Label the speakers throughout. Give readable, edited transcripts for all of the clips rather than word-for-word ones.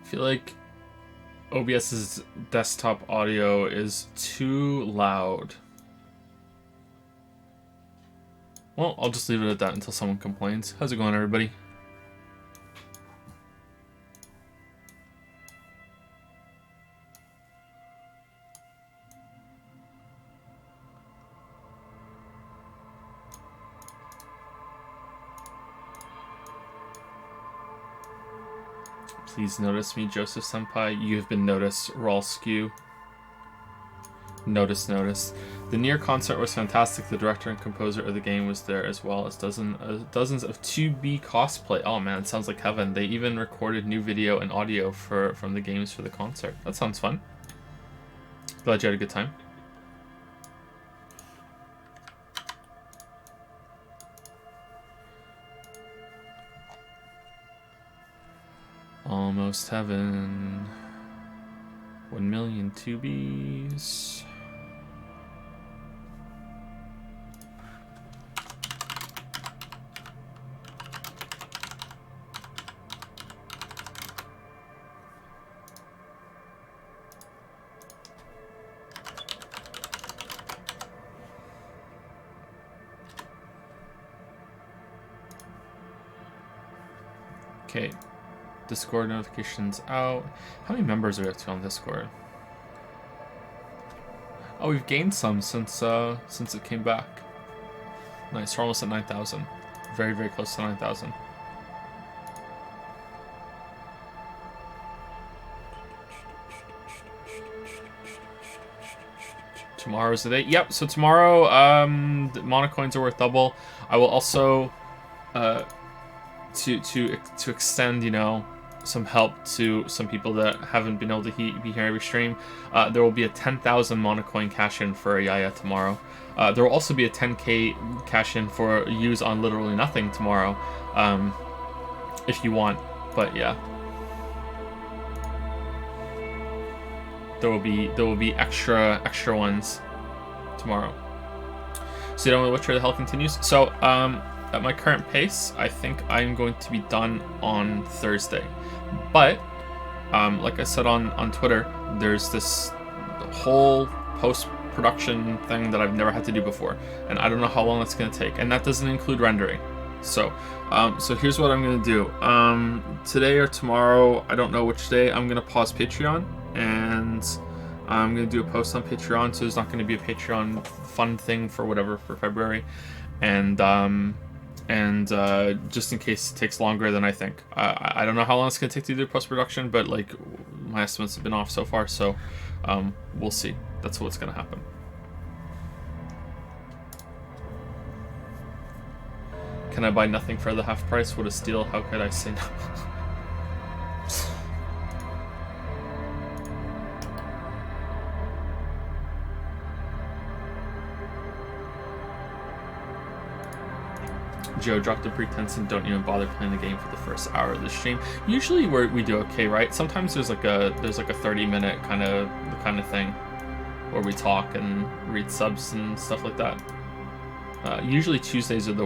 Speaker 1: feel like OBS's desktop audio is too loud. Well, I'll just leave it at that until someone complains. How's it going, everybody? Please notice me, Joseph Senpai. You have been noticed, Raw Skew. Notice. The Nier concert was fantastic. The director and composer of the game was there, as well as dozens of 2B cosplay. Oh man, it sounds like heaven. They even recorded new video and audio from the games for the concert. That sounds fun. Glad you had a good time. Almost heaven. 1 million 2Bs. Okay. Discord notifications out. How many members are we up to on Discord? Oh, we've gained some since it came back. Nice, we're almost at 9,000. Very, very close to 9,000. Tomorrow's the day. Yep. So tomorrow, the Monocoins are worth double. I will also, to extend, you know, some help to some people that haven't been able to be here every stream. There will be a 10,000 Monocoin cash-in for Yaya tomorrow. There will also be a 10k cash-in for use on literally nothing tomorrow, if you want. But yeah, there will be extra ones tomorrow. So you don't know which way the hell continues. So at my current pace, I think I'm going to be done on Thursday. But, like I said on Twitter, there's this whole post-production thing that I've never had to do before. And I don't know how long that's going to take. And that doesn't include rendering. So here's what I'm going to do. Today or tomorrow, I don't know which day, I'm going to pause Patreon. And I'm going to do a post on Patreon. So there's not going to be a Patreon fun thing for February. And just in case it takes longer than I think. I don't know how long it's going to take to do post-production, but like my estimates have been off so far, so we'll see. That's what's going to happen. Can I buy nothing for the half price? What a steal. How could I say no? Joe, drop the pretense and don't even bother playing the game for the first hour of the stream. Usually we do okay, right? Sometimes there's like a 30-minute kind of thing where we talk and read subs and stuff like that. Usually Tuesdays are the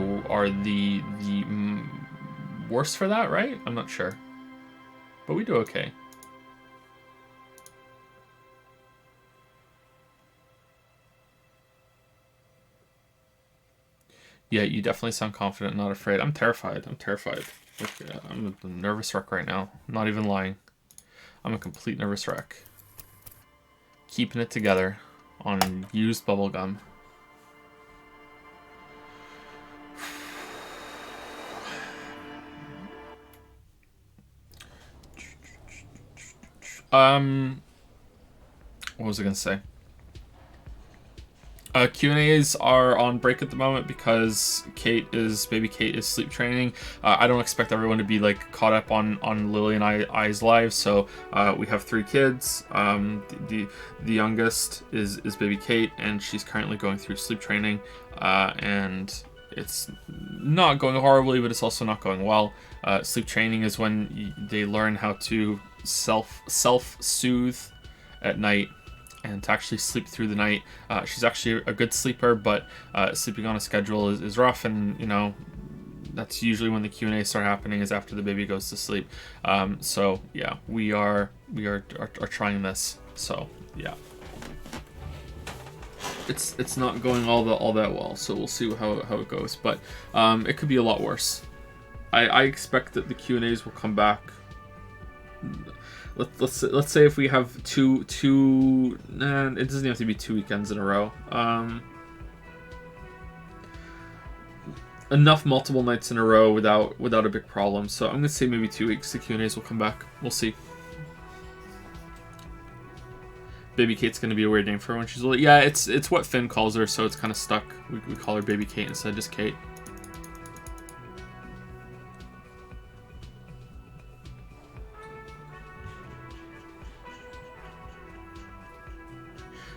Speaker 1: worst for that, right? I'm not sure, but we do okay. Yeah, you definitely sound confident, not afraid. I'm terrified. Like, I'm a nervous wreck right now. I'm not even lying. I'm a complete nervous wreck. Keeping it together on used bubblegum. What was I gonna say? Q&As are on break at the moment because baby Kate is sleep training. I don't expect everyone to be like caught up on Lily and I's lives, so we have 3 kids. The youngest is baby Kate, and she's currently going through sleep training, and it's not going horribly, but it's also not going well. Sleep training is when they learn how to self-soothe at night and to actually sleep through the night. She's actually a good sleeper, but sleeping on a schedule is rough, and you know, That's usually when the Q&A start happening, is after the baby goes to sleep. So yeah, we are trying this. So yeah, it's not going all that well. So we'll see how it goes. But it could be a lot worse. I expect that the Q&As will come back. Let's say if we have two it doesn't have to be 2 weekends in a row. Enough multiple nights in a row without a big problem. So I'm gonna say maybe 2 weeks the Q&As will come back. We'll see. Baby Kate's gonna be a weird name for her when she's little. Yeah, it's what Finn calls her, so it's kind of stuck. We call her Baby Kate instead of just Kate.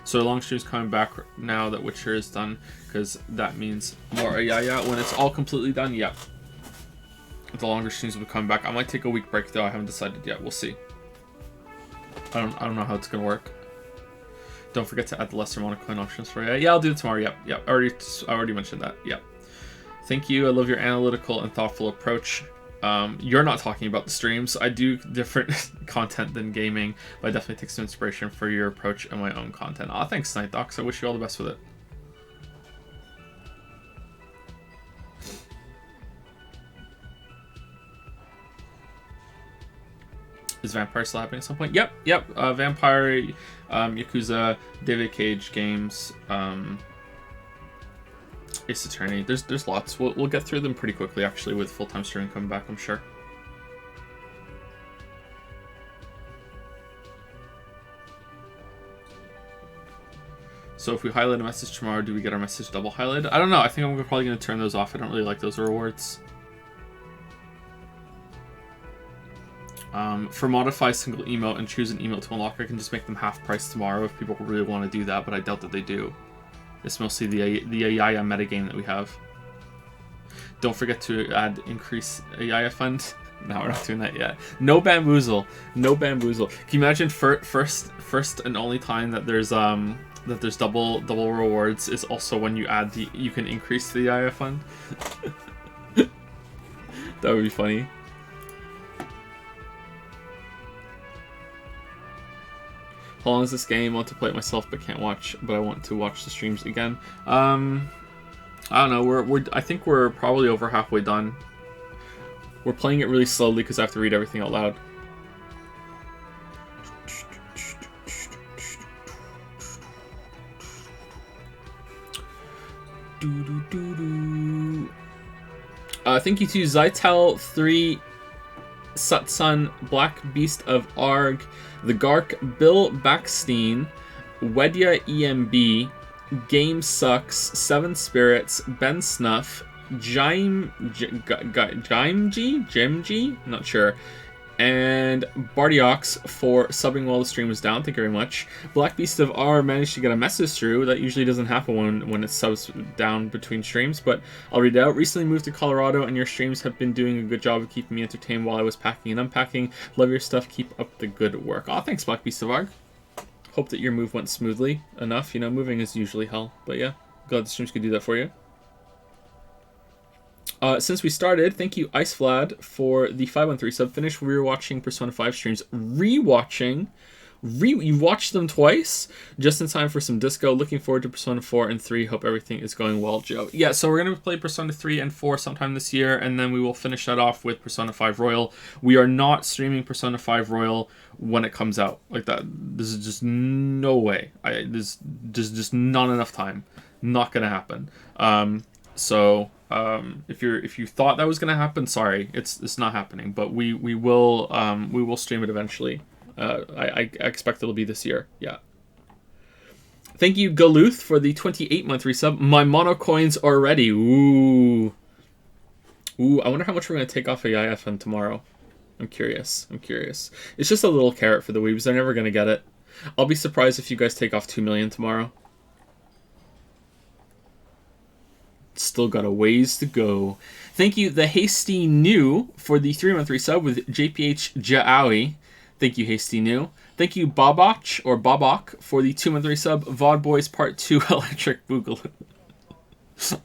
Speaker 1: So long stream's coming back now that Witcher is done, because that means more yeah. When it's all completely done, yeah. The longer streams will be coming back. I might take a week break though. I haven't decided yet. We'll see. I don't know how it's gonna work. Don't forget to add the lesser monocoin options for you. Yeah, I'll do it tomorrow. Yep. I already mentioned that. Yep. Thank you. I love your analytical and thoughtful approach. You're not talking about the streams. I do different content than gaming, but I definitely take some inspiration for your approach and my own content. Aw, thanks, Night Docs. I wish you all the best with it. Is Vampire still happening at some point? Yep. Vampire, Yakuza, David Cage games, Ace Attorney. There's lots. We'll get through them pretty quickly, actually, with full-time streaming coming back, I'm sure. So if we highlight a message tomorrow, do we get our message double highlighted? I don't know. I think I'm probably going to turn those off. I don't really like those rewards. For modify single emote and choose an emote to unlock, I can just make them half price tomorrow if people really want to do that, but I doubt that they do. It's mostly the Ayaya metagame that we have. Don't forget to add increase Ayaya fund. No, we're not doing that yet. No bamboozle. No bamboozle. Can you imagine first and only time that there's double rewards is also when you add you can increase the Ayaya fund? That would be funny. How long is this game? I want to play it myself, but can't watch. But I want to watch the streams again. I don't know. I think we're probably over halfway done. We're playing it really slowly because I have to read everything out loud. Thank you to Zytel 3, Sutsun, Black Beast of Arg, The Gark, Bill Backstein, Wedya EMB, Game Sucks, Seven Spirits, Ben Snuff, Jimji, not sure, and Bardiox for subbing while the stream was down. Thank you very much. Black Beast of R managed to get a message through. That usually doesn't happen when it subs down between streams, but I'll read it out. Recently moved to Colorado, and your streams have been doing a good job of keeping me entertained while I was packing and unpacking. Love your stuff. Keep up the good work. Aw, thanks, Black Beast of R. Hope that your move went smoothly enough. You know, moving is usually hell, but yeah, glad the streams could do that for you. Since we started, thank you, Iceflad, for the 513 sub. Finished rewatching Persona 5 streams. You watched them twice, just in time for some disco. Looking forward to Persona 4 and 3. Hope everything is going well, Joe. Yeah, so we're going to play Persona 3 and 4 sometime this year, and then we will finish that off with Persona 5 Royal. We are not streaming Persona 5 Royal when it comes out. Like that, there's just no way. There's just not enough time. Not going to happen. If you thought that was gonna happen, sorry, it's not happening. But we will stream it eventually. I expect it'll be this year. Yeah. Thank you, Galuth, for the 28-month resub. My Monocoins are ready. Ooh. I wonder how much we're gonna take off of IFN tomorrow. I'm curious. It's just a little carrot for the weebs. They're never gonna get it. I'll be surprised if you guys take off 2 million tomorrow. Still got a ways to go. Thank you, the Hasty New, for the 3-month resub with JPH Jaawi. Thank you, Hasty New. Thank you, Babak, for the 2-month resub. VOD Boys Part 2 Electric Boogaloo.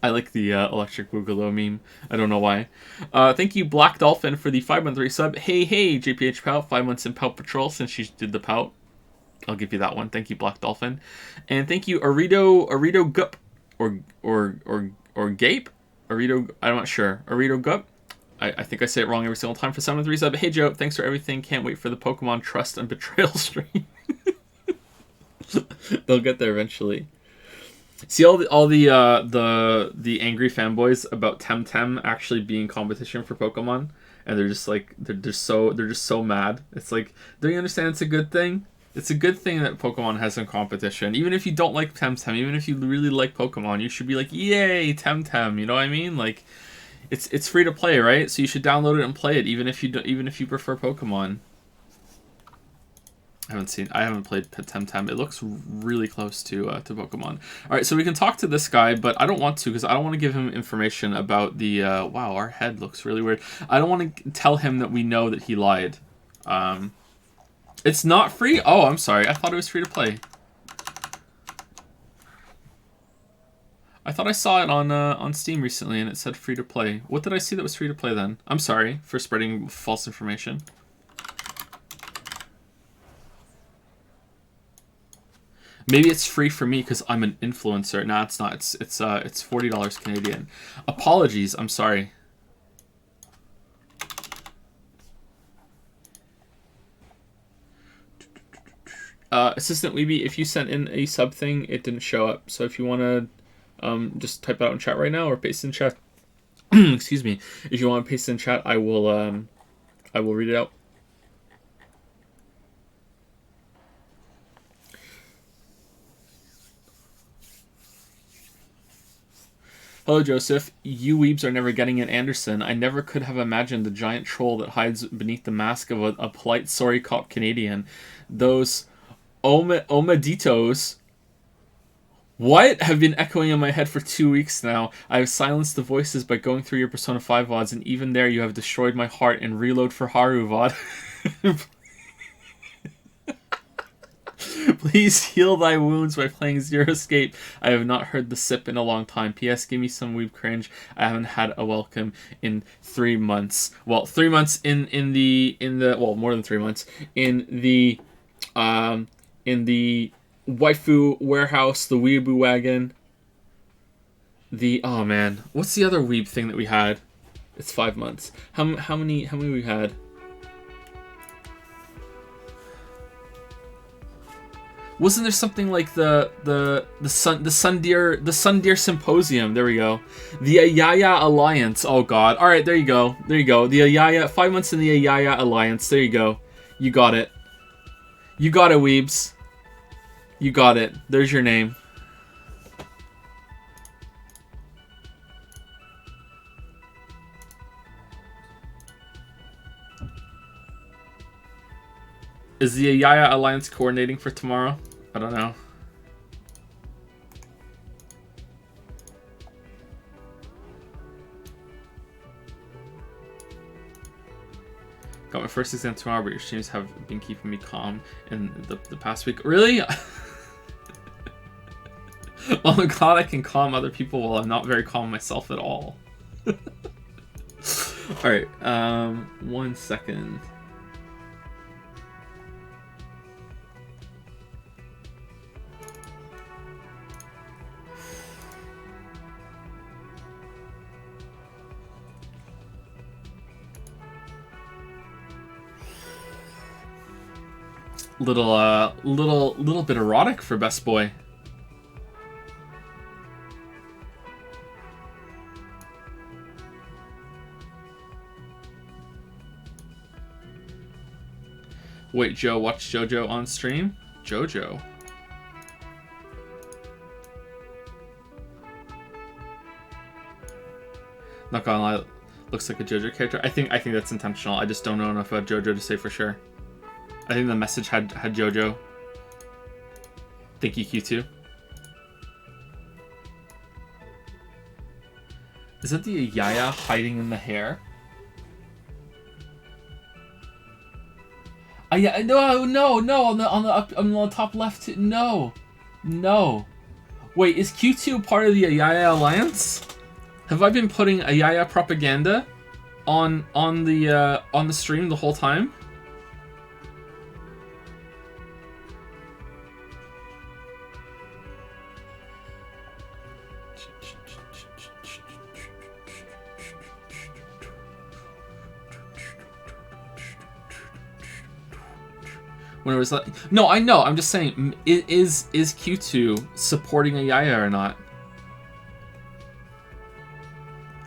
Speaker 1: I like the electric boogaloo meme. I don't know why. Thank you, Black Dolphin, for the 5-month resub. Hey, JPH Pout, 5 months in Pout Patrol since she did the Pout. I'll give you that one. Thank you, Black Dolphin. And thank you, Arito Gup, or Gape? Arito, I'm not sure. Arito Gup? I think I say it wrong every single time for 7 resub. Hey, Joe, thanks for everything. Can't wait for the Pokemon Trust and Betrayal stream. They'll get there eventually. See all the angry fanboys about Temtem actually being competition for Pokemon, and they're just like they're just so mad. It's like, don't you understand? It's a good thing. It's a good thing that Pokemon has some competition. Even if you don't like Temtem, even if you really like Pokemon, you should be like, yay, Temtem. You know what I mean? Like, it's free to play, right? So you should download it and play it, even if you prefer Pokemon. I haven't played Temtem. It looks really close to Pokemon. All right, so we can talk to this guy, but I don't want to because I don't want to give him information about the. Wow, our head looks really weird. I don't want to tell him that we know that he lied. It's not free. Oh, I'm sorry. I thought it was free to play. I thought I saw it on Steam recently, and it said free to play. What did I see that was free to play then? I'm sorry for spreading false information. Maybe it's free for me because I'm an influencer. No, it's not. It's $40 Canadian. Apologies. I'm sorry. Assistant Weeby, if you sent in a sub thing, it didn't show up. So if you want to just type it out in chat right now or paste it in chat. Excuse me. If you want to paste it in chat, I will read it out. Hello, Joseph. You weebs are never getting it, Anderson. I never could have imagined the giant troll that hides beneath the mask of a polite sorry cop Canadian. Those omaditos, what, have been echoing in my head for 2 weeks now. I have silenced the voices by going through your Persona 5 VODs, and even there you have destroyed my heart in Reload for Haru VOD. Please heal thy wounds by playing Zero Escape. I have not heard the sip in a long time. P.S. Give me some weeb cringe. I haven't had a welcome in 3 months. Well, 3 months in the well, more than 3 months in the waifu warehouse, the weeaboo wagon. Oh man, what's the other weeb thing that we had? It's 5 months. How many we had? Wasn't there something like the Sundeer Symposium? There we go. The Ayaya Alliance. Oh god. All right, there you go. There you go. The Ayaya, 5 months in the Ayaya Alliance. There you go. You got it. You got it, weebs. You got it. There's your name. Is the Ayaya Alliance coordinating for tomorrow? I don't know. Got my first exam tomorrow, but your streams have been keeping me calm in the past week. Really? Well, I'm glad I can calm other people while I'm not very calm myself at all. Alright, 1 second. Little bit erotic for Best Boy. Wait, Joe, watch JoJo on stream? JoJo. Not gonna lie, looks like a JoJo character. I think that's intentional. I just don't know enough about JoJo to say for sure. I think the message had JoJo. Thank you, Q2. Is that the Yaya hiding in the hair? Yeah, no, on the top left. No. Wait, is Q2 part of the Ayaya Alliance? Have I been putting Ayaya propaganda on the stream the whole time? When it was like, no, I know. I'm just saying, is Q2 supporting Ayaya or not?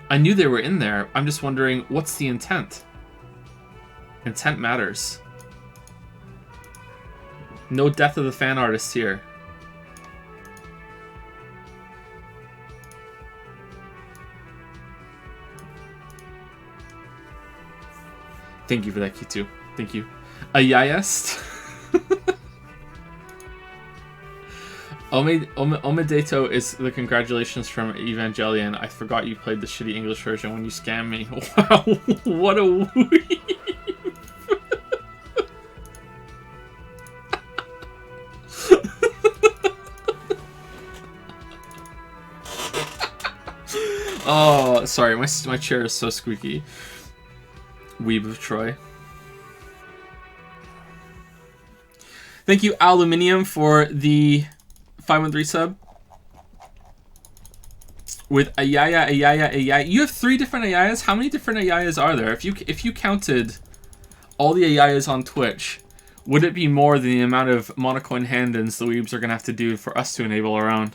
Speaker 1: I knew they were in there. I'm just wondering, what's the intent? Intent matters. No death of the fan artist here. Thank you for that, Q2. Thank you. Ayayest. Omedeto is the congratulations from Evangelion. I forgot you played the shitty English version when you scammed me. Wow, what a weeb. Oh, sorry, my chair is so squeaky. Weeb of Troy. Thank you, Aluminium, for the 513 sub. With Ayaya. You have 3 different Ayayas? How many different Ayayas are there? If you counted all the Ayayas on Twitch, would it be more than the amount of Monocoin hand-ins the weebs are going to have to do for us to enable our own?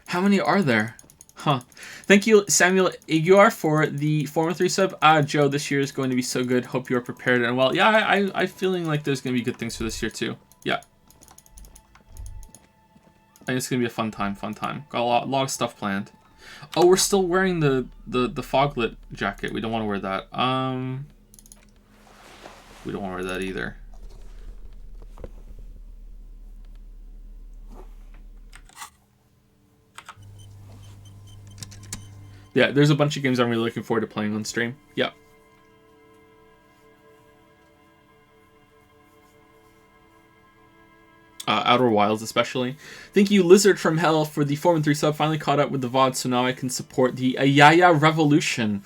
Speaker 1: How many are there? Huh. Thank you, Samuel Iguar, for the 413 sub. Joe, this year is going to be so good. Hope you are prepared and well. Yeah, I'm feeling like there's going to be good things for this year, too. Yeah. I think it's going to be a fun time. Got a lot of stuff planned. Oh, we're still wearing the foglit jacket. We don't want to wear that. We don't want to wear that either. Yeah, there's a bunch of games I'm really looking forward to playing on stream. Yeah. Outer Wilds especially. Thank you, Lizard from Hell, for the 413 sub. Finally caught up with the VOD, so now I can support the Ayaya Revolution.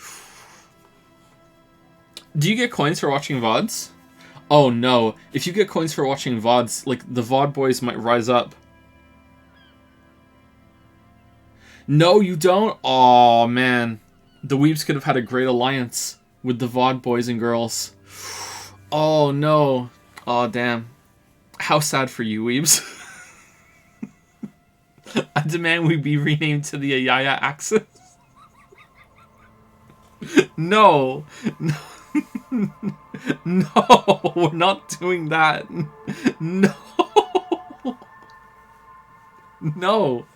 Speaker 1: Do you get coins for watching VODs? Oh no. If you get coins for watching VODs, like, the VOD boys might rise up. No, you don't? Aw, man. The weebs could have had a great alliance with the VOD boys and girls. Oh, no. Oh, damn. How sad for you, weebs. I demand we be renamed to the Ayaya Axis. No. No. No, we're not doing that. No. No.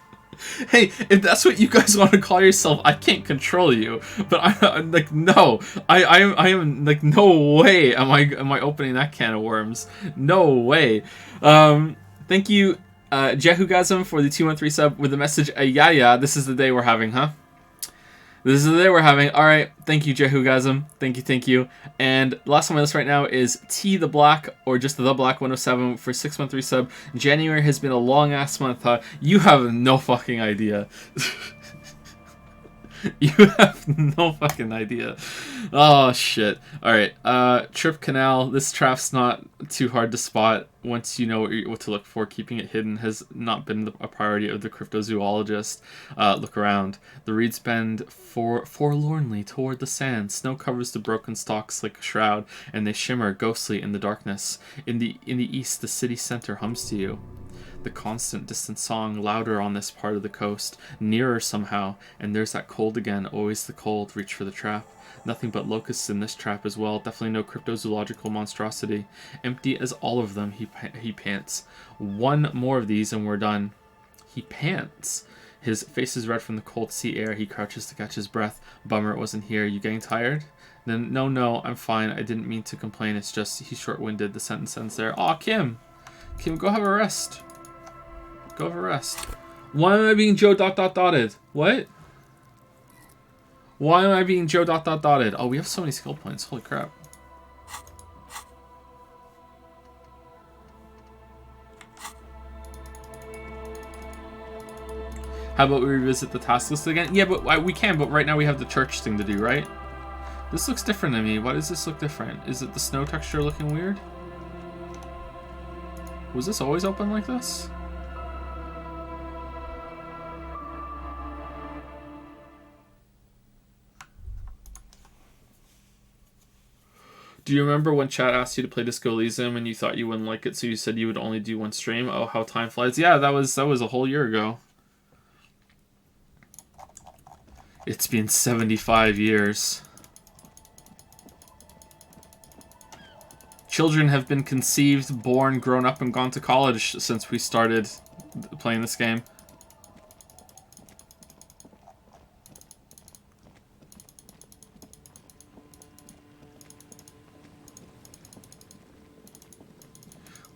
Speaker 1: Hey, if that's what you guys want to call yourself, I can't control you. But I'm like, no, I am like, no way am I opening that can of worms. No way. Thank you, Jehugasm, for the 213 sub with the message, Ayaya. This is the day we're having, huh? This is the day we're having. All right, thank you, Jehugasm. Thank you. And last on my list right now is T the Black, or just the Black 107 for 613 sub. January has been a long ass month, huh? You have no fucking idea. You have no fucking idea. Oh shit. Alright, Trip Canal. This trap's not too hard to spot once you know what to look for. Keeping it hidden has not been a priority of the cryptozoologist. Look around. The reeds bend forlornly toward the sand. Snow covers the broken stalks like a shroud, and they shimmer ghostly in the darkness. In the east, the city center hums to you. The constant distant song, louder on this part of the coast, nearer somehow, and there's that cold again, always the cold. Reach for the trap. Nothing but locusts in this trap as well. Definitely no cryptozoological monstrosity. Empty as all of them, he pants. One more of these and we're done. He pants. His face is red from the cold sea air. He crouches to catch his breath. Bummer it wasn't here. You getting tired? Then no, I'm fine. I didn't mean to complain. It's just he's short-winded. The sentence ends there. Aw, Kim, go have a rest. Go have a rest. Why am I being Joe ... What? Why am I being Joe ... Oh, we have so many skill points. Holy crap. How about we revisit the task list again? Yeah, but we can, but right now we have the church thing to do, right? This looks different to me. Why does this look different? Is it the snow texture looking weird? Was this always open like this? Do you remember when chat asked you to play Disco Elysium and you thought you wouldn't like it, so you said you would only do one stream? Oh, how time flies. Yeah, that was a whole year ago. It's been 75 years. Children have been conceived, born, grown up, and gone to college since we started playing this game.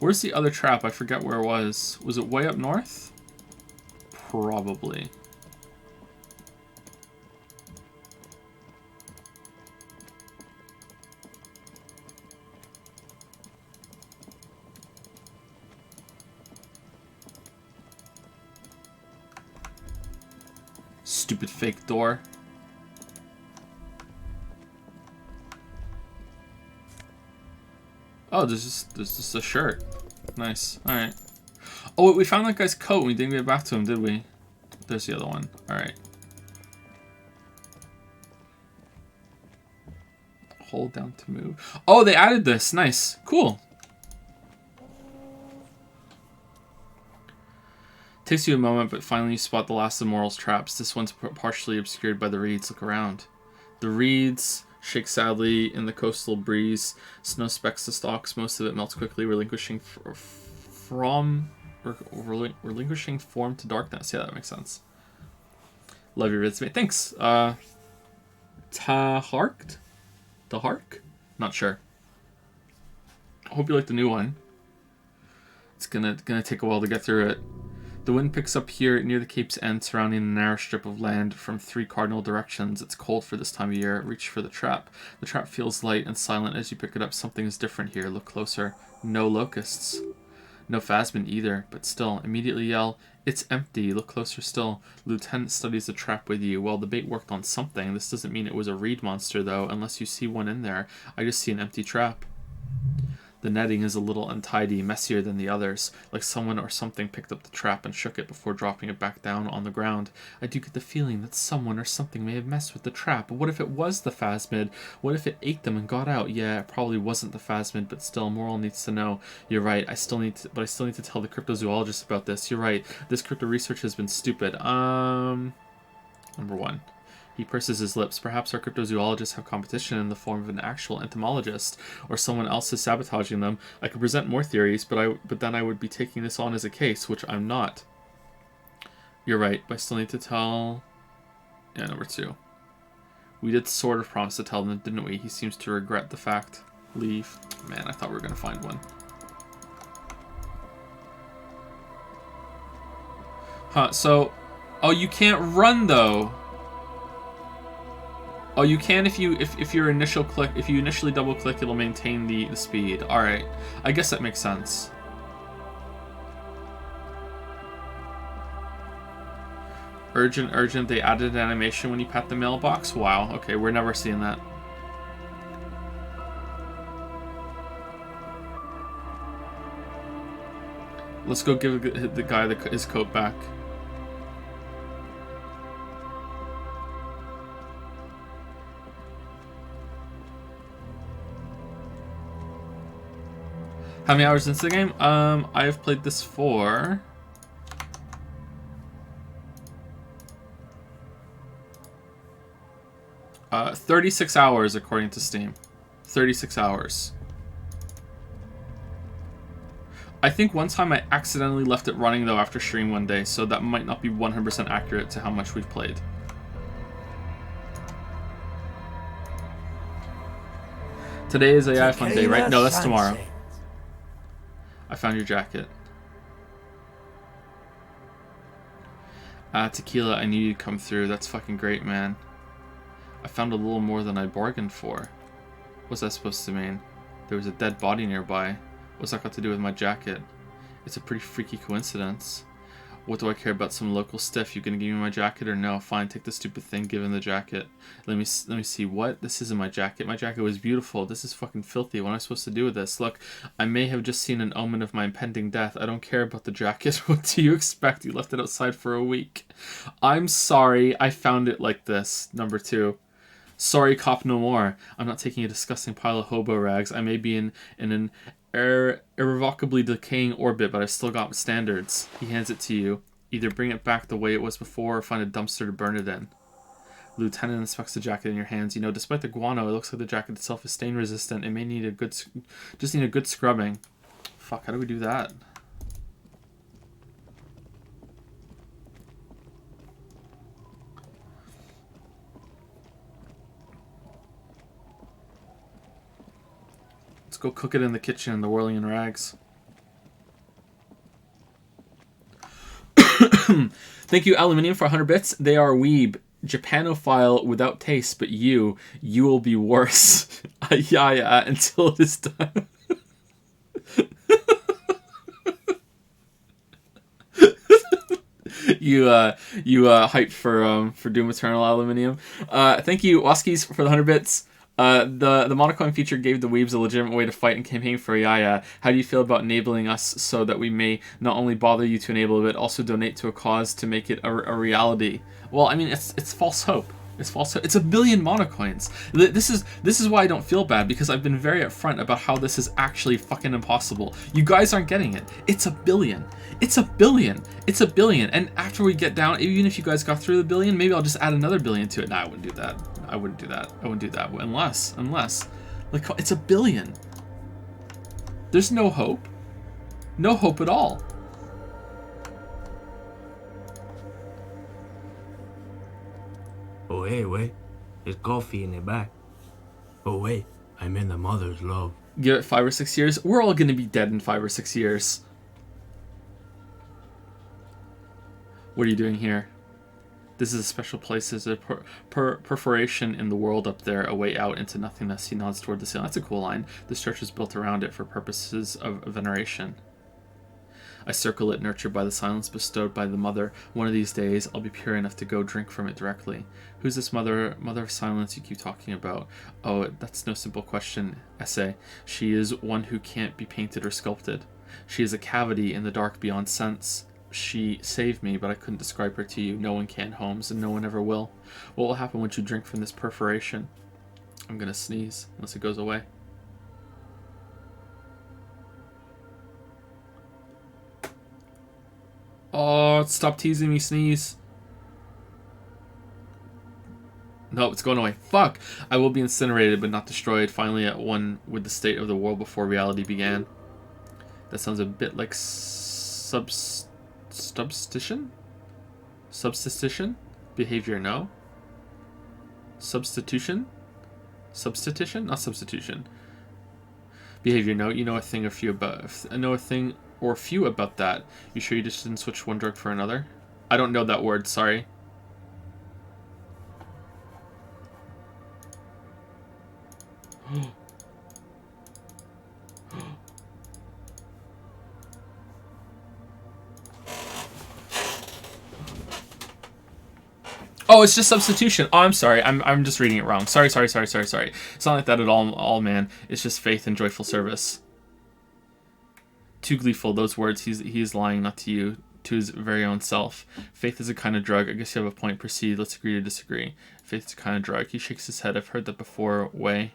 Speaker 1: Where's the other trap? I forget where it was. Was it way up north? Probably. Stupid fake door. Oh, there's just a shirt. Nice. Alright. Oh, wait, we found that guy's coat. We didn't get back to him, did we? There's the other one. Alright. Hold down to move. Oh, they added this. Nice. Cool. Takes you a moment, but finally you spot the last of Moral's traps. This one's partially obscured by the reeds. Look around. The reeds shake sadly in the coastal breeze. Snow specks the stalks. Most of it melts quickly, relinquishing form to darkness. Yeah, that makes sense. Love your vids, mate. Thanks. Tahark? Not sure. I hope you like the new one. It's gonna take a while to get through it. The wind picks up here near the cape's end, surrounding a narrow strip of land from 3 cardinal directions. It's cold for this time of year. Reach for the trap. The trap feels light and silent as you pick it up. Something is different here. Look closer. No locusts. No phasmid either, but still, immediately yell, "It's empty." Look closer still. Lieutenant studies the trap with you. Well, the bait worked on something. This doesn't mean it was a reed monster, though, unless you see one in there. I just see an empty trap. The netting is a little untidy, messier than the others, like someone or something picked up the trap and shook it before dropping it back down on the ground. I do get the feeling that someone or something may have messed with the trap, but what if it was the phasmid? What if it ate them and got out? Yeah, it probably wasn't the phasmid, but still, Moral needs to know. You're right, I still need to tell the cryptozoologist about this. You're right, this crypto research has been stupid. Number 1. He purses his lips. Perhaps our cryptozoologists have competition in the form of an actual entomologist, or someone else is sabotaging them. I could present more theories, but then I would be taking this on as a case, which I'm not. You're right, but I still need to tell... Yeah, number 2. We did sort of promise to tell them, didn't we? He seems to regret the fact. Leave. Man, I thought we were going to find one. Huh, so... Oh, you can't run, though! Oh, you can if you initially double click, it'll maintain the speed. All right, I guess that makes sense. Urgent. They added an animation when you pat the mailbox. Wow. Okay, we're never seeing that. Let's go give the guy his coat back. How many hours into the game? I have played this for... 36 hours according to Steam. 36 hours. I think one time I accidentally left it running though after stream one day, so that might not be 100% accurate to how much we've played. Today is AI Fun Day, right? No, that's tomorrow. I found your jacket. Tequila, I knew you'd come through. That's fucking great, man. I found a little more than I bargained for. What's that supposed to mean? There was a dead body nearby. What's that got to do with my jacket? It's a pretty freaky coincidence. What do I care about some local stiff? You gonna give me my jacket or no? Fine, take the stupid thing, give him the jacket. Let me see. What? This isn't my jacket. My jacket was beautiful. This is fucking filthy. What am I supposed to do with this? Look, I may have just seen an omen of my impending death. I don't care about the jacket. What do you expect? You left it outside for a week. I'm sorry. I found it like this. Number 2. Sorry, cop no more. I'm not taking a disgusting pile of hobo rags. I may be in an irrevocably decaying orbit, but I still got standards. He hands it to you. Either bring it back the way it was before or find a dumpster to burn it in. Lieutenant inspects the jacket in your hands. You know, despite the guano, it looks like the jacket itself is stain resistant. It may need a good scrubbing. Fuck, how do we do that? Let's go cook it in the kitchen in the whirling in rags. Thank you, Aluminium, for 100 bits. They are weeb. Japanophile without taste, but you will be worse. Yeah, until it is done. you hyped for Doom Eternal, Aluminium. Thank you, Waskies, for the 100 bits. The Monocoin feature gave the weebs a legitimate way to fight and campaign for Yaya. How do you feel about enabling us so that we may not only bother you to enable it, but also donate to a cause to make it a reality? Well, I mean, it's false hope. It's false hope. It's 1 billion Monocoins. This is why I don't feel bad, because I've been very upfront about how this is actually fucking impossible. You guys aren't getting it. It's 1 billion. It's 1 billion. It's 1 billion. And after we get down, even if you guys got through the billion, maybe I'll just add another billion to it. Nah, I wouldn't do that. I wouldn't do that. Unless, like, it's 1 billion. There's no hope. No hope at all.
Speaker 2: Oh, hey, wait. There's coffee in the back. Oh, wait. I'm in the mother's love.
Speaker 1: Give it 5 or 6 years. We're all gonna be dead in 5 or 6 years. What are you doing here? This is a special place. There's a perforation in the world up there, a way out into nothingness. He nods toward the ceiling. That's a cool line. This church is built around it for purposes of veneration. I circle it, nurtured by the silence bestowed by the mother. One of these days, I'll be pure enough to go drink from it directly. Who's this mother of silence you keep talking about? Oh, that's no simple question, essay. She is one who can't be painted or sculpted. She is a cavity in the dark beyond sense. She saved me, but I couldn't describe her to you. No one can, Holmes, and no one ever will. What will happen once you drink from this perforation? I'm gonna sneeze, unless it goes away. Oh, stop teasing me, sneeze. No, it's going away. Fuck! I will be incinerated, but not destroyed. Finally at one with the state of the world before reality began. That sounds a bit like substitution? Substitution? Behavior, no. Substitution? Substitution? Not substitution. Behavior, no. You know a thing or few about... I know a thing or few about that. You sure you just didn't switch one drug for another? I don't know that word, sorry. Oh, it's just substitution. Oh, I'm sorry. I'm just reading it wrong. Sorry. It's not like that at all, man. It's just faith and joyful service. Too gleeful, those words. He's lying, not to you, to his very own self. Faith is a kind of drug. I guess you have a point. Proceed. Let's agree to disagree. Faith is a kind of drug. He shakes his head. I've heard that before. Way.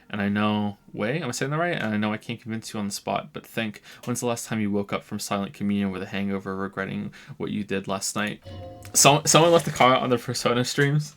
Speaker 1: And I know... Way? Am I saying that right? And I know I can't convince you on the spot, but think, when's the last time you woke up from silent communion with a hangover, regretting what you did last night? Someone left a comment on the Persona streams.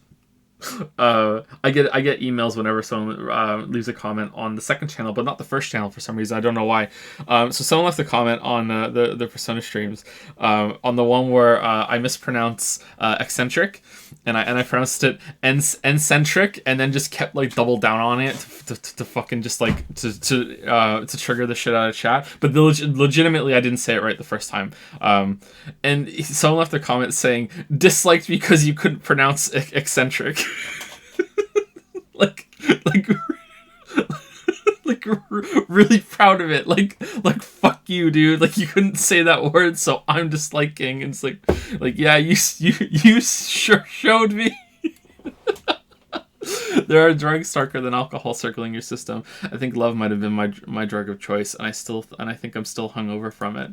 Speaker 1: I get emails whenever someone leaves a comment on the second channel, but not the first channel for some reason. I don't know why. So someone left a comment on the Persona streams, on the one where I mispronounce eccentric, and I pronounced it encentric, and then just kept like double down on it to fucking just like to trigger the shit out of chat. But legitimately, I didn't say it right the first time. And someone left a comment saying disliked because you couldn't pronounce eccentric. like really proud of it. Like fuck you, dude. Like, you couldn't say that word, so I'm disliking. And it's like, yeah, you sure showed me. There are drugs darker than alcohol circling your system. I think love might have been my drug of choice, and I think I'm still hungover from it.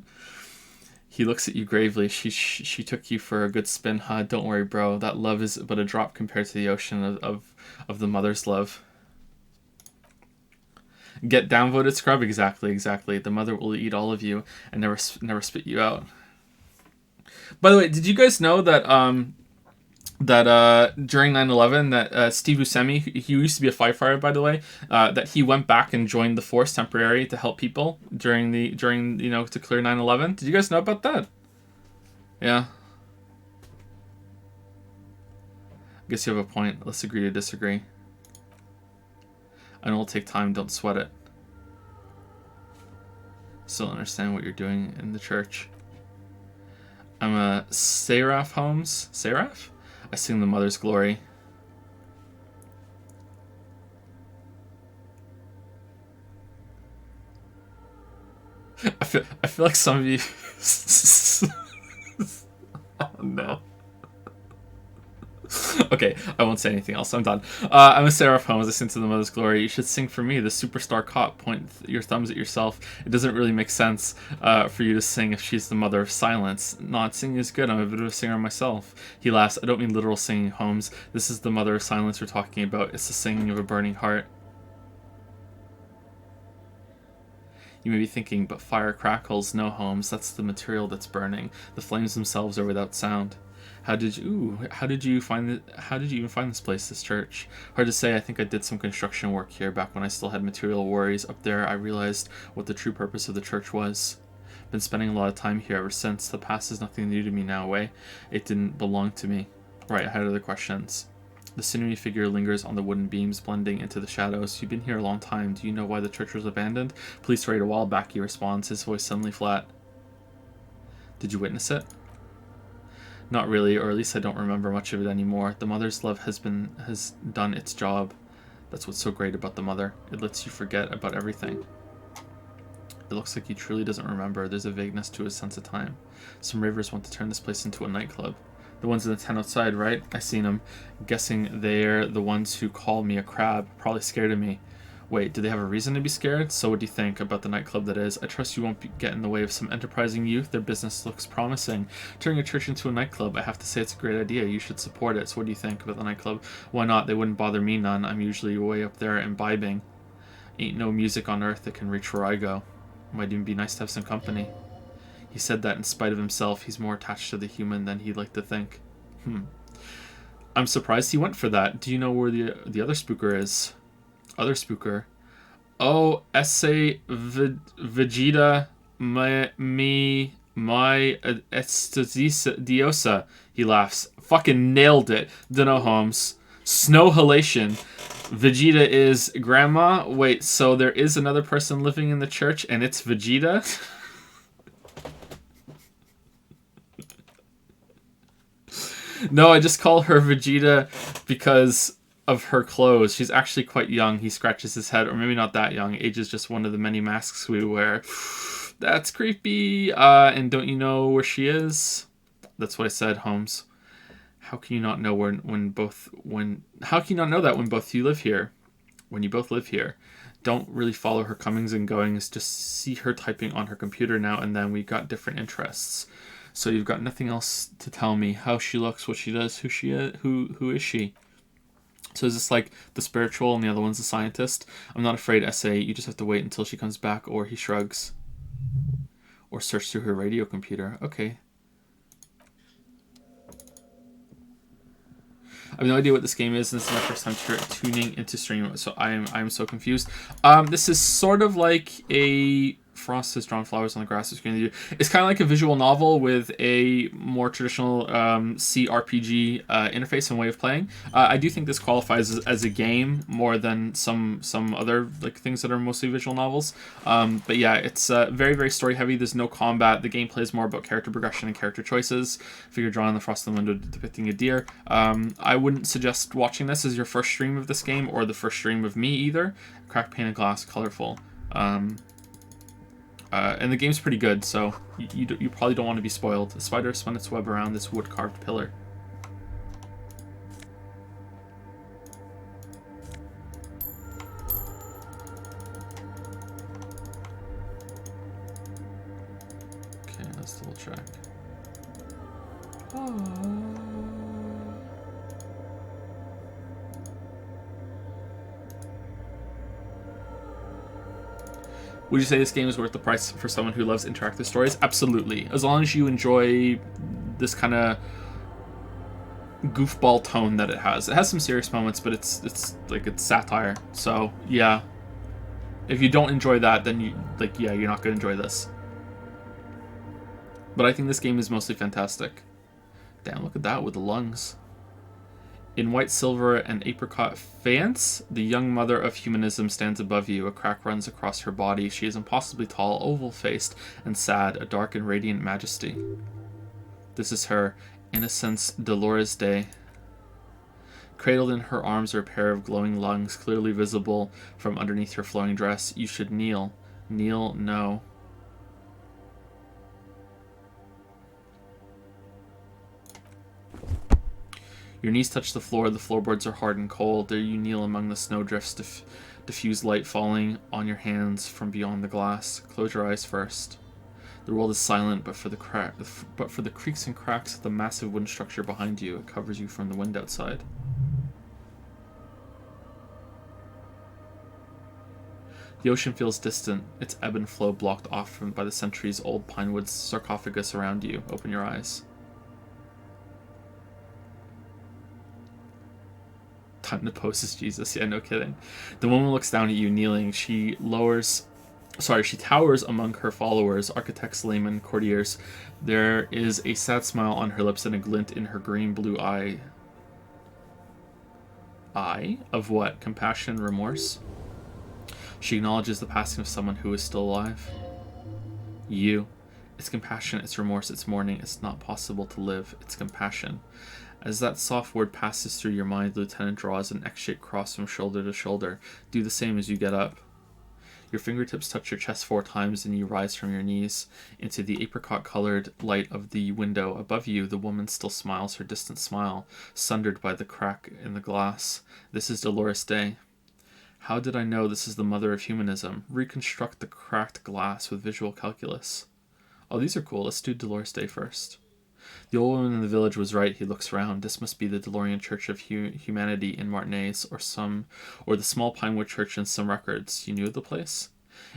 Speaker 1: He looks at you gravely. She took you for a good spin, huh? Don't worry, bro. That love is but a drop compared to the ocean of the mother's love. Get downvoted, scrub. Exactly. The mother will eat all of you and never spit you out. By the way, did you guys know that during 9/11 that Steve Buscemi, he used to be a firefighter, by the way, that he went back and joined the force temporarily to help people during to clear 9/11. Did you guys know about that? Yeah. I guess you have a point. Let's agree to disagree. I know it'll take time. Don't sweat it. Still understand what you're doing in the church. I'm a Seraph Holmes. Seraph? I sing the mother's glory. I feel like some of you. Oh no. Okay, I won't say anything else. I'm done. I'm a Seraph Holmes. I sing to the mother's glory. You should sing for me, the superstar cop. Point your thumbs at yourself. It doesn't really make sense for you to sing if she's the mother of silence. Not singing is good. I'm a bit of a singer myself. He laughs. I don't mean literal singing, Holmes. This is the mother of silence we're talking about. It's the singing of a burning heart. You may be thinking, but fire crackles. No, Holmes. That's the material that's burning. The flames themselves are without sound. How did you even find this place, this church? Hard to say. I think I did some construction work here back when I still had material worries. Up there, I realized what the true purpose of the church was. Been spending a lot of time here ever since. The past is nothing new to me now, eh? It didn't belong to me. Right, I had other questions. The sinewy figure lingers on the wooden beams, blending into the shadows. You've been here a long time. Do you know why the church was abandoned? Police raid a while back, he responds, his voice suddenly flat. Did you witness it? Not really, or at least I don't remember much of it anymore. The mother's love has done its job. That's what's so great about the mother. It lets you forget about everything. It looks like he truly doesn't remember. There's a vagueness to his sense of time. Some ravers want to turn this place into a nightclub. The ones in the tent outside, right? I seen them. Guessing they're the ones who call me a crab. Probably scared of me. Wait, do they have a reason to be scared? So what do you think about the nightclub that is? I trust you won't get in the way of some enterprising youth. Their business looks promising. Turning a church into a nightclub, I have to say it's a great idea. You should support it. So what do you think about the nightclub? Why not? They wouldn't bother me none. I'm usually way up there imbibing. Ain't no music on earth that can reach where I go. Might even be nice to have some company. He said that in spite of himself. He's more attached to the human than he'd like to think. I'm surprised he went for that. Do you know where the other spooker is? Other spooker. Oh, S.A. Vegeta, my diosa. He laughs. Fucking nailed it. Dunno, Holmes. Snow halation. Vegeta is grandma? Wait, so there is another person living in the church and it's Vegeta? No, I just call her Vegeta because of her clothes. She's actually quite young. He scratches his head, or maybe not that young. Age is just one of the many masks we wear. That's creepy. And don't you know where she is? That's what I said, Holmes. How can you not know how can you not know that when both you live here? When you both live here. Don't really follow her comings and goings. Just see her typing on her computer now and then. We got different interests. So you've got nothing else to tell me. How she looks, what she does, who she is, who is she? So is this like the spiritual and the other one's the scientist? I'm not afraid, S.A. You just have to wait until she comes back, or he shrugs. Or search through her radio computer. Okay. I have no idea what this game is, and this is my first time tuning into stream, so I'm so confused. This is sort of like a Frost has drawn flowers on the grass. It's kind of like a visual novel with a more traditional CRPG interface and way of playing. I do think this qualifies as a game more than some other like things that are mostly visual novels. But yeah, it's very, very story heavy. There's no combat. The gameplay is more about character progression and character choices. Figure drawn on the frost of the window depicting a deer. I wouldn't suggest watching this as your first stream of this game or the first stream of me either. Crack pane of glass, colorful. And the game's pretty good, so you probably don't want to be spoiled. The spider spun its web around this wood-carved pillar. Okay, let's double check. Would you say this game is worth the price for someone who loves interactive stories? Absolutely. As long as you enjoy this kind of goofball tone that it has. It has some serious moments, but it's satire. So, yeah. If you don't enjoy that, then you're not going to enjoy this. But I think this game is mostly fantastic. Damn, look at that with the lungs. In white, silver, and apricot faience, the young mother of humanism stands above you. A crack runs across her body. She is impossibly tall, oval-faced, and sad, a dark and radiant majesty. This is her, Innocence Dolores Day. Cradled in her arms are a pair of glowing lungs, clearly visible from underneath her flowing dress. You should kneel. Kneel, no. Your knees touch the floor. The floorboards are hard and cold. There you kneel among the snowdrifts, diffuse light falling on your hands from beyond the glass. Close your eyes first. The world is silent, but for the creaks and cracks of the massive wooden structure behind you, it covers you from the wind outside. The ocean feels distant, its ebb and flow blocked off by the centuries-old pinewood sarcophagus around you. Open your eyes. Time to pose as Jesus. Yeah, no kidding. The woman looks down at you, kneeling. She towers among her followers, architects, laymen, courtiers. There is a sad smile on her lips and a glint in her green-blue eye. Eye? Of what? Compassion, remorse? She acknowledges the passing of someone who is still alive. You. It's compassion, it's remorse, it's mourning. It's not possible to live. It's compassion. As that soft word passes through your mind, the lieutenant draws an X-shaped cross from shoulder to shoulder. Do the same as you get up. Your fingertips touch your chest 4 times and you rise from your knees into the apricot-colored light of the window. Above you, the woman still smiles her distant smile, sundered by the crack in the glass. This is Dolores Day. How did I know this is the mother of humanism? Reconstruct the cracked glass with visual calculus. Oh, these are cool. Let's do Dolores Day first. The old woman in the village was right. He looks round. This must be the DeLorean Church of Humanity in Martinez, or the small Pinewood Church in some records. You knew of the place?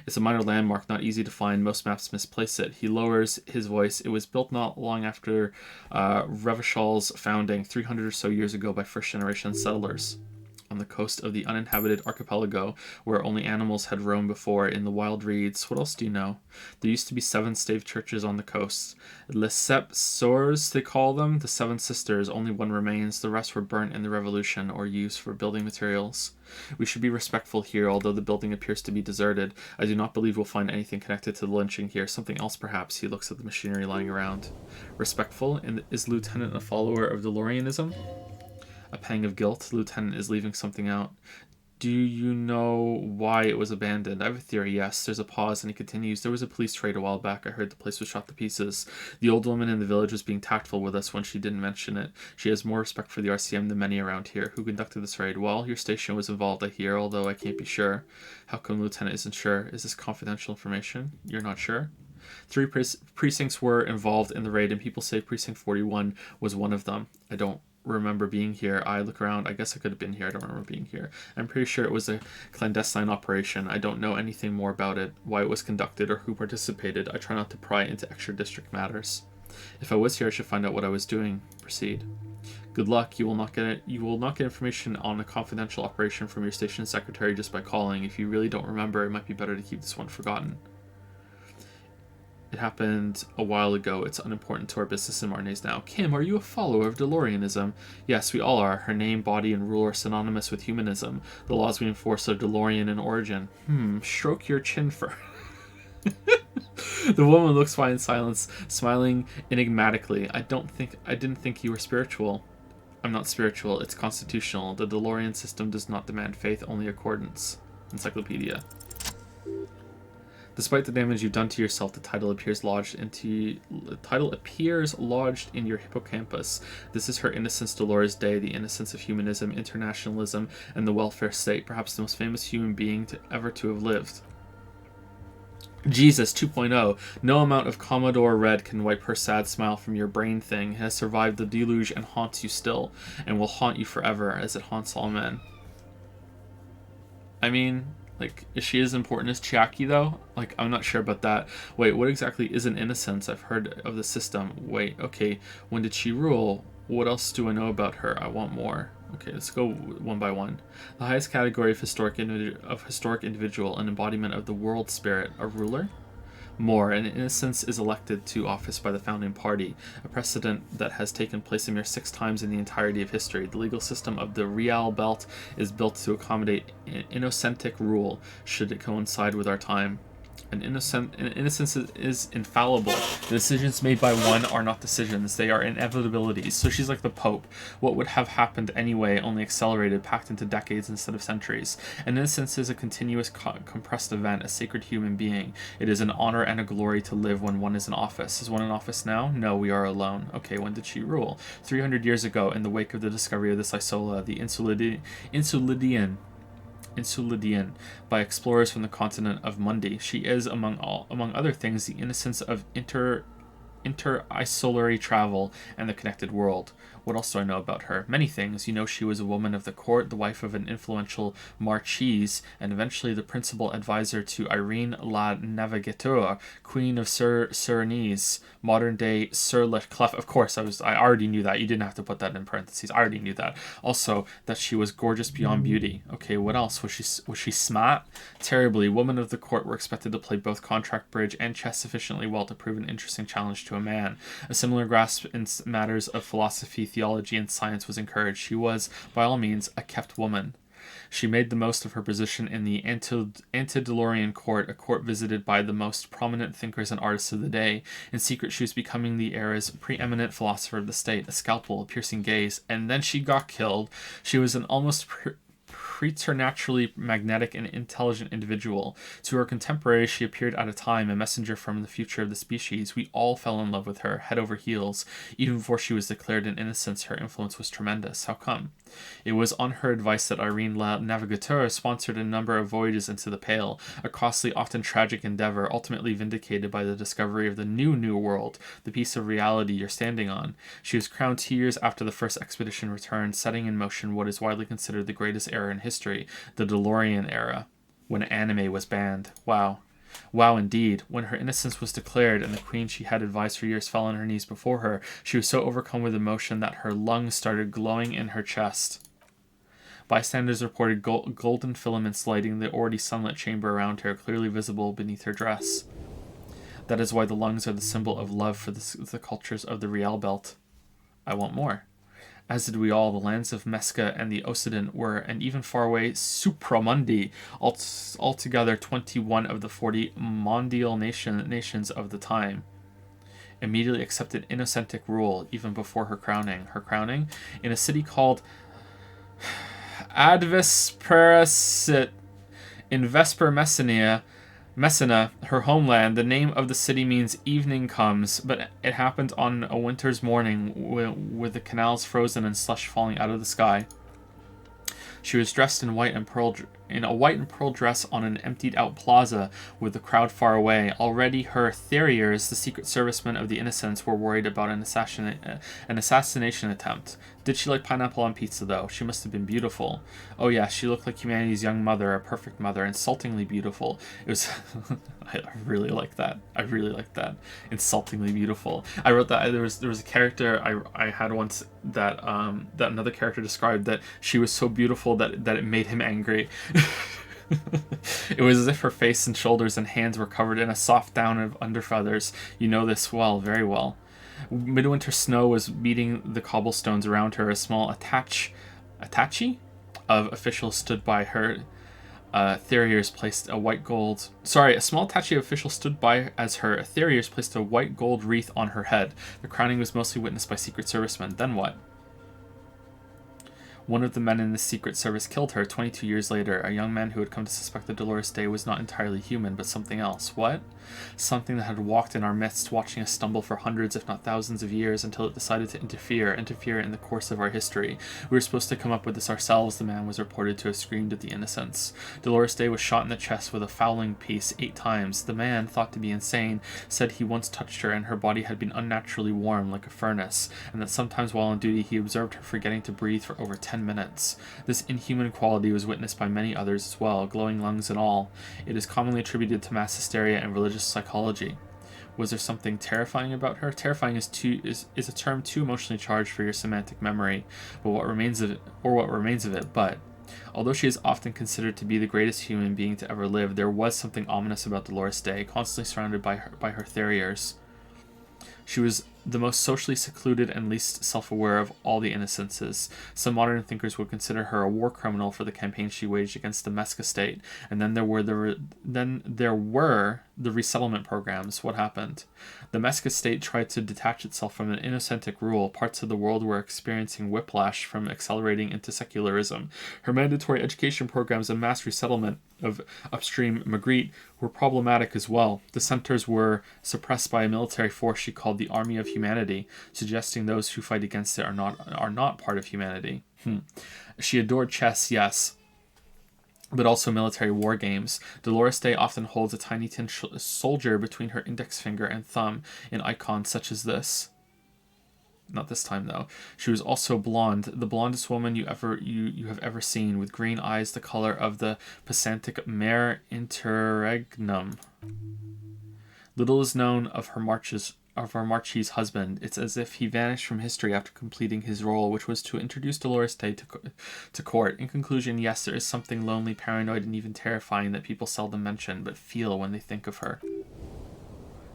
Speaker 1: It's a minor landmark, not easy to find. Most maps misplace it. He lowers his voice. It was built not long after Revachal's founding, 300 or so years ago by first-generation settlers. On the coast of the uninhabited archipelago, where only animals had roamed before, in the wild reeds. What else do you know? There used to be 7 stave churches on the coast. Les Sept Sœurs, they call them, the 7 sisters. Only one remains. The rest were burnt in the revolution, or used for building materials. We should be respectful here, although the building appears to be deserted. I do not believe we'll find anything connected to the lynching here. Something else, perhaps. He looks at the machinery lying around. Respectful? And is Lieutenant a follower of DeLoreanism? A pang of guilt. The lieutenant is leaving something out. Do you know why it was abandoned? I have a theory, yes. There's a pause and he continues. There was a police raid a while back. I heard the place was shot to pieces. The old woman in the village was being tactful with us when she didn't mention it. She has more respect for the RCM than many around here. Who conducted this raid? Well, your station was involved, I hear, although I can't be sure. How come the lieutenant isn't sure? Is this confidential information? You're not sure? 3 precincts were involved in the raid, and people say Precinct 41 was one of them. I don't remember being here. I look around. I guess I could have been here. I don't remember being here. I'm pretty sure it was a clandestine operation. I don't know anything more about it, why it was conducted, or who participated. I try not to pry into extra district matters. If I was here, I should find out what I was doing. Proceed. Good luck. You will not get information on a confidential operation from your station secretary just by calling. If you really don't remember, it might be better to keep this one forgotten. It happened a while ago. It's unimportant to our business in Martinez now. Kim, are you a follower of DeLoreanism? Yes, we all are. Her name, body, and rule are synonymous with humanism. The laws we enforce are DeLorean in origin. Stroke your chin for... The woman looks by in silence, smiling enigmatically. I didn't think you were spiritual. I'm not spiritual. It's constitutional. The DeLorean system does not demand faith, only accordance. Encyclopedia. Despite the damage you've done to yourself, the title appears lodged in your hippocampus. This is her Innocence Dolores Day, the innocence of humanism, internationalism, and the welfare state, perhaps the most famous human being ever to have lived. Jesus 2.0. No amount of Commodore Red can wipe her sad smile from your brain thing. It has survived the deluge and haunts you still, and will haunt you forever, as it haunts all men. I mean, like, is she as important as Chiaki, though? Like, I'm not sure about that. Wait, what exactly is an innocence? I've heard of the system. Wait, okay. When did she rule? What else do I know about her? I want more. Okay, let's go one by one. The highest category of historic individual, an embodiment of the world spirit, a ruler? More, an innocence is elected to office by the founding party, a precedent that has taken place a mere 6 times in the entirety of history. The legal system of the Real Belt is built to accommodate innocentic rule, should it coincide with our time. An innocence is infallible. The decisions made by one are not decisions, they are inevitabilities. So she's like the Pope. What would have happened anyway, only accelerated, packed into decades instead of centuries. An innocence is a continuous compressed event, a sacred human being. It is an honor and a glory to live when one is in office. Is one in office now? No, we are alone. Okay, when did she rule? 300 years ago, in the wake of the discovery of this isola, the Insulidian by explorers from the continent of Mundi. She is, among other things, the innocence of interisolary travel and the connected world. What else do I know about her? Many things. You know, she was a woman of the court, the wife of an influential marquise, and eventually the principal advisor to Irene la Navigateur, queen of Surinese, modern-day Sur le Clef. Of course, I already knew that. You didn't have to put that in parentheses. I already knew that. Also, that she was gorgeous beyond beauty. Okay, what else? Was she smart? Terribly. Women of the court were expected to play both contract bridge and chess sufficiently well to prove an interesting challenge to a man. A similar grasp in matters of philosophy, theology, and science was encouraged. She was, by all means, a kept woman. She made the most of her position in the antediluvian court, a court visited by the most prominent thinkers and artists of the day. In secret, she was becoming the era's preeminent philosopher of the state, a scalpel, a piercing gaze, and then she got killed. She was an almost preternaturally magnetic and intelligent individual. To her contemporaries, she appeared at a time a messenger from the future of the species. We all fell in love with her, head over heels. Even before she was declared an innocence, her influence was tremendous. How come? It was on her advice that Irene la Navigateur sponsored a number of voyages into the Pale, a costly, often tragic endeavor, ultimately vindicated by the discovery of the new world, the piece of reality you're standing on. She was crowned 2 years after the first expedition returned, setting in motion what is widely considered the greatest era in history, the DeLorean era, when anime was banned. Wow. Wow, indeed. When her innocence was declared and the queen she had advised for years fell on her knees before her, she was so overcome with emotion that her lungs started glowing in her chest. Bystanders reported golden filaments lighting the already sunlit chamber around her, clearly visible beneath her dress. That is why the lungs are the symbol of love for the cultures of the Real Belt. I want more. As did we all. The lands of Mesca and the Occident were, and even far away Supramundi, altogether 21 of the 40 mondial nations of the time, immediately accepted innocentic rule, even before her crowning. Her crowning? In a city called Advesperasit, in Vesper Messina, her homeland. The name of the city means evening comes, but it happened on a winter's morning with the canals frozen and slush falling out of the sky. She was dressed in a white and pearl dress on an emptied-out plaza with the crowd far away. Already her Theriers, the secret servicemen of the Innocents, were worried about an assassination attempt. Did she like pineapple on pizza, though? She must have been beautiful. Oh yeah, she looked like humanity's young mother, a perfect mother, insultingly beautiful. It was... I really like that. I really like that. Insultingly beautiful. I wrote that. There was a character I had once that that another character described that she was so beautiful that it made him angry. It was as if her face and shoulders and hands were covered in a soft down of underfeathers. You know this well, very well. Midwinter snow was beating the cobblestones around her. A small attache of officials stood by her. Theriers placed a white gold... Sorry, a small attache official stood by as her Theriers placed a white gold wreath on her head. The crowning was mostly witnessed by Secret Servicemen. Then what? One of the men in the Secret Service killed her 22 years later, a young man who had come to suspect that Dolores Day was not entirely human, but something else. What? Something that had walked in our midst, watching us stumble for hundreds, if not thousands of years, until it decided to interfere in the course of our history. We were supposed to come up with this ourselves, the man was reported to have screamed at the innocents. Dolores Day was shot in the chest with a fowling piece 8 times. The man, thought to be insane, said he once touched her and her body had been unnaturally warm like a furnace, and that sometimes while on duty he observed her forgetting to breathe for over 10 minutes. This inhuman quality was witnessed by many others as well, glowing lungs and all. It is commonly attributed to mass hysteria and religious psychology. Was there something terrifying about her? Terrifying is a term too emotionally charged for your semantic memory, but what remains of it, but although she is often considered to be the greatest human being to ever live, there was something ominous about Dolores Day, constantly surrounded by her Theriers. She was the most socially secluded and least self-aware of all the innocences. Some modern thinkers would consider her a war criminal for the campaign she waged against the Mesca state. And then there were the resettlement programs. What happened? The Mesca state tried to detach itself from an innocentic rule. Parts of the world were experiencing whiplash from accelerating into secularism. Her mandatory education programs and mass resettlement of upstream Magritte were problematic as well. Dissenters were suppressed by a military force she called the Army of Humanity, suggesting those who fight against it are not part of humanity. She adored chess, yes, but also military war games. Dolores Day often holds a tiny tin soldier between her index finger and thumb in icons such as this. Not this time, though. She was also blonde, the blondest woman you have ever seen, with green eyes the color of the Pasantic mare interregnum. Little is known of her Marquis' husband. It's as if he vanished from history after completing his role, which was to introduce Dolores Day to court. In conclusion, yes, there is something lonely, paranoid, and even terrifying that people seldom mention, but feel when they think of her.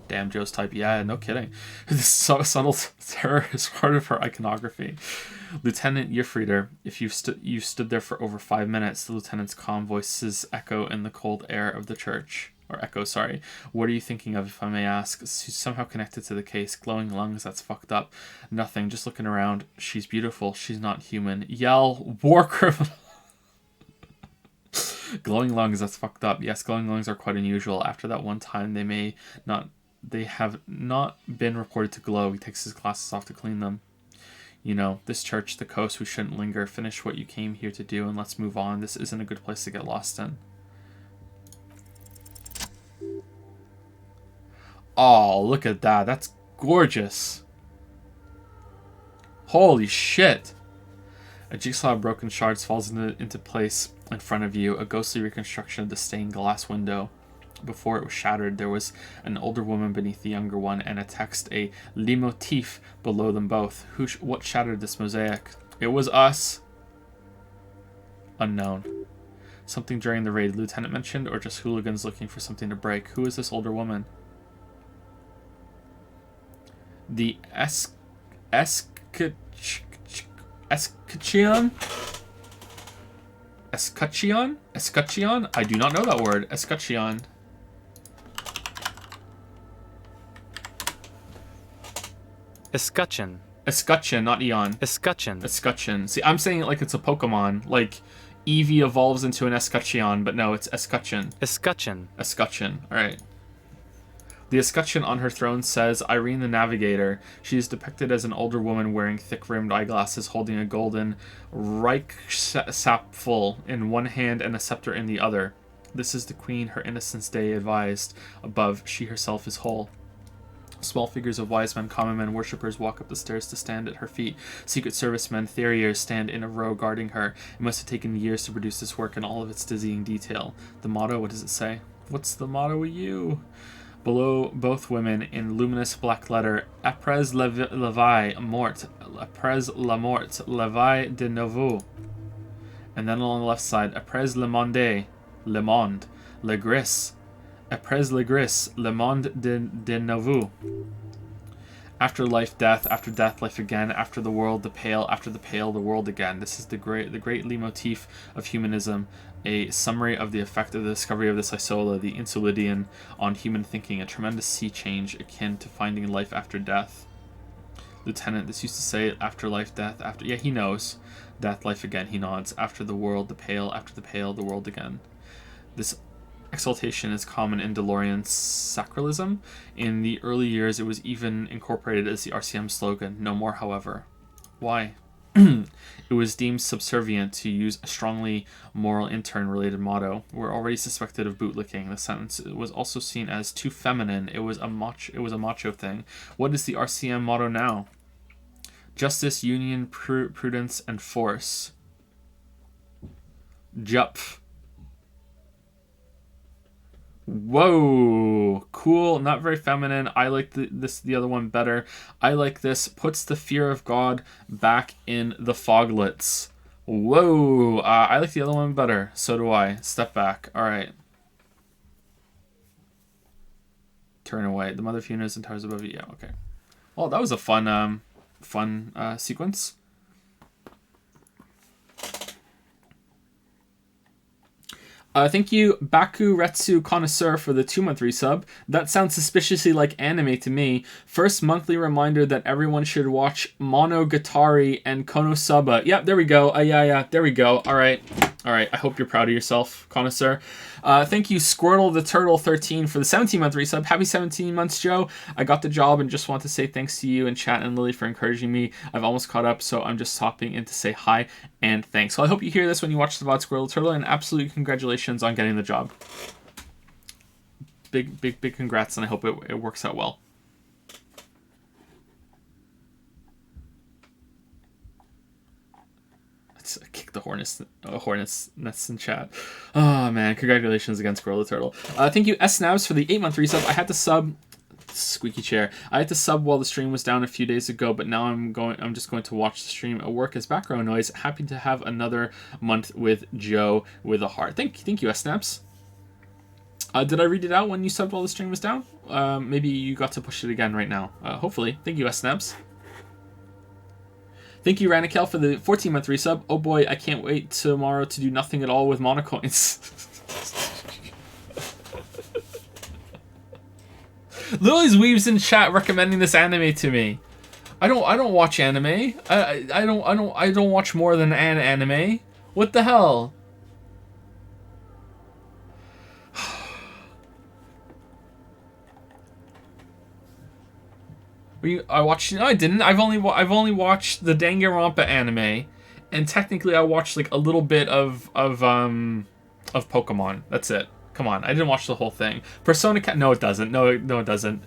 Speaker 1: Damn, Joe's type. Yeah, no kidding. This subtle terror is part of her iconography. Lieutenant Yifrieder, if you've stood there for over 5 minutes, the lieutenant's calm voices echo in the cold air of the church. What are you thinking of, if I may ask? She's somehow connected to the case. Glowing lungs, that's fucked up. Nothing, just looking around. She's beautiful. She's not human. Yell, war criminal. Glowing lungs, that's fucked up. Yes, glowing lungs are quite unusual. After that one time, they have not been reported to glow. He takes his glasses off to clean them. You know, this church, the coast, we shouldn't linger. Finish what you came here to do and let's move on. This isn't a good place to get lost in. Oh, look at that. That's gorgeous. Holy shit. A jigsaw of broken shards falls into place in front of you, a ghostly reconstruction of the stained glass window. Before it was shattered, there was an older woman beneath the younger one, and a text, a leitmotif, below them both. What shattered this mosaic? It was us. Unknown. Something during the raid, Lieutenant mentioned, or just hooligans looking for something to break? Who is this older woman? The Escutcheon? Escutcheon? I do not know that word. Escutcheon. Escutcheon, not Eon. Escutcheon. See, I'm saying it like it's a Pokemon. Like, Eevee evolves into an Escutcheon, but no, it's Escutcheon. Escutcheon. Alright. The escutcheon on her throne says Irene the Navigator. She is depicted as an older woman wearing thick-rimmed eyeglasses, holding a golden Reichsapfel in one hand and a scepter in the other. This is the queen her Innocence Day advised. Above, she herself is whole. Small figures of wise men, common men, worshippers walk up the stairs to stand at her feet. Secret Service men, Theriers, stand in a row guarding her. It must have taken years to produce this work in all of its dizzying detail. The motto, what does it say? What's the motto of you? Below both women, in luminous black letter, Après la vie morte, après la mort, la vie de nouveau. And then along the left side, Après le monde, le gris, Après le gris, le monde de nouveau. After life, death. After death, life again. After the world, the pale. After the pale, the world again. This is the great leitmotif of humanism. A summary of the effect of the discovery of this isola, the Insulidian, on human thinking. A tremendous sea change akin to finding life after death. Lieutenant, this used to say afterlife, death, after... Yeah, he knows. Death, life again, he nods. After the world, the pale. After the pale, the world again. This exaltation is common in DeLorean sacralism. In the early years, it was even incorporated as the RCM slogan. No more, however. Why? It was deemed subservient to use a strongly moral intern-related motto. We're already suspected of bootlicking. The sentence was also seen as too feminine. It was a macho thing. What is the RCM motto now? Justice, union, prudence, and force. Jup. Whoa, cool. Not very feminine. I like the other one better. I like this. Puts the fear of God back in the foglets. Whoa, I like the other one better. So do I. Step back. All right. Turn away. The mother of Funas and towers above you. Yeah, okay. Oh, that was a fun sequence. Thank you, Baku Retsu Connoisseur, for the 2-month resub. That sounds suspiciously like anime to me. First monthly reminder that everyone should watch Monogatari and Konosuba. Yeah, there we go. Yeah, there we go. All right. I hope you're proud of yourself, Connoisseur. Thank you, Squirtle the Turtle 13, for the 17-month resub. Happy 17 months, Joe. I got the job and just want to say thanks to you and Chat and Lily for encouraging me. I've almost caught up, so I'm just hopping in to say hi and thanks. So I hope you hear this when you watch the VOD, Squirtle the Turtle, and absolutely congratulations on getting the job. Big congrats, and I hope it works out well. Kick the hornet's nests in chat. Oh man, congratulations again, Squirrel the Turtle. Thank you, S-Nabs, for the 8-month resub. I had to sub squeaky chair. I had to sub while the stream was down a few days ago, but now I'm just going to watch the stream at work as background noise. Happy to have another month with Joe with a heart. Thank you, S-Snaps. Did I read it out when you subbed while the stream was down? Maybe you got to push it again right now. Hopefully. Thank you, S-Snaps. Thank you, Ranikel, for the 14-month resub. Oh boy, I can't wait tomorrow to do nothing at all with Monocoins. Lily's Weaves in chat recommending this anime to me. I don't watch anime. I don't watch more than an anime. What the hell? I watched. No, I didn't. I've only watched the Danganronpa anime, and technically I watched like a little bit of Pokemon. That's it. Come on, I didn't watch the whole thing. Persona Cat. No, it doesn't. No, it doesn't.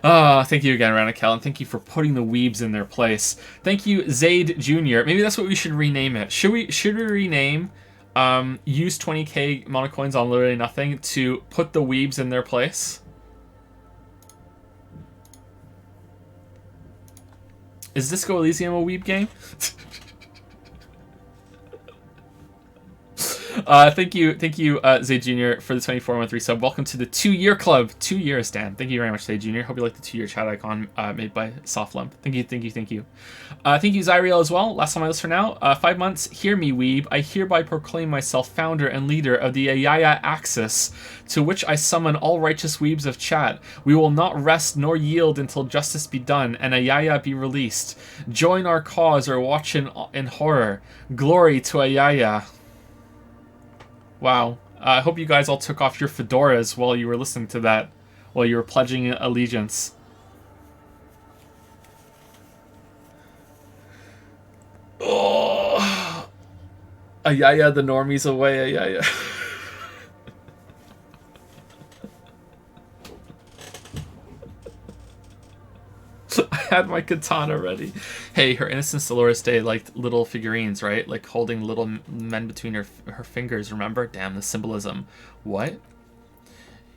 Speaker 1: Thank you again, Ranikel, and thank you for putting the weebs in their place. Thank you, Zaid Jr. Maybe that's what we should rename it. Should we rename use 20k Monocoins on literally nothing to put the weebs in their place? Is Disco Elysium a weeb game? Thank you, Zay Jr. for the 24-month resub. Welcome to the 2-year club. 2 years, Dan. Thank you very much, Zay Jr. Hope you like the 2-year chat icon made by Softlump. Thank you. Thank you, Zyriel, as well. Last time I list for now. 5 months. Hear me, weeb. I hereby proclaim myself founder and leader of the Ayaya Axis, to which I summon all righteous weebs of chat. We will not rest nor yield until justice be done and Ayaya be released. Join our cause or watch in horror. Glory to Ayaya. Wow. I hope you guys all took off your fedoras while you were listening to that, while you were pledging allegiance. Oh, Ayaya, the normies away, Ayaya. I had my katana ready. Hey, her Innocence Dolores Day liked little figurines, right? Like holding little men between her fingers, remember? Damn, the symbolism. What?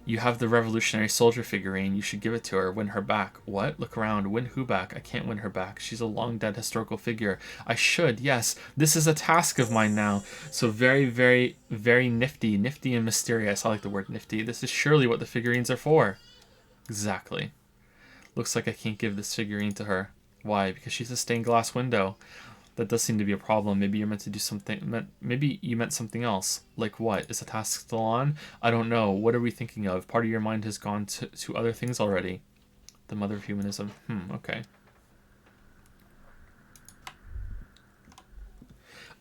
Speaker 1: You have the Revolutionary Soldier figurine. You should give it to her. Win her back. What? Look around. Win who back? I can't win her back. She's a long dead historical figure. I should, yes. This is a task of mine now. So very, very, very nifty. Nifty and mysterious. I like the word nifty. This is surely what the figurines are for. Exactly. Looks like I can't give this figurine to her. Why? Because she's a stained glass window. That does seem to be a problem. Maybe you're meant to do something. Maybe you meant something else. Like what? Is the task still on? I don't know. What are we thinking of? Part of your mind has gone to other things already. The mother of humanism. Okay.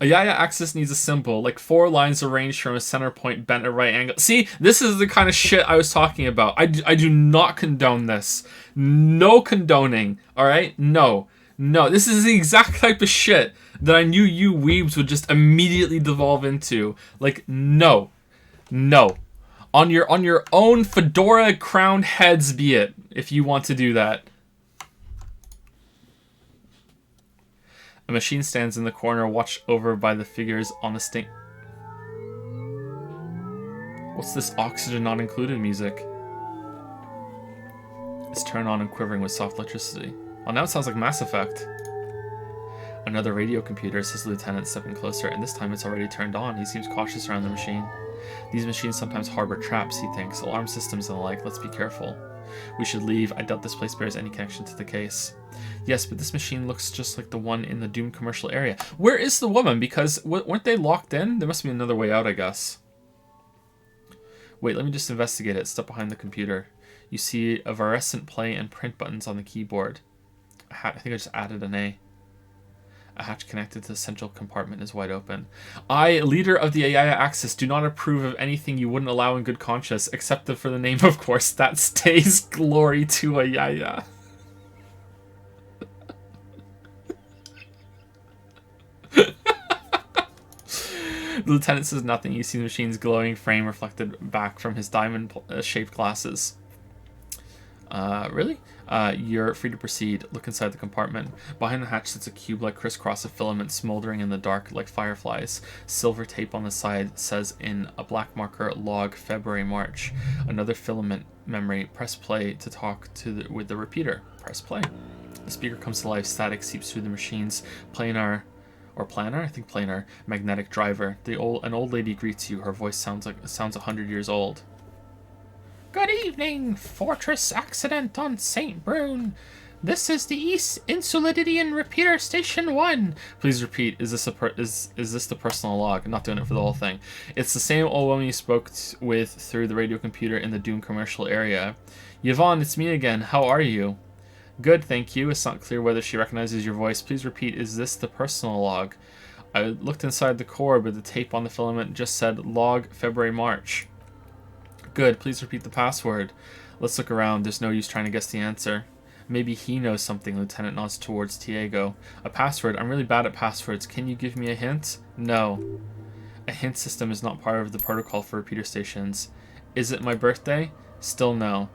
Speaker 1: A Yaya axis needs a symbol, like 4 lines arranged from a center point bent at right angle. See, this is the kind of shit I was talking about. I do not condone this. No condoning, alright? No. No, this is the exact type of shit that I knew you weebs would just immediately devolve into. Like, no. No. On your own fedora crowned heads be it, if you want to do that. A machine stands in the corner, watched over by the figures on the stink. What's this oxygen not included music? It's turned on and quivering with soft electricity. Oh, now it sounds like Mass Effect. Another radio computer, says the lieutenant, stepping closer, and this time it's already turned on. He seems cautious around the machine. These machines sometimes harbor traps, he thinks. Alarm systems and the like. Let's be careful. We should leave. I doubt this place bears any connection to the case. Yes, but this machine looks just like the one in the Doom commercial area. Where is the woman? Because weren't they locked in? There must be another way out, I guess. Wait, let me just investigate it. Step behind the computer. You see a fluorescent play and print buttons on the keyboard. I think I just added an A. A hatch connected to the central compartment is wide open. I, leader of the Ayaya Axis, do not approve of anything you wouldn't allow in good conscience, except for the name, of course. That stays glory to Ayaya. The lieutenant says nothing. You see the machine's glowing frame reflected back from his diamond-shaped glasses. Really? You're free to proceed. Look inside the compartment. Behind the hatch sits a cube-like crisscross of filaments smoldering in the dark like fireflies. Silver tape on the side says in a black marker, log February, March. Another filament memory. Press play to talk with the repeater. Press play. The speaker comes to life. Static seeps through the machine's planar, I think planar, magnetic driver. An old lady greets you. Her voice sounds 100 years old. Good evening, Fortress Accident on St. Brune. This is the East Insulidian Repeater Station 1. Please repeat, is this the personal log? I'm not doing it for the whole thing. It's the same old woman you spoke with through the radio computer in the Doom commercial area. Yvonne, it's me again. How are you? Good, thank you. It's not clear whether she recognizes your voice. Please repeat, is this the personal log? I looked inside the core, but the tape on the filament just said log February, March. Good, please repeat the password. Let's look around. There's no use trying to guess the answer. Maybe he knows something. Lieutenant nods towards Tiago. A password? I'm really bad at passwords. Can you give me a hint? No. A hint system is not part of the protocol for repeater stations. Is it my birthday? Still no.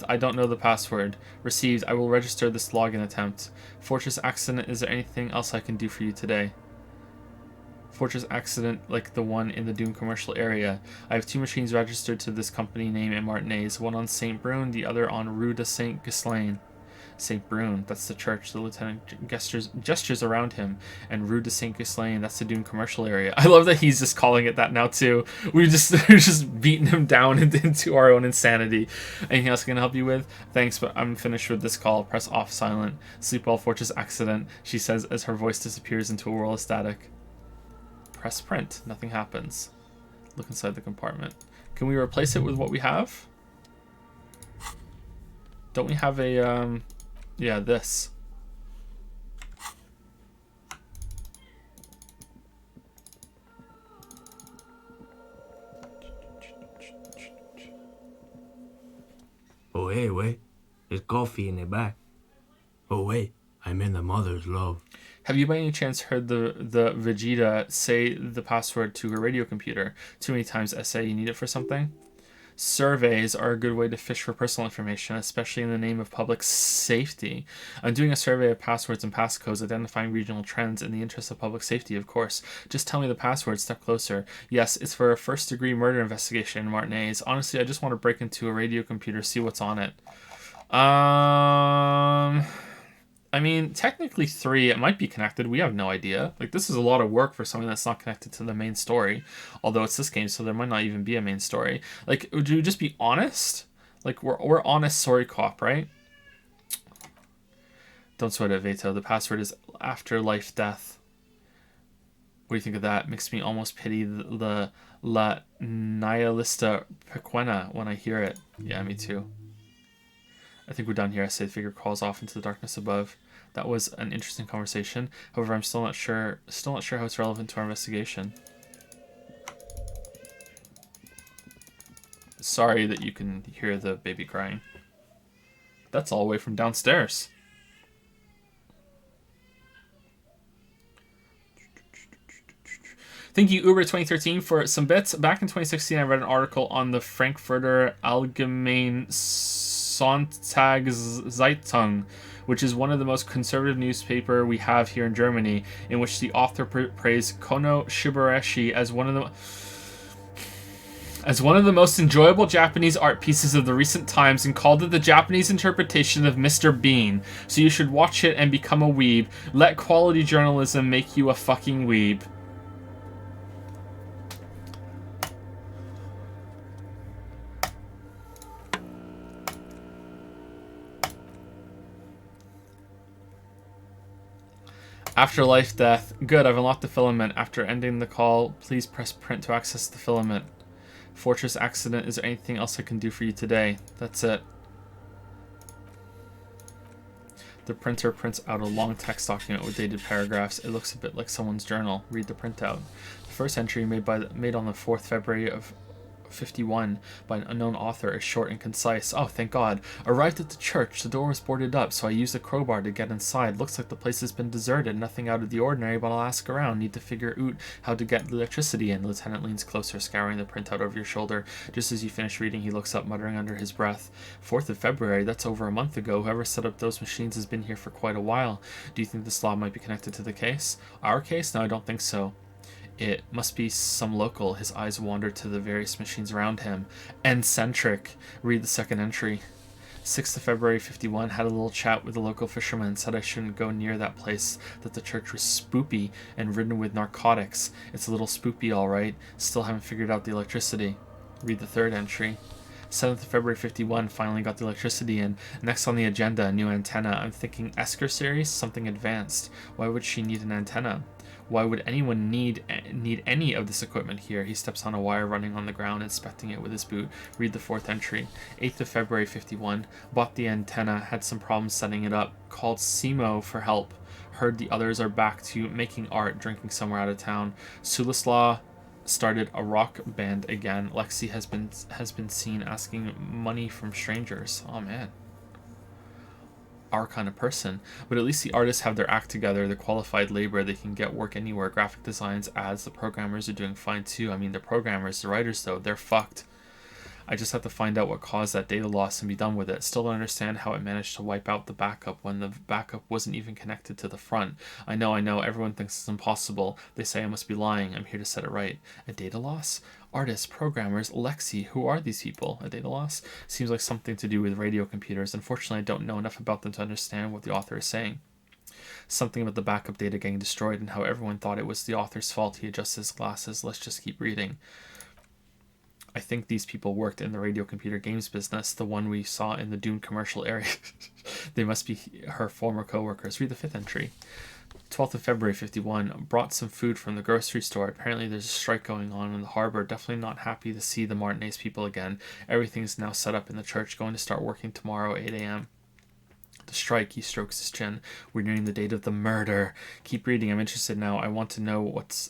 Speaker 1: I don't know the password. Received. I will register this login attempt. Fortress Accident, is there anything else I can do for you today? Fortress Accident, like the one in the Doom commercial area. I have 2 machines registered to this company name in Martinez, one on St. Brune, the other on Rue de Saint Ghislain. St. Brune, that's the church. The lieutenant gestures around him. And Rue de Saint Ghislain, that's the Doom commercial area. I love that he's just calling it that now too. We're just beating him down into our own insanity. Anything else I can help you with? Thanks, but I'm finished with this call. Press off silent. Sleep well, Fortress Accident, she says as her voice disappears into a whirl of static. Press print. Nothing happens. Look inside the compartment. Can we replace it with what we have? Don't we have a, yeah, this.
Speaker 2: Oh, hey, wait. There's coffee in the back. Oh, wait. I'm in the mother's love.
Speaker 1: Have you by any chance heard the Vegeta say the password to her radio computer? Too many times, SA, you need it for something? Surveys are a good way to fish for personal information, especially in the name of public safety. I'm doing a survey of passwords and passcodes, identifying regional trends in the interest of public safety, of course. Just tell me the password, step closer. Yes, it's for a first-degree murder investigation in Martinez. Honestly, I just want to break into a radio computer, see what's on it. I mean, technically 3, it might be connected. We have no idea. Like, this is a lot of work for something that's not connected to the main story. Although it's this game, so there might not even be a main story. Like, would you just be honest? Like, we're honest sorry cop, right? Don't sweat it, Veto. The password is afterlife death. What do you think of that? Makes me almost pity the La Nihilista Pequena when I hear it. Yeah, me too. I think we're done here. I say the figure crawls off into the darkness above. That was an interesting conversation. However, I'm still not sure how it's relevant to our investigation. Sorry that you can hear the baby crying. That's all the way from downstairs. Thank you, Uber 2013, for some bits. Back in 2016, I read an article on the Frankfurter Allgemeine Sonntagszeitung, which is one of the most conservative newspaper we have here in Germany, in which the author praised Kono Shibureshi as one of the most enjoyable Japanese art pieces of the recent times, and called it the Japanese interpretation of Mr. Bean. So you should watch it and become a weeb. Let quality journalism make you a fucking weeb. Afterlife death. Good, I've unlocked the filament. After ending the call, please press print to access the filament. Fortress accident. Is there anything else I can do for you today? That's it. The printer prints out a long text document with dated paragraphs. It looks a bit like someone's journal. Read the printout. The first entry made on the 4th February of 51 by an unknown author is short and concise. Oh, thank God. Arrived at the church. The door was boarded up, so I used a crowbar to get inside. Looks like the place has been deserted. Nothing out of the ordinary, but I'll ask around. Need to figure out how to get the electricity in. Lieutenant leans closer, scouring the printout over your shoulder. Just as you finish reading, he looks up, muttering under his breath. 4th of February? That's over a month ago. Whoever set up those machines has been here for quite a while. Do you think this law might be connected to the case? Our case? No, I don't think so. It must be some local. His eyes wander to the various machines around him. Eccentric. Read the second entry. 6th of February 51. Had a little chat with a local fisherman. Said I shouldn't go near that place. That the church was spoopy and ridden with narcotics. It's a little spoopy, all right. Still haven't figured out the electricity. Read the third entry. 7th of February 51. Finally got the electricity in. Next on the agenda, a new antenna. I'm thinking Esker series, something advanced. Why would she need an antenna? Why would anyone need any of this equipment here? He steps on a wire running on the ground, inspecting it with his boot. Read the fourth entry. 8th of February 51. Bought the antenna, had some problems setting it up. Called Simo for help. Heard the others are back to making art, drinking somewhere out of town. Sulislaw started a rock band again. Lexi has been seen asking money from strangers. Oh man. Our kind of person. But at least the artists have their act together. The qualified labor, they can get work anywhere. Graphic designs, ads, the programmers are doing fine too. I mean, the programmers, the writers though, they're fucked. I just have to find out what caused that data loss and be done with it. Still don't understand how it managed to wipe out the backup when the backup wasn't even connected to the front. I know, everyone thinks it's impossible. They say I must be lying. I'm here to set it right. A data loss? Artists, programmers, Lexi, who are these people? A data loss? Seems like something to do with radio computers. Unfortunately, I don't know enough about them to understand what the author is saying. Something about the backup data getting destroyed and how everyone thought it was the author's fault. He adjusts his glasses. Let's just keep reading. I think these people worked in the radio computer games business, the one we saw in the Dune commercial area. They must be her former co-workers. Read the fifth entry. 12th of February 51. Brought some food from the grocery store. Apparently there's a strike going on in the harbor. Definitely not happy to see the Martinez people again. Everything's now set up in the church. Going to start working tomorrow, 8 a.m. The strike, he strokes his chin. We're nearing the date of the murder. Keep reading. I'm interested now. I want to know what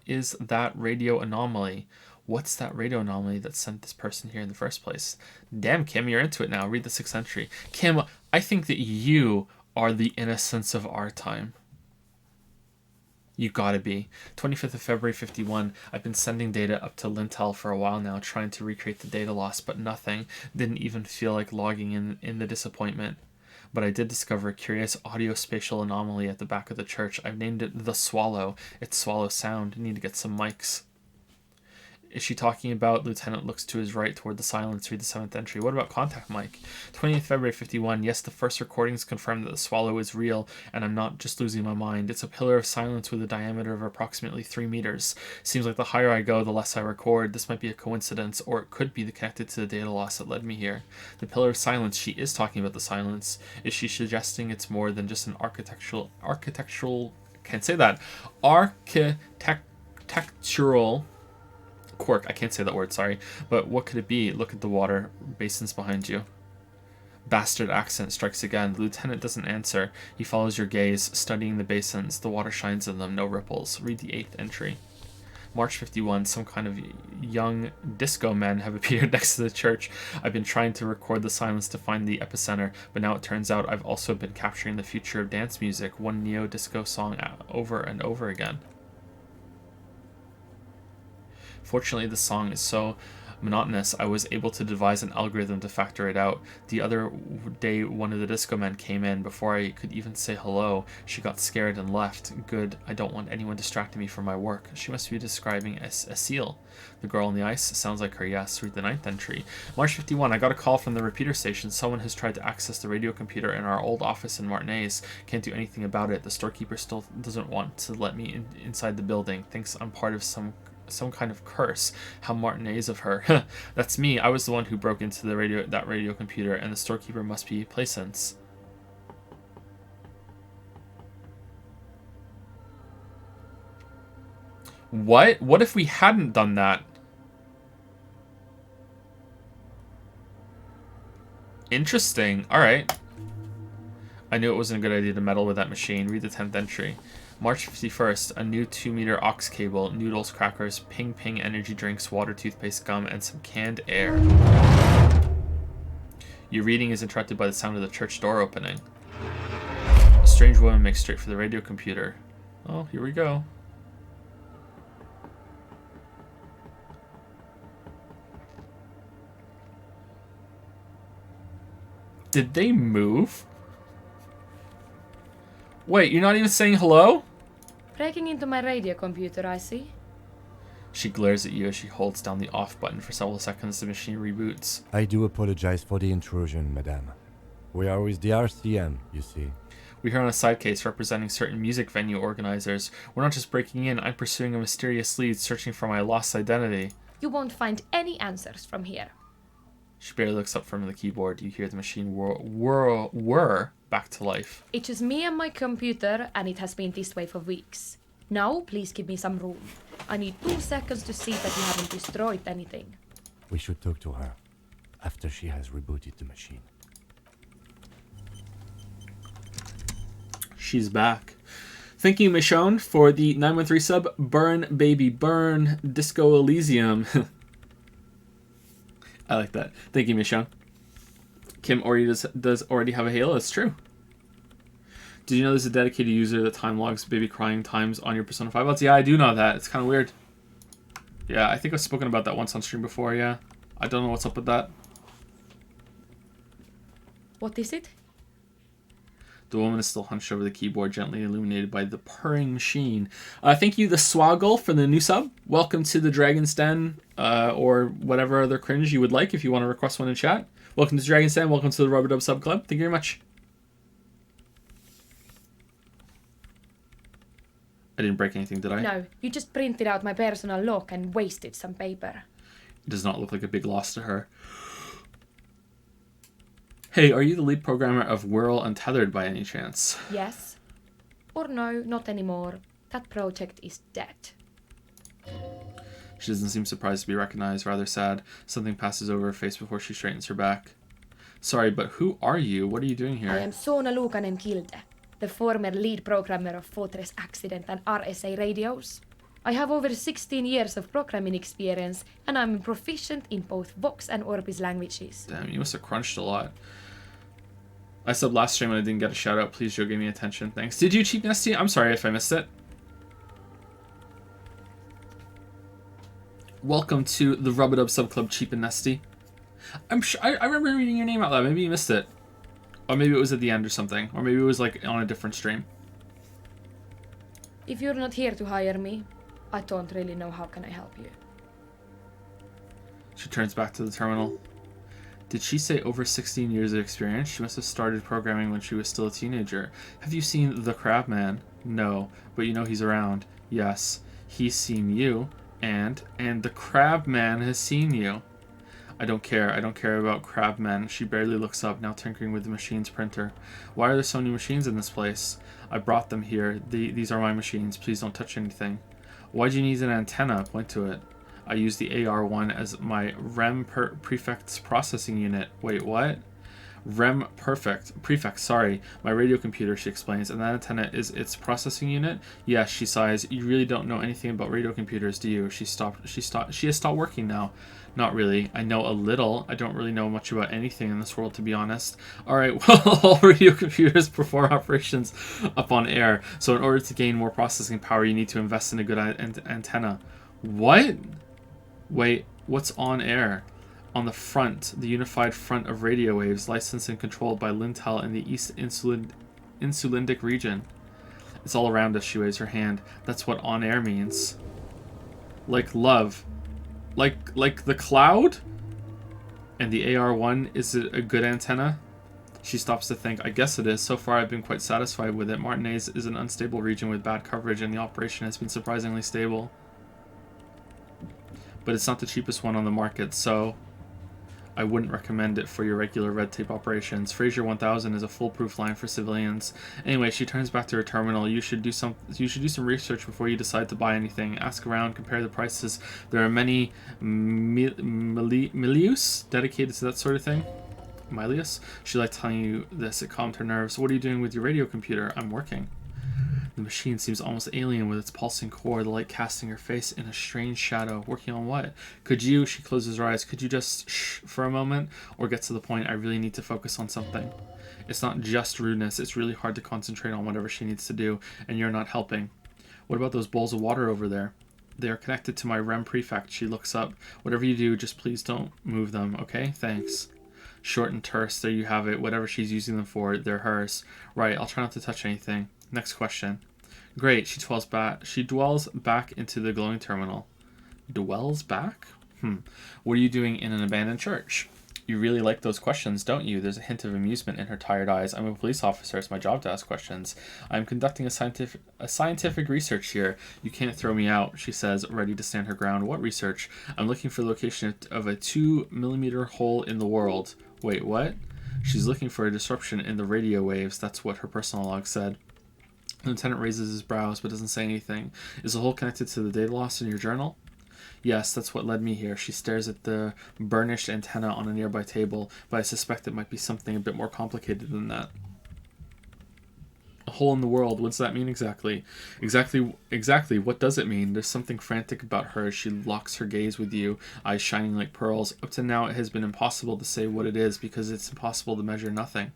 Speaker 1: is that radio anomaly? What's that radio anomaly that sent this person here in the first place? Damn, Kim, you're into it now. Read the 6th entry. Kim, I think that you are the innocence of our time. You gotta be. 25th of February 51. I've been sending data up to Lintel for a while now, trying to recreate the data loss, but nothing. Didn't even feel like logging in the disappointment. But I did discover a curious audio-spatial anomaly at the back of the church. I've named it the Swallow. It's swallow sound. Need to get some mics. Is she talking about? Lieutenant looks to his right toward the silence. Read the 7th entry. What about contact mic? 20th February 51. Yes, the first recordings confirm that the swallow is real, and I'm not just losing my mind. It's a pillar of silence with a diameter of approximately 3 meters. Seems like the higher I go, the less I record. This might be a coincidence, or it could be connected to the data loss that led me here. The pillar of silence. She is talking about the silence. Is she suggesting it's more than just an architectural can't say that. Architectural quirk. I can't say that word, sorry. But what could it be? Look at the water basins behind you. Bastard accent strikes again. The lieutenant doesn't answer. He follows your gaze, studying the basins. The water shines in them, no ripples. Read the 8th entry. March 51, some kind of young disco men have appeared next to the church. I've been trying to record the silence to find the epicenter, but now it turns out I've also been capturing the future of dance music, one neo-disco song over and over again. Fortunately, the song is so monotonous, I was able to devise an algorithm to factor it out. The other day, one of the disco men came in. Before I could even say hello, she got scared and left. Good, I don't want anyone distracting me from my work. She must be describing a seal. The girl on the ice sounds like her, yes. Read the 9th entry. March 51, I got a call from the repeater station. Someone has tried to access the radio computer in our old office in Martinez. Can't do anything about it. The storekeeper still doesn't want to let me inside the building. Thinks I'm part of some kind of curse. How Martinez of her. That's me. I was the one who broke into the radio computer, and the storekeeper must be Placence. What? What if we hadn't done that? Interesting. Alright. I knew it wasn't a good idea to meddle with that machine. Read the 10th entry. March 51st, a new 2-meter aux cable, noodles, crackers, ping ping energy drinks, water, toothpaste, gum, and some canned air. Your reading is interrupted by the sound of the church door opening. A strange woman makes straight for the radio computer. Oh, here we go. Did they move? Wait, you're not even saying hello?
Speaker 3: Breaking into my radio computer, I see.
Speaker 1: She glares at you as she holds down the off button for several seconds. The machine reboots.
Speaker 4: I do apologize for the intrusion, madame. We are with the RCM, you see.
Speaker 1: We hear on a side case representing certain music venue organizers. We're not just breaking in, I'm pursuing a mysterious lead, searching for my lost identity.
Speaker 3: You won't find any answers from here.
Speaker 1: She barely looks up from the keyboard. You hear the machine whir back to life.
Speaker 3: It's just me and my computer, and it has been this way for weeks. Now, please give me some room. I need 2 seconds to see that you haven't destroyed anything.
Speaker 4: We should talk to her after she has rebooted the machine.
Speaker 1: She's back. Thank you, Michonne, for the 913 sub. Burn, baby, burn. Disco Elysium. I like that. Thank you, Michonne. Kim already does already have a Halo. It's true. Did you know there's a dedicated user that time logs baby crying times on your Persona 5 builds? Yeah, I do know that. It's kind of weird. Yeah, I think I've spoken about that once on stream before, yeah. I don't know what's up with that.
Speaker 3: What is it?
Speaker 1: The woman is still hunched over the keyboard, gently illuminated by the purring machine. Thank you, the Swaggle, for the new sub. Welcome to the Dragon's Den, or whatever other cringe you would like if you want to request one in chat. Welcome to Dragon's Den. Welcome to the Rubber Dub Sub Club. Thank you very much. I didn't break anything, did I?
Speaker 3: No, you just printed out my personal log and wasted some paper.
Speaker 1: It does not look like a big loss to her. Hey, are you the lead programmer of Whirl Untethered by any chance?
Speaker 3: Yes. Or no, not anymore. That project is dead.
Speaker 1: She doesn't seem surprised to be recognized, rather sad. Something passes over her face before she straightens her back. Sorry, but who are you? What are you doing here?
Speaker 3: I am Sona Lukanen Kilde, the former lead programmer of Fortress Accident and RSA radios. I have over 16 years of programming experience, and I'm proficient in both Vox and Orbis languages.
Speaker 1: Damn, you must have crunched a lot. I subbed last stream when I didn't get a shout out. Please, Joe, give me attention. Thanks. Did you, Cheap Nesty? I'm sorry if I missed it. Welcome to the Rub-a-Dub Sub Club, Cheap and Nesty. I'm sure I remember reading your name out loud. Maybe you missed it. Or maybe it was at the end or something. Or maybe it was like on a different stream.
Speaker 3: If you're not here to hire me, I don't really know how can I help you.
Speaker 1: She turns back to the terminal. Did she say over 16 years of experience? She must have started programming when she was still a teenager. Have you seen the Crabman? No, but you know he's around. Yes, he's seen you. And the Crabman has seen you. I don't care. I don't care about Crabman. She barely looks up, now tinkering with the machine's printer. Why are there so many machines in this place? I brought them here. These are my machines. Please don't touch anything. Why do you need an antenna? Point to it. I use the AR1 as my REM prefect's processing unit. Wait, what? REM prefect, sorry. My radio computer, she explains. And that antenna is its processing unit? Yes, she sighs. You really don't know anything about radio computers, do you? She has stopped working now. Not really. I know a little. I don't really know much about anything in this world, to be honest. Alright, well, all radio computers perform operations up on air. So in order to gain more processing power, you need to invest in a good antenna. What? Wait, what's on air? On the front, the unified front of radio waves, licensed and controlled by Lintel in the East Insulindic region. It's all around us, she waves her hand. That's what on air means. Like love. Like the cloud? And the AR-1, is it a good antenna? She stops to think. I guess it is. So far I've been quite satisfied with it. Martinez is an unstable region with bad coverage, and the operation has been surprisingly stable. But it's not the cheapest one on the market, so I wouldn't recommend it for your regular red tape operations. Fraser 1000 is a foolproof line for civilians. Anyway, she turns back to her terminal. You should do some research before you decide to buy anything. Ask around, compare the prices. There are many milius dedicated to that sort of thing. Milius? She liked telling you this. It calmed her nerves. What are you doing with your radio computer? I'm working. The machine seems almost alien with its pulsing core, the light casting her face in a strange shadow. Working on what? Could you, she closes her eyes, could you just shh for a moment? Or get to the point, I really need to focus on something. It's not just rudeness, it's really hard to concentrate on whatever she needs to do, and you're not helping. What about those bowls of water over there? They are connected to my REM prefect. She looks up. Whatever you do, just please don't move them, okay? Thanks. Short and terse, there you have it. Whatever she's using them for, they're hers. Right, I'll try not to touch anything. Next question. Great, she dwells back into the glowing terminal. Dwells back? What are you doing in an abandoned church? You really like those questions, don't you? There's a hint of amusement in her tired eyes. I'm a police officer. It's my job to ask questions. I'm conducting a scientific research here. You can't throw me out, she says, ready to stand her ground. What research? I'm looking for the location of a 2-millimeter hole in the world. Wait, what? She's looking for a disruption in the radio waves. That's what her personal log said. The lieutenant raises his brows but doesn't say anything. Is the hole connected to the data loss in your journal? Yes, that's what led me here. She stares at the burnished antenna on a nearby table, but I suspect it might be something a bit more complicated than that. A hole in the world, what does that mean exactly? Exactly, what does it mean? There's something frantic about her as she locks her gaze with you, eyes shining like pearls. Up to now it has been impossible to say what it is because it's impossible to measure nothing.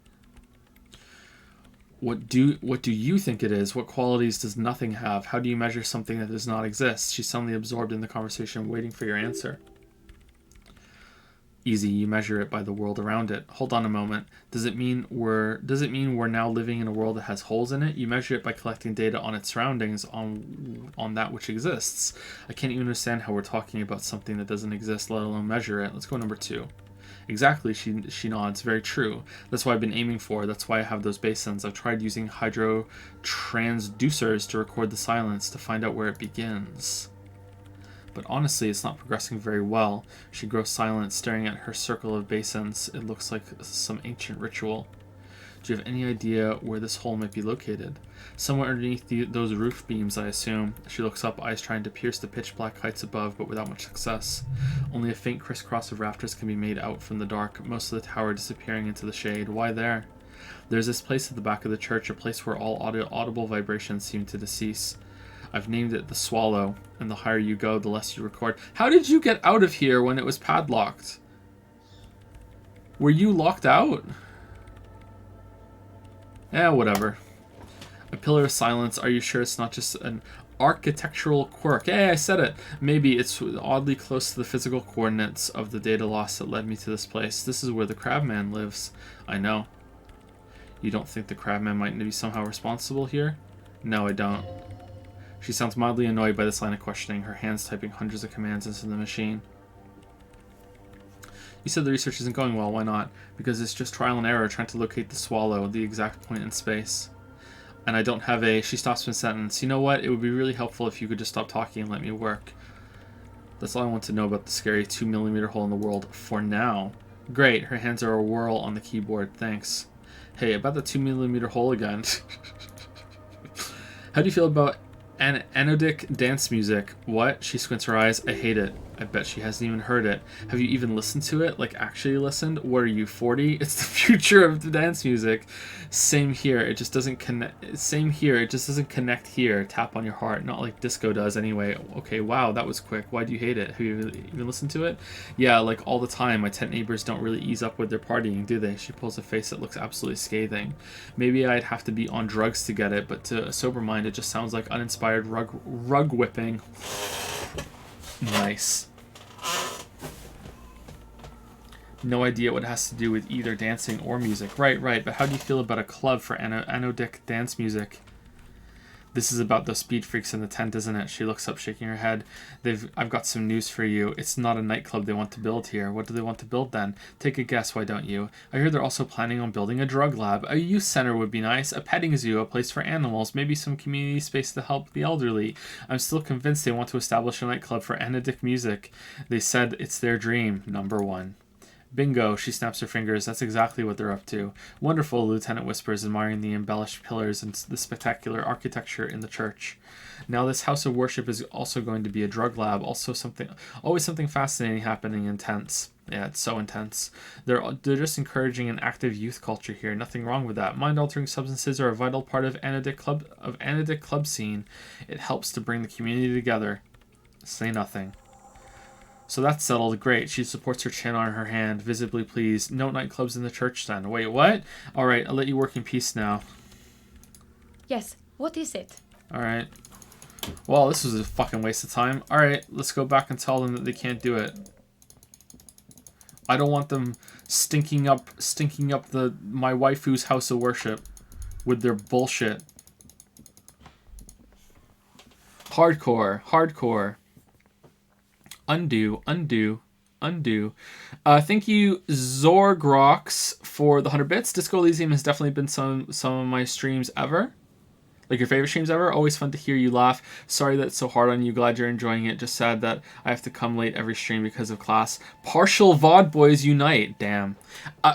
Speaker 1: What do you think it is? What qualities does nothing have? How do you measure something that does not exist? She's suddenly absorbed in the conversation, waiting for your answer. Easy, you measure it by the world around it. Hold on a moment. Does it mean we're now living in a world that has holes in it? You measure it by collecting data on its surroundings, on that which exists. I can't even understand how we're talking about something that doesn't exist, let alone measure it. Let's go number 2. Exactly, she nods. Very true. That's what I've been aiming for. That's why I have those basins. I've tried using hydro transducers to record the silence to find out where it begins. But honestly, it's not progressing very well. She grows silent, staring at her circle of basins. It looks like some ancient ritual. Do you have any idea where this hole might be located? Somewhere underneath those roof beams, I assume. She looks up, eyes trying to pierce the pitch-black heights above, but without much success. Only a faint crisscross of rafters can be made out from the dark, most of the tower disappearing into the shade. Why there? There's this place at the back of the church, a place where all audible vibrations seem to cease. I've named it the Swallow, and the higher you go, the less you record. How did you get out of here when it was padlocked? Were you locked out? Whatever. A pillar of silence. Are you sure it's not just an architectural quirk? Hey, I said it. Maybe it's oddly close to the physical coordinates of the data loss that led me to this place. This is where the Crabman lives. I know. You don't think the Crabman might be somehow responsible here? No, I don't. She sounds mildly annoyed by this line of questioning, her hands typing hundreds of commands into the machine. You said the research isn't going well. Why not? Because it's just trial and error trying to locate the Swallow, the exact point in space. And I don't have a... She stops mid-sentence. You know what? It would be really helpful if you could just stop talking and let me work. That's all I want to know about the scary 2-millimeter hole in the world for now. Great. Her hands are a whirl on the keyboard. Thanks. Hey, about the 2-millimeter hole again. How do you feel about anodic dance music? What? She squints her eyes. I hate it. I bet she hasn't even heard it. Have you even listened to it? Like, actually listened? What are you, 40? It's the future of the dance music. Same here. It just doesn't connect. Same here. It just doesn't connect here. Tap on your heart. Not like disco does anyway. Okay, wow, that was quick. Why do you hate it? Have you even listened to it? Yeah, like all the time. My tent neighbors don't really ease up with their partying, do they? She pulls a face that looks absolutely scathing. Maybe I'd have to be on drugs to get it, but to a sober mind, it just sounds like uninspired rug whipping. Nice. No idea what it has to do with either dancing or music. Right, but how do you feel about a club for anodic dance music? This is about those speed freaks in the tent, isn't it? She looks up, shaking her head. I've got some news for you. It's not a nightclub they want to build here. What do they want to build then? Take a guess, why don't you? I hear they're also planning on building a drug lab. A youth center would be nice. A petting zoo, a place for animals. Maybe some community space to help the elderly. I'm still convinced they want to establish a nightclub for anodic music. They said it's their dream. Number 1. Bingo, she snaps her fingers. That's exactly what they're up to. Wonderful, Lieutenant whispers, admiring the embellished pillars and the spectacular architecture in the church. Now this house of worship is also going to be a drug lab, always something fascinating happening intense. Yeah, it's so intense. They're just encouraging an active youth culture here. Nothing wrong with that. Mind-altering substances are a vital part of anodic club scene. It helps to bring the community together. Say nothing. So that's settled. Great. She supports her chin on her hand, visibly pleased. No nightclubs in the church then. Wait, what? All right, I'll let you work in peace now.
Speaker 3: Yes, what is it?
Speaker 1: All right. Well, this was a fucking waste of time. All right, let's go back and tell them that they can't do it. I don't want them stinking up my waifu's house of worship with their bullshit. Hardcore. Undo. Thank you, Zorgrox, for the 100 bits. Disco Elysium has definitely been some of my streams ever. Like your favorite streams ever. Always fun to hear you laugh. Sorry that it's so hard on you. Glad you're enjoying it. Just sad that I have to come late every stream because of class. Partial VOD boys unite. Damn.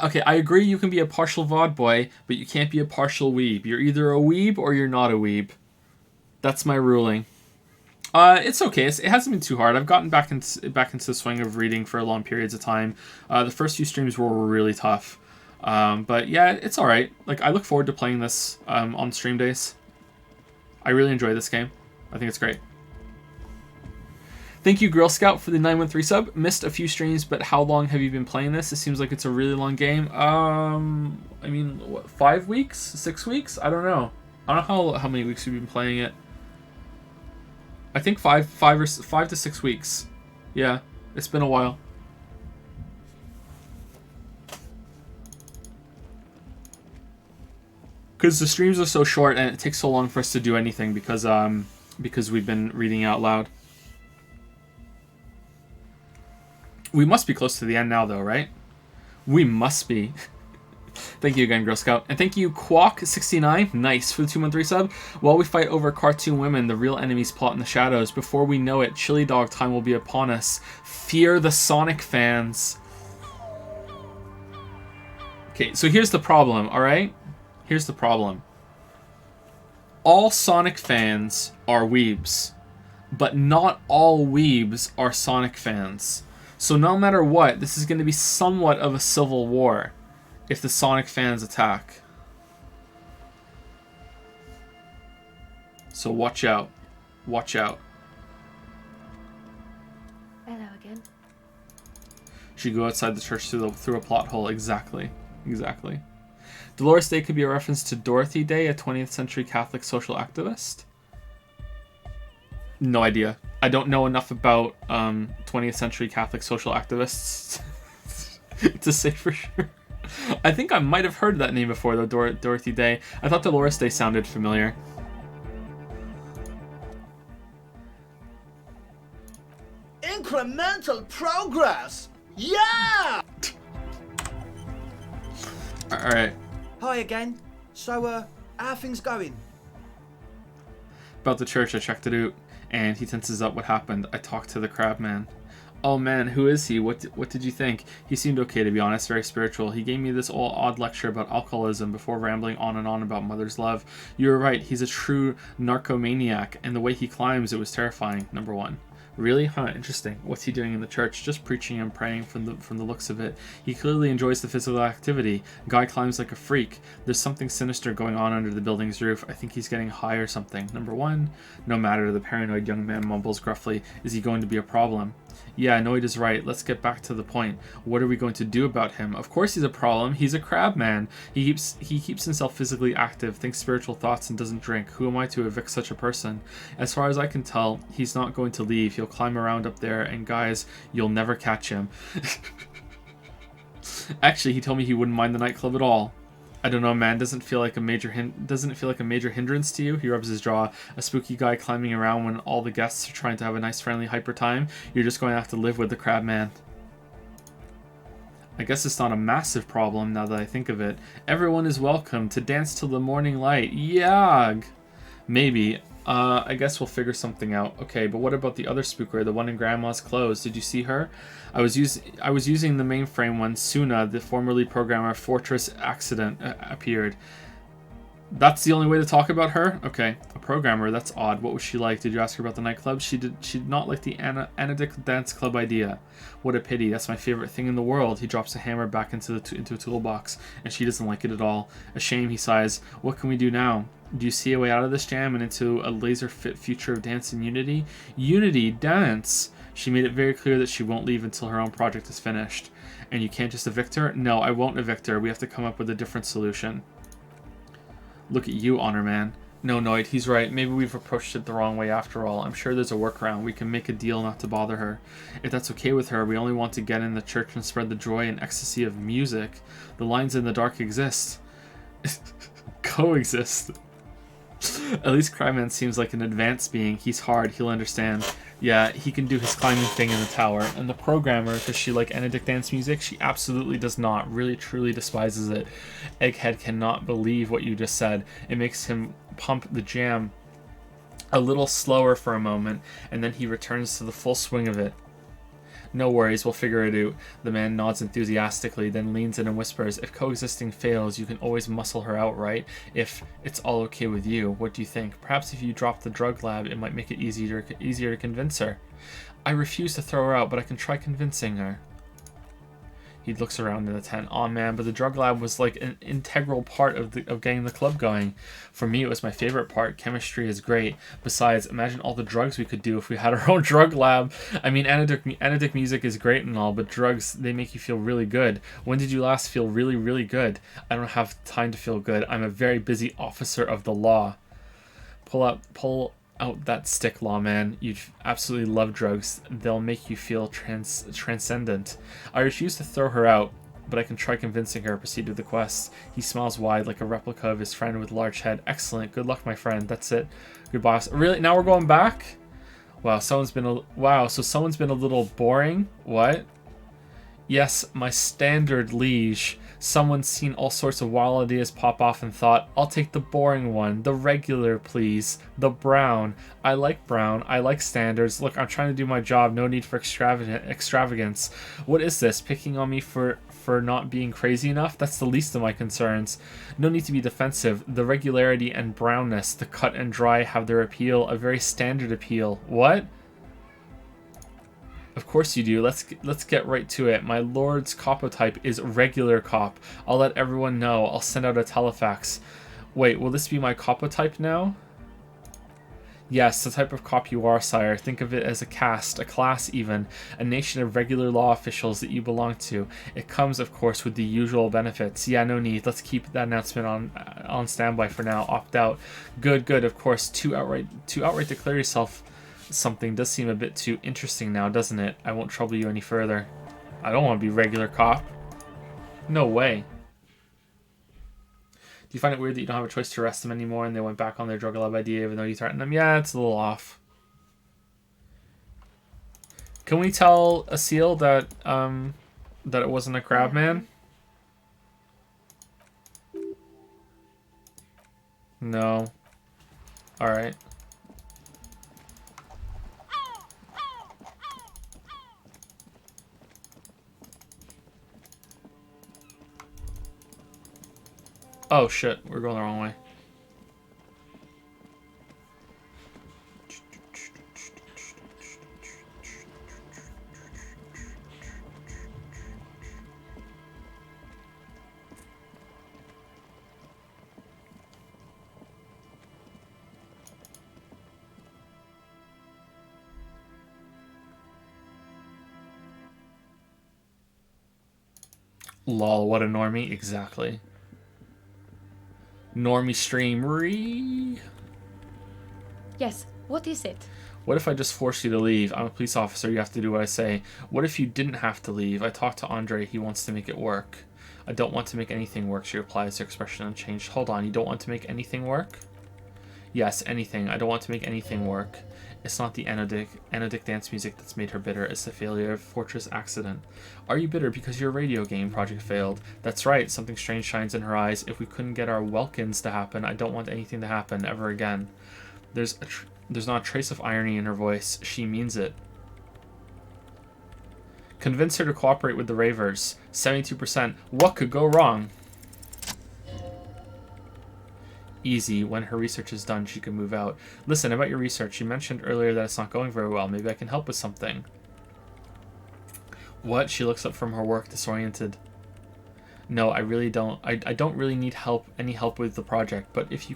Speaker 1: Okay, I agree you can be a partial VOD boy, but you can't be a partial weeb. You're either a weeb or you're not a weeb. That's my ruling. It's okay. It hasn't been too hard. I've gotten back into the swing of reading for long periods of time. The first few streams were really tough. But yeah, it's all right. Like, I look forward to playing this on stream days. I really enjoy this game. I think it's great. Thank you, Girl Scout, for the 913 sub. Missed a few streams, but how long have you been playing this? It seems like it's a really long game. I mean, what, 5 weeks? 6 weeks? I don't know. I don't know how many weeks you've been playing it. I think 5 to 6 weeks. Yeah, it's been a while. Because the streams are so short and it takes so long for us to do anything because we've been reading out loud. We must be close to the end now, though, right? We must be. Thank you again, Girl Scout. And thank you, Quack69. Nice for the 213 sub. While we fight over cartoon women, the real enemies plot in the shadows. Before we know it, chili dog time will be upon us. Fear the Sonic fans. Okay, so here's the problem, alright? Here's the problem. All Sonic fans are weebs, but not all weebs are Sonic fans. So no matter what, this is going to be somewhat of a civil war if the Sonic fans attack. So watch out. Watch out.
Speaker 3: Hello again.
Speaker 1: She go outside the church through a plot hole. Exactly. Dolores Day could be a reference to Dorothy Day, a 20th century Catholic social activist. No idea. I don't know enough about 20th century Catholic social activists to say for sure. I think I might have heard that name before, though, Dorothy Day. I thought Dolores Day sounded familiar.
Speaker 5: Incremental progress! Yeah!
Speaker 1: Alright.
Speaker 5: Hi again. So, how are things going?
Speaker 1: About the church, I checked it out, and he tenses up. What happened? I talked to the crab man. Oh man, who is he? What did you think? He seemed okay, to be honest, very spiritual. He gave me this odd lecture about alcoholism before rambling on and on about mother's love. You were right, he's a true narcomaniac, and the way he climbs, it was terrifying, number 1. Really? Huh, interesting. What's he doing in the church? Just preaching and praying from the looks of it. He clearly enjoys the physical activity. Guy climbs like a freak. There's something sinister going on under the building's roof. I think he's getting high or something. Number one, no matter, the paranoid young man mumbles gruffly. Is he going to be a problem? Yeah, Noid is right. Let's get back to the point. What are we going to do about him? Of course he's a problem. He's a crab man. He keeps himself physically active, thinks spiritual thoughts, and doesn't drink. Who am I to evict such a person? As far as I can tell, he's not going to leave. He'll climb around up there, and guys, you'll never catch him. Actually, he told me he wouldn't mind the nightclub at all. I don't know, man. Doesn't it feel like a major hindrance to you? He rubs his jaw. A spooky guy climbing around when all the guests are trying to have a nice, friendly, hyper time. You're just going to have to live with the crab man. I guess it's not a massive problem now that I think of it. Everyone is welcome to dance till the morning light. Yag! Maybe. I guess we'll figure something out. Okay, but what about the other spooker, the one in Grandma's clothes? Did you see her? I was using the mainframe when Suna, the former lead programmer of Fortress Accident, appeared. That's the only way to talk about her? Okay, a programmer, that's odd. What was she like? Did you ask her about the nightclub? She did not like the Anadic dance club idea. What a pity, that's my favorite thing in the world. He drops a hammer back into a toolbox, and she doesn't like it at all. A shame, he sighs. What can we do now? Do you see a way out of this jam and into a laser-fit future of dance and unity? Unity? Dance! She made it very clear that she won't leave until her own project is finished. And you can't just evict her? No, I won't evict her. We have to come up with a different solution. Look at you, Honor Man. No, Noid, he's right. Maybe we've approached it the wrong way after all. I'm sure there's a workaround. We can make a deal not to bother her. If that's okay with her, we only want to get in the church and spread the joy and ecstasy of music. The lines in the dark exist. Coexist. At least Cryman seems like an advanced being. He's hard. He'll understand. Yeah, he can do his climbing thing in the tower. And the programmer, does she like Anadic dance music? She absolutely does not. Really, truly despises it. Egghead cannot believe what you just said. It makes him pump the jam a little slower for a moment, and then he returns to the full swing of it. No worries, we'll figure it out. The man nods enthusiastically, then leans in and whispers, if coexisting fails, you can always muscle her out, right? If it's all okay with you, what do you think? Perhaps if you drop the drug lab, it might make it easier to convince her. I refuse to throw her out, but I can try convincing her. He looks around in the tent. Aw man, but the drug lab was like an integral part of getting the club going. For me, it was my favorite part. Chemistry is great. Besides, imagine all the drugs we could do if we had our own drug lab. I mean, Anadic music is great and all, but drugs, they make you feel really good. When did you last feel really, really good? I don't have time to feel good. I'm a very busy officer of the law. Pull out that stick, lawman. You absolutely love drugs. They'll make you feel transcendent. I refuse to throw her out, but I can try convincing her. Proceed with the quest. He smiles wide like a replica of his friend with large head. Excellent. Good luck, my friend. That's it. Goodbye. Really? Now we're going back? Wow, so someone's been a little boring. What? Yes, my standard liege. Someone's seen all sorts of wild ideas pop off and thought, I'll take the boring one, the regular, please, the brown. I like brown, I like standards. Look, I'm trying to do my job, no need for extravagance. What is this, picking on me for not being crazy enough? That's the least of my concerns. No need to be defensive. The regularity and brownness, the cut and dry have their appeal, a very standard appeal. What? Of course you do. Let's get right to it. My lord's copotype is regular cop. I'll let everyone know. I'll send out a telefax. Wait, will this be my copotype now? Yes, the type of cop you are, sire. Think of it as a caste, a class even, a nation of regular law officials that you belong to. It comes, of course, with the usual benefits. Yeah, no need. Let's keep that announcement on standby for now. Opt out. Good. Of course, to outright declare yourself something does seem a bit too interesting now, doesn't it? I won't trouble you any further. I don't want to be regular cop. No way. Do you find it weird that you don't have a choice to arrest them anymore and they went back on their drug lab idea even though you threatened them? Yeah, it's a little off. Can we tell Asil that that it wasn't a crab man? No. Alright. Oh shit, we're going the wrong way. Lol, what a normie. Exactly. Normie streamery.
Speaker 3: Yes, what is it?
Speaker 1: What if I just force you to leave? I'm a police officer, you have to do what I say. What if you didn't have to leave? I talked to Andre, he wants to make it work. I don't want to make anything work, she replies, her expression unchanged. Hold on, you don't want to make anything work? Yes, anything. I don't want to make anything work. It's not the anodic dance music that's made her bitter. It's the failure of Fortress Accident. Are you bitter because your radio game project failed? That's right. Something strange shines in her eyes. If we couldn't get our Welkins to happen, I don't want anything to happen ever again. There's not a trace of irony in her voice. She means it. Convince her to cooperate with the Ravers. 72%. What could go wrong? Easy. When her research is done, she can move out. Listen, about your research, you mentioned earlier that it's not going very well. Maybe I can help with something. What? She looks up from her work, disoriented. No, I really don't. I don't really need any help with the project, but if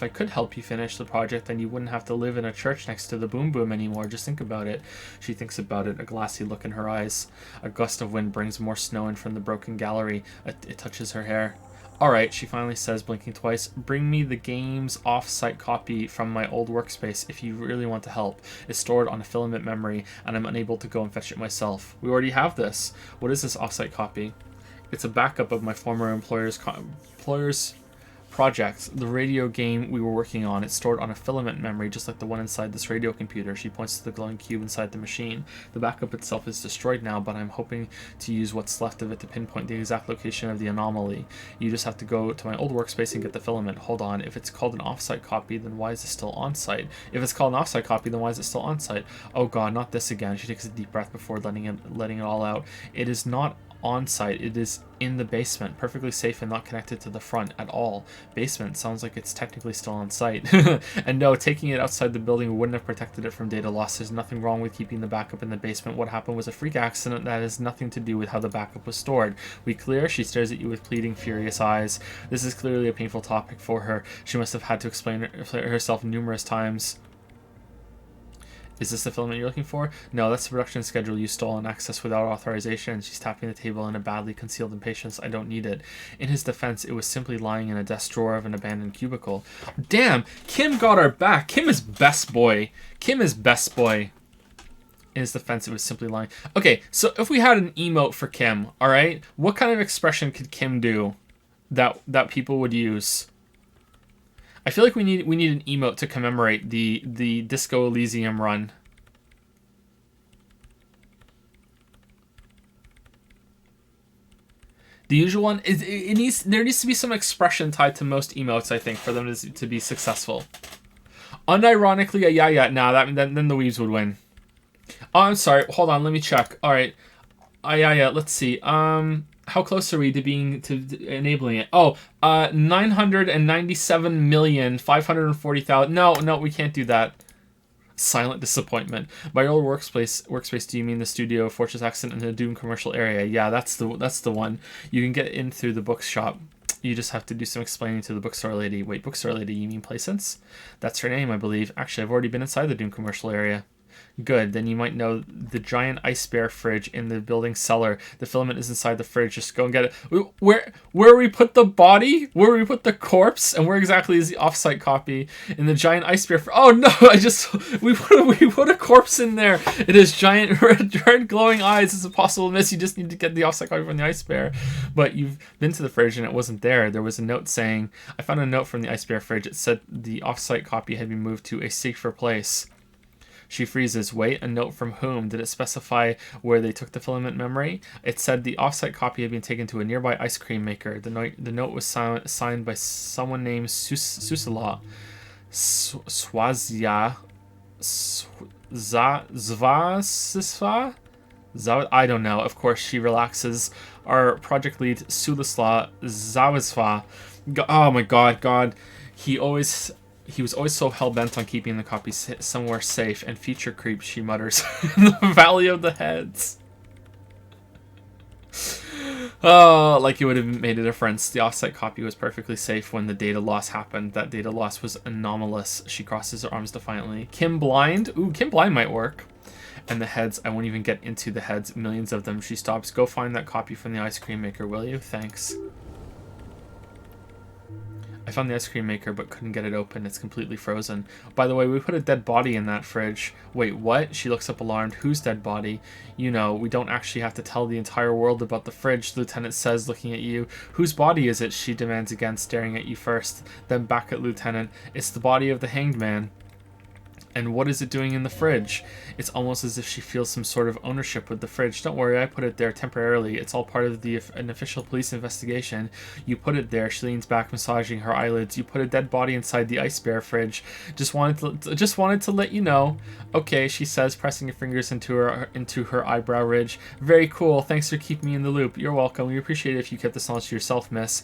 Speaker 1: I could help you finish the project, then you wouldn't have to live in a church next to the Boom Boom anymore. Just think about it. She thinks about it, a glassy look in her eyes. A gust of wind brings more snow in from the broken gallery. It touches her hair. Alright, she finally says, blinking twice, bring me the game's off-site copy from my old workspace if you really want to help. It's stored on a filament memory, and I'm unable to go and fetch it myself. We already have this. What is this off-site copy? It's a backup of my former employer's project, the radio game we were working on. It's stored on a filament memory, just like the one inside this radio computer. She points to the glowing cube inside the machine. The backup itself is destroyed now, but I'm hoping to use what's left of it to pinpoint the exact location of the anomaly. You just have to go to my old workspace and get the filament. Hold on, if it's called an off-site copy, then why is it still on-site? If it's called an off-site copy, then why is it still on-site? Oh god, not this again. She takes a deep breath before letting it all out. It is not on-site, it is in the basement, perfectly safe and not connected to the front at all. Basement sounds like it's technically still on site. And no, taking it outside the building wouldn't have protected it from data loss. There's nothing wrong with keeping the backup in the basement. What happened was a freak accident that has nothing to do with how the backup was stored. We clear? She stares at you with pleading, furious eyes. This is clearly a painful topic for her. She must have had to explain herself numerous times. Is this the filament you're looking for? No, that's the production schedule you stole and accessed without authorization. She's tapping the table in a badly concealed impatience. I don't need it. In his defense, it was simply lying in a desk drawer of an abandoned cubicle. Damn! Kim got our back! Kim is best boy! Kim is best boy! In his defense, it was simply lying. Okay, so if we had an emote for Kim, alright? What kind of expression could Kim do that people would use? I feel like we need an emote to commemorate the Disco Elysium run. The usual one is there needs to be some expression tied to most emotes, I think, for them to be successful. Unironically, yeah, nah, then the weebs would win. Oh, I'm sorry. Hold on, let me check. All right. Yeah. Let's see. How close are we to enabling it? Oh, 997,540,000. No, we can't do that. Silent disappointment. By your old workspace, do you mean the studio, Fortress Accident, and the Doom commercial area? Yeah, that's the one. You can get in through the bookshop. You just have to do some explaining to the bookstore lady. Wait, bookstore lady, you mean Placence? That's her name, I believe. Actually, I've already been inside the Doom commercial area. Good, then you might know the giant ice bear fridge in the building cellar. The filament is inside the fridge. Just go and get it. Where we put the body? Where we put the corpse? And where exactly is the offsite copy? In the giant ice bear fridge. Oh no! We put a corpse in there. It has giant red glowing eyes. It's impossible to miss. You just need to get the offsite copy from the ice bear. But you've been to the fridge and it wasn't there. There was a note saying, I found a note from the ice bear fridge. It said the offsite copy had been moved to a safer place. She freezes. Wait, a note from whom? Did it specify where they took the filament memory? It said the offsite copy had been taken to a nearby ice cream maker. The note was signed by someone named Susala. Swazia. Zvasisva? I don't know. Of course, she relaxes. Our project lead, Sulisla Zawisva. Oh my god. He was always so hell-bent on keeping the copy somewhere safe, and future creep, she mutters, in the Valley of the Heads. Oh, like it would have made a difference. The offsite copy was perfectly safe when the data loss happened. That data loss was anomalous. She crosses her arms defiantly. Kim Blind? Ooh, Kim Blind might work. And the heads, I won't even get into the heads. Millions of them. She stops. Go find that copy from the ice cream maker, will you? Thanks. I found the ice cream maker but couldn't get it open. It's completely frozen. By the way, we put a dead body in that fridge. Wait, what? She looks up alarmed. Whose dead body? You know, we don't actually have to tell the entire world about the fridge, the lieutenant says, looking at you. Whose body is it? She demands again, staring at you first, then back at Lieutenant. It's the body of the hanged man. And what is it doing in the fridge? It's almost as if she feels some sort of ownership with the fridge. Don't worry, I put it there temporarily. It's all part of an official police investigation. You put it there. She leans back, massaging her eyelids. You put a dead body inside the ice bear fridge. Just wanted to let you know. Okay, she says, pressing her fingers into her eyebrow ridge. Very cool. Thanks for keeping me in the loop. You're welcome. We appreciate it if you kept this knowledge to yourself, miss.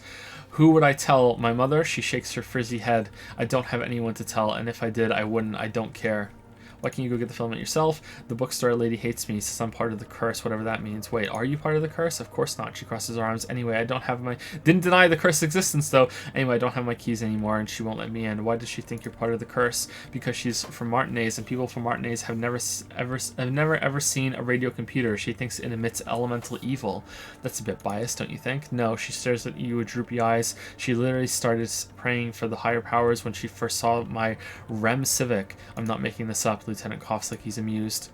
Speaker 1: Who would I tell? My mother? She shakes her frizzy head. I don't have anyone to tell, and if I did, I wouldn't. I don't care. Why can't you go get the filament yourself? The bookstore lady hates me, says I'm part of the curse, whatever that means. Wait, are you part of the curse? Of course not. She crosses her arms. Anyway, I don't have my... Didn't deny the curse existence, though. Anyway, I don't have my keys anymore, and she won't let me in. Why does she think you're part of the curse? Because she's from Martinez, and people from Martinez have never ever seen a radio computer. She thinks it emits elemental evil. That's a bit biased, don't you think? No, she stares at you with droopy eyes. She literally started praying for the higher powers when she first saw my REM Civic. I'm not making this up. Lieutenant coughs like he's amused.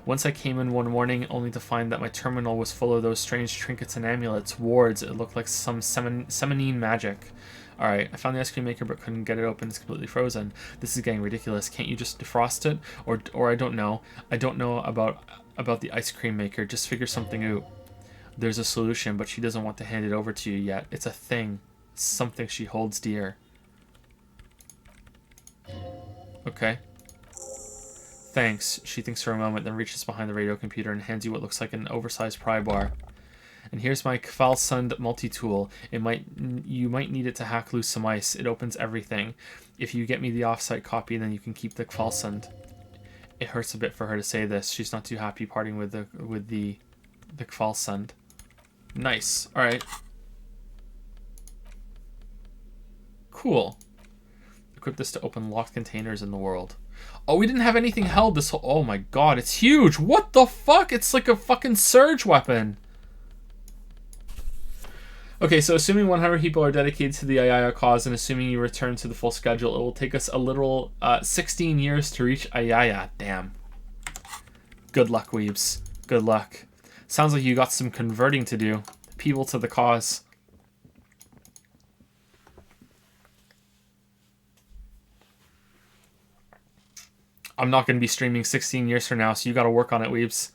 Speaker 1: Once I came in one morning only to find that my terminal was full of those strange trinkets and amulets, wards. It looked like some Seminine magic. Alright, I found the ice cream maker but couldn't get it open. It's completely frozen. This is getting ridiculous. Can't you just defrost it? Or I don't know. I don't know about the ice cream maker. Just figure something out. There's a solution, but she doesn't want to hand it over to you yet. It's a thing. Something she holds dear. Okay. Thanks. She thinks for a moment, then reaches behind the radio computer and hands you what looks like an oversized pry bar. And here's my Kvalsund multi-tool. You might need it to hack loose some ice. It opens everything. If you get me the off-site copy, then you can keep the Kvalsund. It hurts a bit for her to say this. She's not too happy parting with the Kvalsund. Nice. All right. Cool. Equip this to open locked containers in the world. Oh, we didn't have anything held this whole... Oh my god, it's huge! What the fuck? It's like a fucking surge weapon! Okay, so assuming 100 people are dedicated to the Ayaya cause and assuming you return to the full schedule, it will take us a literal 16 years to reach Ayaya. Damn. Good luck, weebs. Good luck. Sounds like you got some converting to do. People to the cause. I'm not going to be streaming 16 years from now, so you got to work on it, weebs.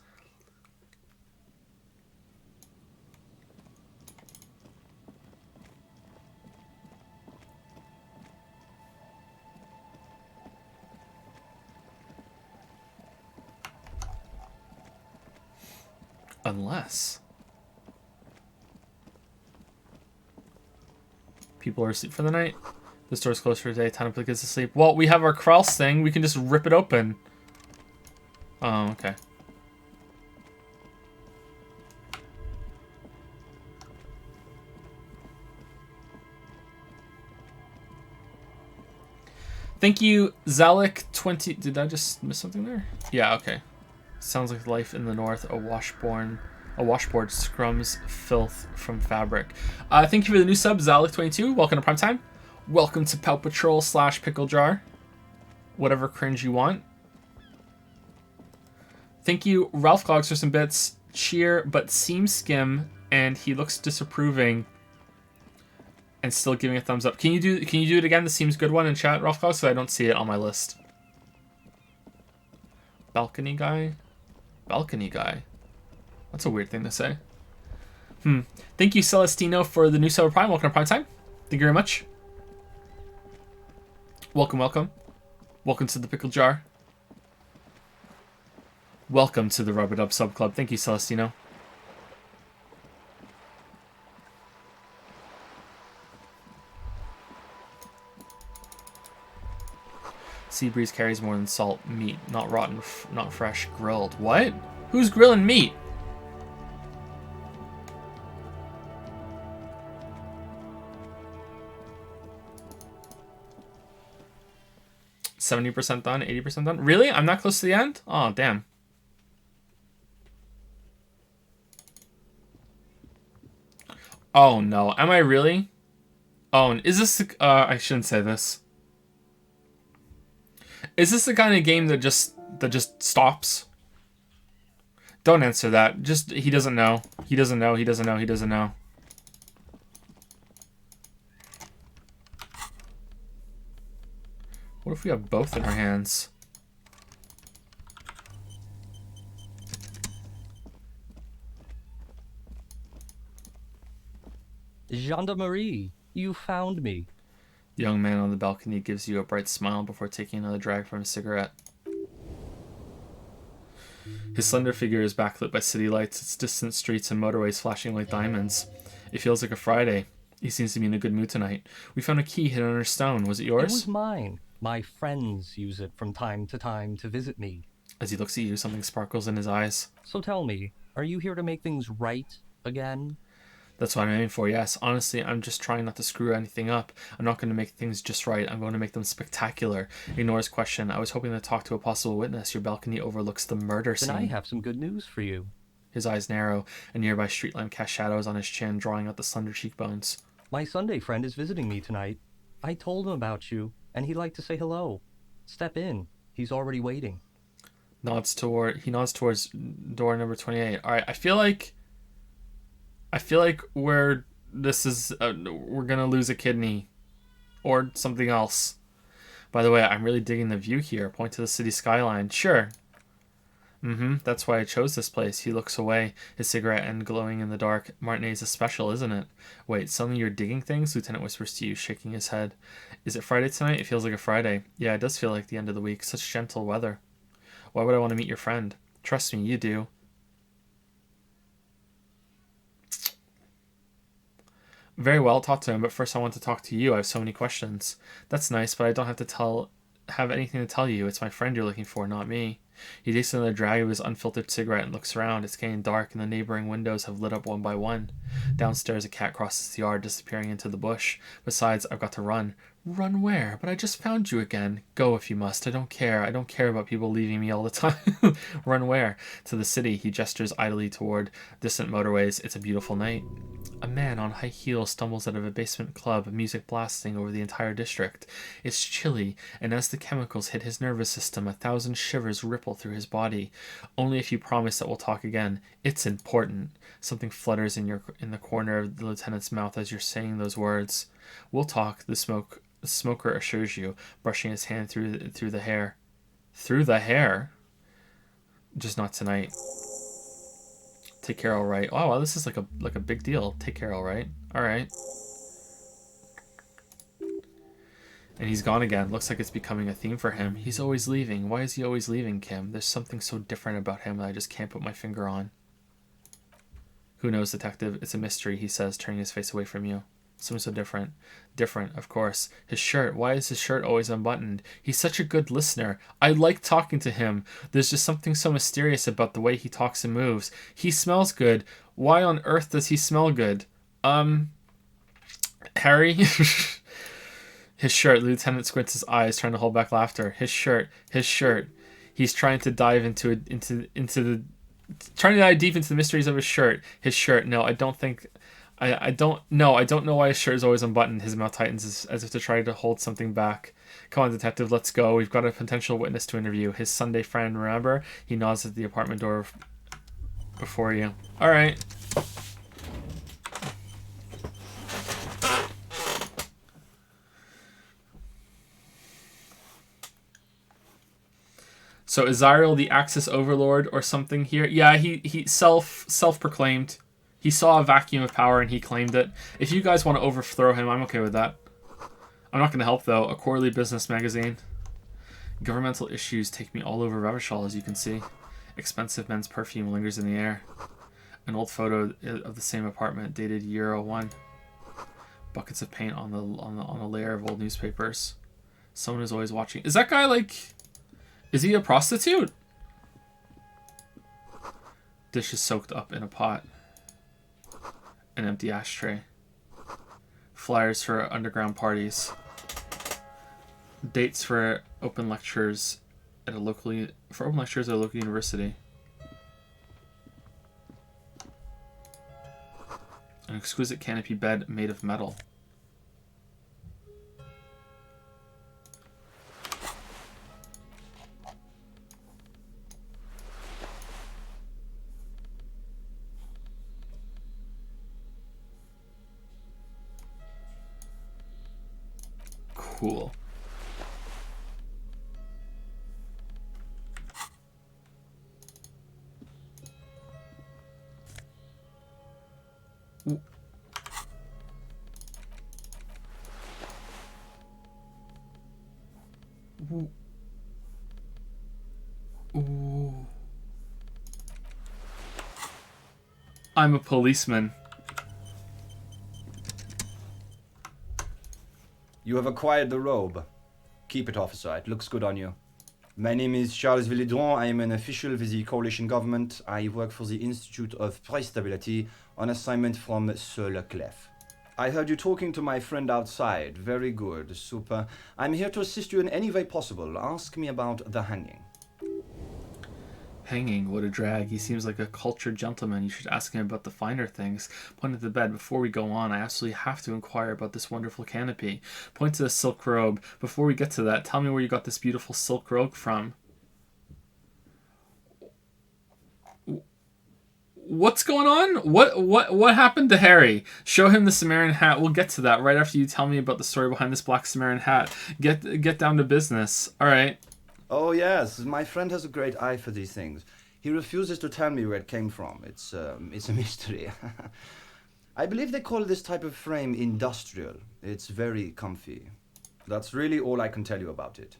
Speaker 1: Unless people are asleep for the night. The store's closed for today. Time to put kids to sleep. Well, we have our Krauss thing. We can just rip it open. Oh, okay. Thank you, Zalik20. Did I just miss something there? Yeah, okay. Sounds like life in the north. A washboard scrums filth from fabric. Thank you for the new sub, Zalik22. Welcome to Primetime. Welcome to Paw Patrol / Pickle Jar. Whatever cringe you want. Thank you, Ralph Clogs, for some bits. Cheer, but seems skim, and he looks disapproving. And still giving a thumbs up. Can you do it again? The seems good one in chat, Ralph Clogs, so I don't see it on my list. Balcony guy. Balcony guy. That's a weird thing to say. Thank you, Celestino, for the new sub Prime. Welcome to Prime Time. Thank you very much. Welcome, welcome. Welcome to the Pickle Jar. Welcome to the Rub It Up Sub Club. Thank you, Celestino. Sea breeze carries more than salt. Meat, not rotten, not fresh, grilled. What? Who's grilling meat? %70 done, 80% done. Really? I'm not close to the end? Oh, damn. Oh no, am I really? Oh, is this? I shouldn't say this. Is this the kind of game that just stops? Don't answer that. Just he doesn't know. He doesn't know. He doesn't know. He doesn't know. What if we have both in our hands?
Speaker 6: Gendarmerie, you found me.
Speaker 1: The young man on the balcony gives you a bright smile before taking another drag from his cigarette. His slender figure is backlit by city lights, its distant streets and motorways flashing like diamonds. It feels like a Friday. He seems to be in a good mood tonight. We found a key hidden under a stone. Was it yours?
Speaker 6: It was mine. My friends use it from time to visit me.
Speaker 1: As he looks at you, something sparkles in his eyes.
Speaker 6: So tell me, are you here to make things right again?
Speaker 1: That's what I'm aiming for, yes. Honestly, I'm just trying not to screw anything up. I'm not going to make things just right. I'm going to make them spectacular. Ignore his question. I was hoping to talk to a possible witness. Your balcony overlooks the murder scene.
Speaker 6: Then I have some good news for you.
Speaker 1: His eyes narrow. A nearby street lamp casts shadows on his chin, drawing out the slender cheekbones.
Speaker 6: My Sunday friend is visiting me tonight. I told him about you, and he'd like to say hello. Step in. He's already waiting.
Speaker 1: He nods towards door number 28. All right, I feel like we're gonna lose a kidney or something else. By the way, I'm really digging the view here. Point to the city skyline. Sure. That's why I chose this place. He looks away, his cigarette end glowing in the dark. Martinez is special, isn't it? Wait, suddenly you're digging things? Lieutenant whispers to you, shaking his head. Is it Friday tonight? It feels like a Friday. Yeah, it does feel like the end of the week. Such gentle weather. Why would I want to meet your friend? Trust me, you do. Very well, talk to him, but first I want to talk to you. I have so many questions. That's nice, but I don't have anything to tell you. It's my friend you're looking for, not me. He takes another drag of his unfiltered cigarette and looks around. It's getting dark, and the neighboring windows have lit up one by one. Downstairs, a cat crosses the yard, disappearing into the bush. Besides, I've got to run. Run where? But I just found you again. Go if you must. I don't care. I don't care about people leaving me all the time. Run where? To the city. He gestures idly toward distant motorways. It's a beautiful night. A man on high heels stumbles out of a basement club, music blasting over the entire district. It's chilly, and as the chemicals hit his nervous system, 1,000 shivers ripple through his body. Only if you promise that we'll talk again. It's important. Something flutters in the corner of the lieutenant's mouth as you're saying those words. We'll talk, the smoker assures you, brushing his hand through the hair. Through the hair? Just not tonight. Take care, all right. Oh, wow, this is like a big deal. Take care, all right. All right. And he's gone again. Looks like it's becoming a theme for him. He's always leaving. Why is he always leaving, Kim? There's something so different about him that I just can't put my finger on. Who knows, detective? It's a mystery, he says, turning his face away from you. Something so different. Different, of course. His shirt. Why is his shirt always unbuttoned? He's such a good listener. I like talking to him. There's just something so mysterious about the way he talks and moves. He smells good. Why on earth does he smell good? Harry? His shirt. The lieutenant squints his eyes, trying to hold back laughter. His shirt. He's trying to dive trying to dive deep into the mysteries of his shirt. His shirt. No, I don't think... I don't know why his shirt is always unbuttoned. His mouth tightens as if to try to hold something back. Come on, detective, let's go. We've got a potential witness to interview. His Sunday friend, remember? He nods at the apartment door before you. All right. So is Zyril the Axis Overlord or something here? Yeah, he self-proclaimed. He saw a vacuum of power and he claimed it. If you guys want to overthrow him, I'm okay with that. I'm not going to help, though. A quarterly business magazine. Governmental issues take me all over Revachol, as you can see. Expensive men's perfume lingers in the air. An old photo of the same apartment, dated year 01. Buckets of paint on a layer of old newspapers. Someone is always watching. Is that guy like... Is he a prostitute? Dishes soaked up in a pot. An empty ashtray. Flyers for underground parties. Dates for open lectures at a local university. An exquisite canopy bed made of metal. Cool. Ooh. I'm a policeman.
Speaker 5: You have acquired the robe. Keep it, officer. It looks good on you. My name is Charles Villedron. I am an official with the coalition government. I work for the Institute of Price Stability on assignment from Sir Leclerc. I heard you talking to my friend outside. Very good. Super. I'm here to assist you in any way possible. Ask me about the hanging.
Speaker 1: Hanging, what a drag. He seems like a cultured gentleman. You should ask him about the finer things. Point to the bed. Before we go on, I absolutely have to inquire about this wonderful canopy. Point to the silk robe. Before we get to that, tell me where you got this beautiful silk robe from. What's going on? What happened to Harry? Show him the Sumerian hat. We'll get to that right after you tell me about the story behind this black Sumerian hat. Get down to business. All right.
Speaker 5: Oh, yes. My friend has a great eye for these things. He refuses to tell me where it came from. It's a mystery. I believe they call this type of frame industrial. It's very comfy. That's really all I can tell you about it.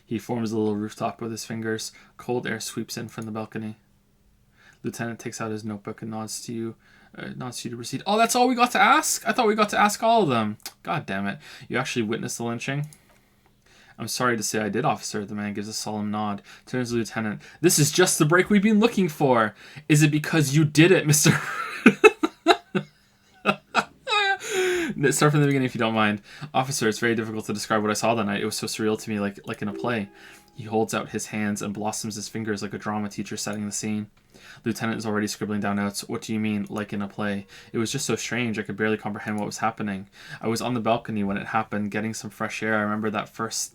Speaker 1: He forms a little rooftop with his fingers. Cold air sweeps in from the balcony. Lieutenant takes out his notebook and nods to you to proceed. Oh, that's all we got to ask? I thought we got to ask all of them. God damn it. You actually witnessed the lynching? I'm sorry to say I did, officer. The man gives a solemn nod. Turns to the lieutenant. This is just the break we've been looking for. Is it because you did it, Mr. Start from the beginning if you don't mind. Officer, it's very difficult to describe what I saw that night. It was so surreal to me, like in a play. He holds out his hands and blossoms his fingers like a drama teacher setting the scene. Lieutenant is already scribbling down notes. What do you mean, like in a play? It was just so strange, I could barely comprehend what was happening. I was on the balcony when it happened, getting some fresh air. I remember that first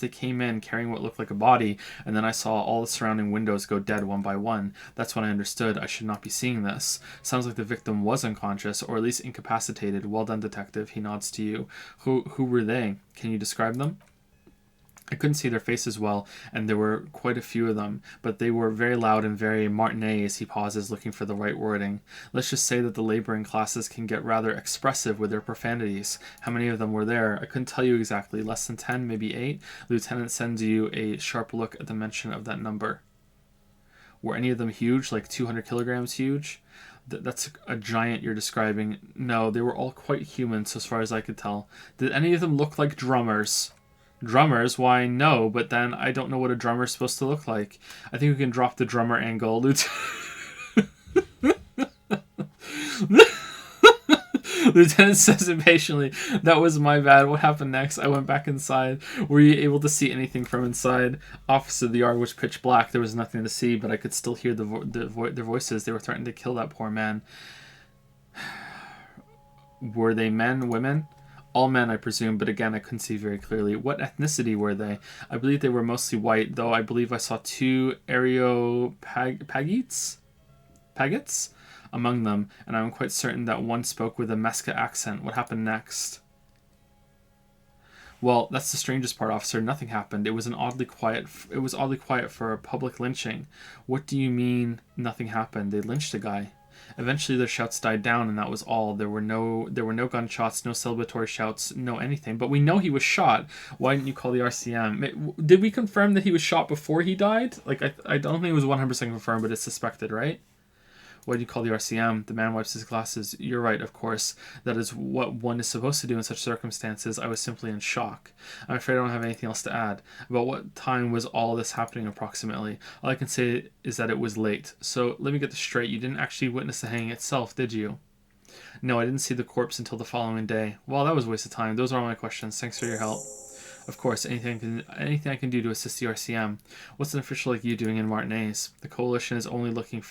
Speaker 1: they came in carrying what looked like a body, and then I saw all the surrounding windows go dead one by one. That's when I understood I should not be seeing this. Sounds like the victim was unconscious, or at least incapacitated. Well done, detective. He nods to you. Who were they? Can you describe them? I couldn't see their faces well, and there were quite a few of them, but they were very loud and very martinet as he pauses, looking for the right wording. Let's just say that the laboring classes can get rather expressive with their profanities. How many of them were there? I couldn't tell you exactly. Less than 10, maybe 8? Lieutenant sends you a sharp look at the mention of that number. Were any of them huge, like 200 kilograms huge? That's a giant you're describing. No, they were all quite human, so as far as I could tell. Did any of them look like drummers? Drummers? Why, no, but then I don't know what a drummer's supposed to look like. I think we can drop the drummer angle. Lieutenant says impatiently, that was my bad. What happened next? I went back inside. Were you able to see anything from inside? Officer, the yard was pitch black. There was nothing to see, but I could still hear their voices. They were threatening to kill that poor man. Were they men, women? All men, I presume, but again, I couldn't see very clearly. What ethnicity were they? I believe they were mostly white, though I believe I saw 2 Areopagites among them, and I'm quite certain that one spoke with a Mesca accent. What happened next? Well, that's the strangest part, officer. Nothing happened. It was oddly quiet for a public lynching. What do you mean, nothing happened? They lynched a guy. Eventually their shouts died down, and that was all. There were no gunshots, no celebratory shouts, no anything. But we know he was shot. Why didn't you call the RCM? Did we confirm that he was shot before he died? Like, I don't think it was 100% confirmed, but it's suspected, right? Why did you call the RCM? The man wipes his glasses. You're right, of course. That is what one is supposed to do in such circumstances. I was simply in shock. I'm afraid I don't have anything else to add. About what time was all this happening approximately? All I can say is that it was late. So let me get this straight. You didn't actually witness the hanging itself, did you? No, I didn't see the corpse until the following day. Well, that was a waste of time. Those are all my questions. Thanks for your help. Of course, anything I can do to assist the RCM. What's an official like you doing in Martinez? The coalition is only looking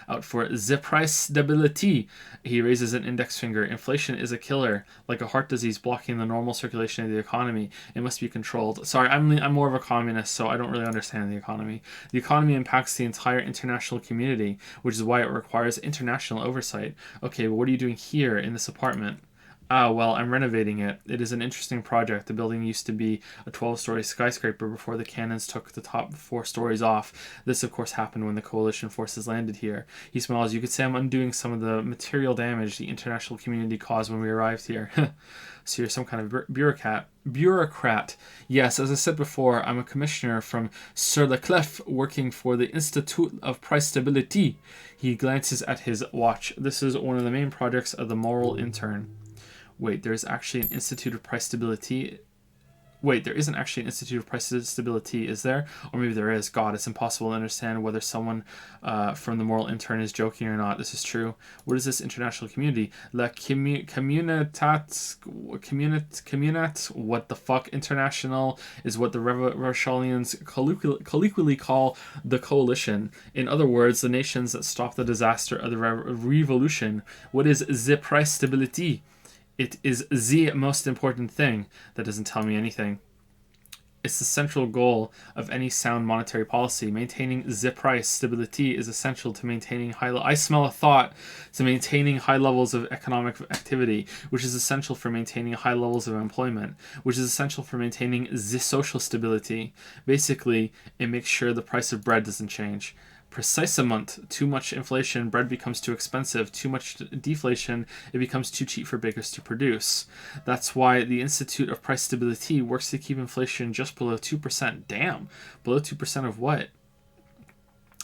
Speaker 1: out for the price stability. He raises an index finger. Inflation is a killer, like a heart disease blocking the normal circulation of the economy. It must be controlled. Sorry, I'm more of a communist, so I don't really understand the economy. The economy impacts the entire international community, which is why it requires international oversight. Okay, but what are you doing here in this apartment? Ah, well, I'm renovating it. It is an interesting project. The building used to be a 12-story skyscraper before the cannons took the top 4 stories off. This, of course, happened when the coalition forces landed here. He smiles. You could say I'm undoing some of the material damage the international community caused when we arrived here. So you're some kind of bureaucrat. Yes, as I said before, I'm a commissioner from Sur le Clef working for the Institute of Price Stability. He glances at his watch. This is one of the main projects of the moral intern. Wait, there's actually an Institute of Price Stability. Wait, there isn't actually an Institute of Price Stability, is there? Or maybe there is. God, it's impossible to understand whether someone from the moral intern is joking or not. This is true. What is this international community? La communat, what the fuck? International is what the Revacholians colloquially call the coalition. In other words, the nations that stopped the disaster of the revolution. What is the price stability? It is the most important thing. That doesn't tell me anything. It's the central goal of any sound monetary policy. Maintaining the price stability is essential to maintaining I smell a thought. To maintaining high levels of economic activity, which is essential for maintaining high levels of employment, which is essential for maintaining the social stability. Basically, it makes sure the price of bread doesn't change. Precisement. Too much inflation, bread becomes too expensive. Too much deflation, it becomes too cheap for bakers to produce. That's why the Institute of Price Stability works to keep inflation just below 2%. Damn. Below 2% of what?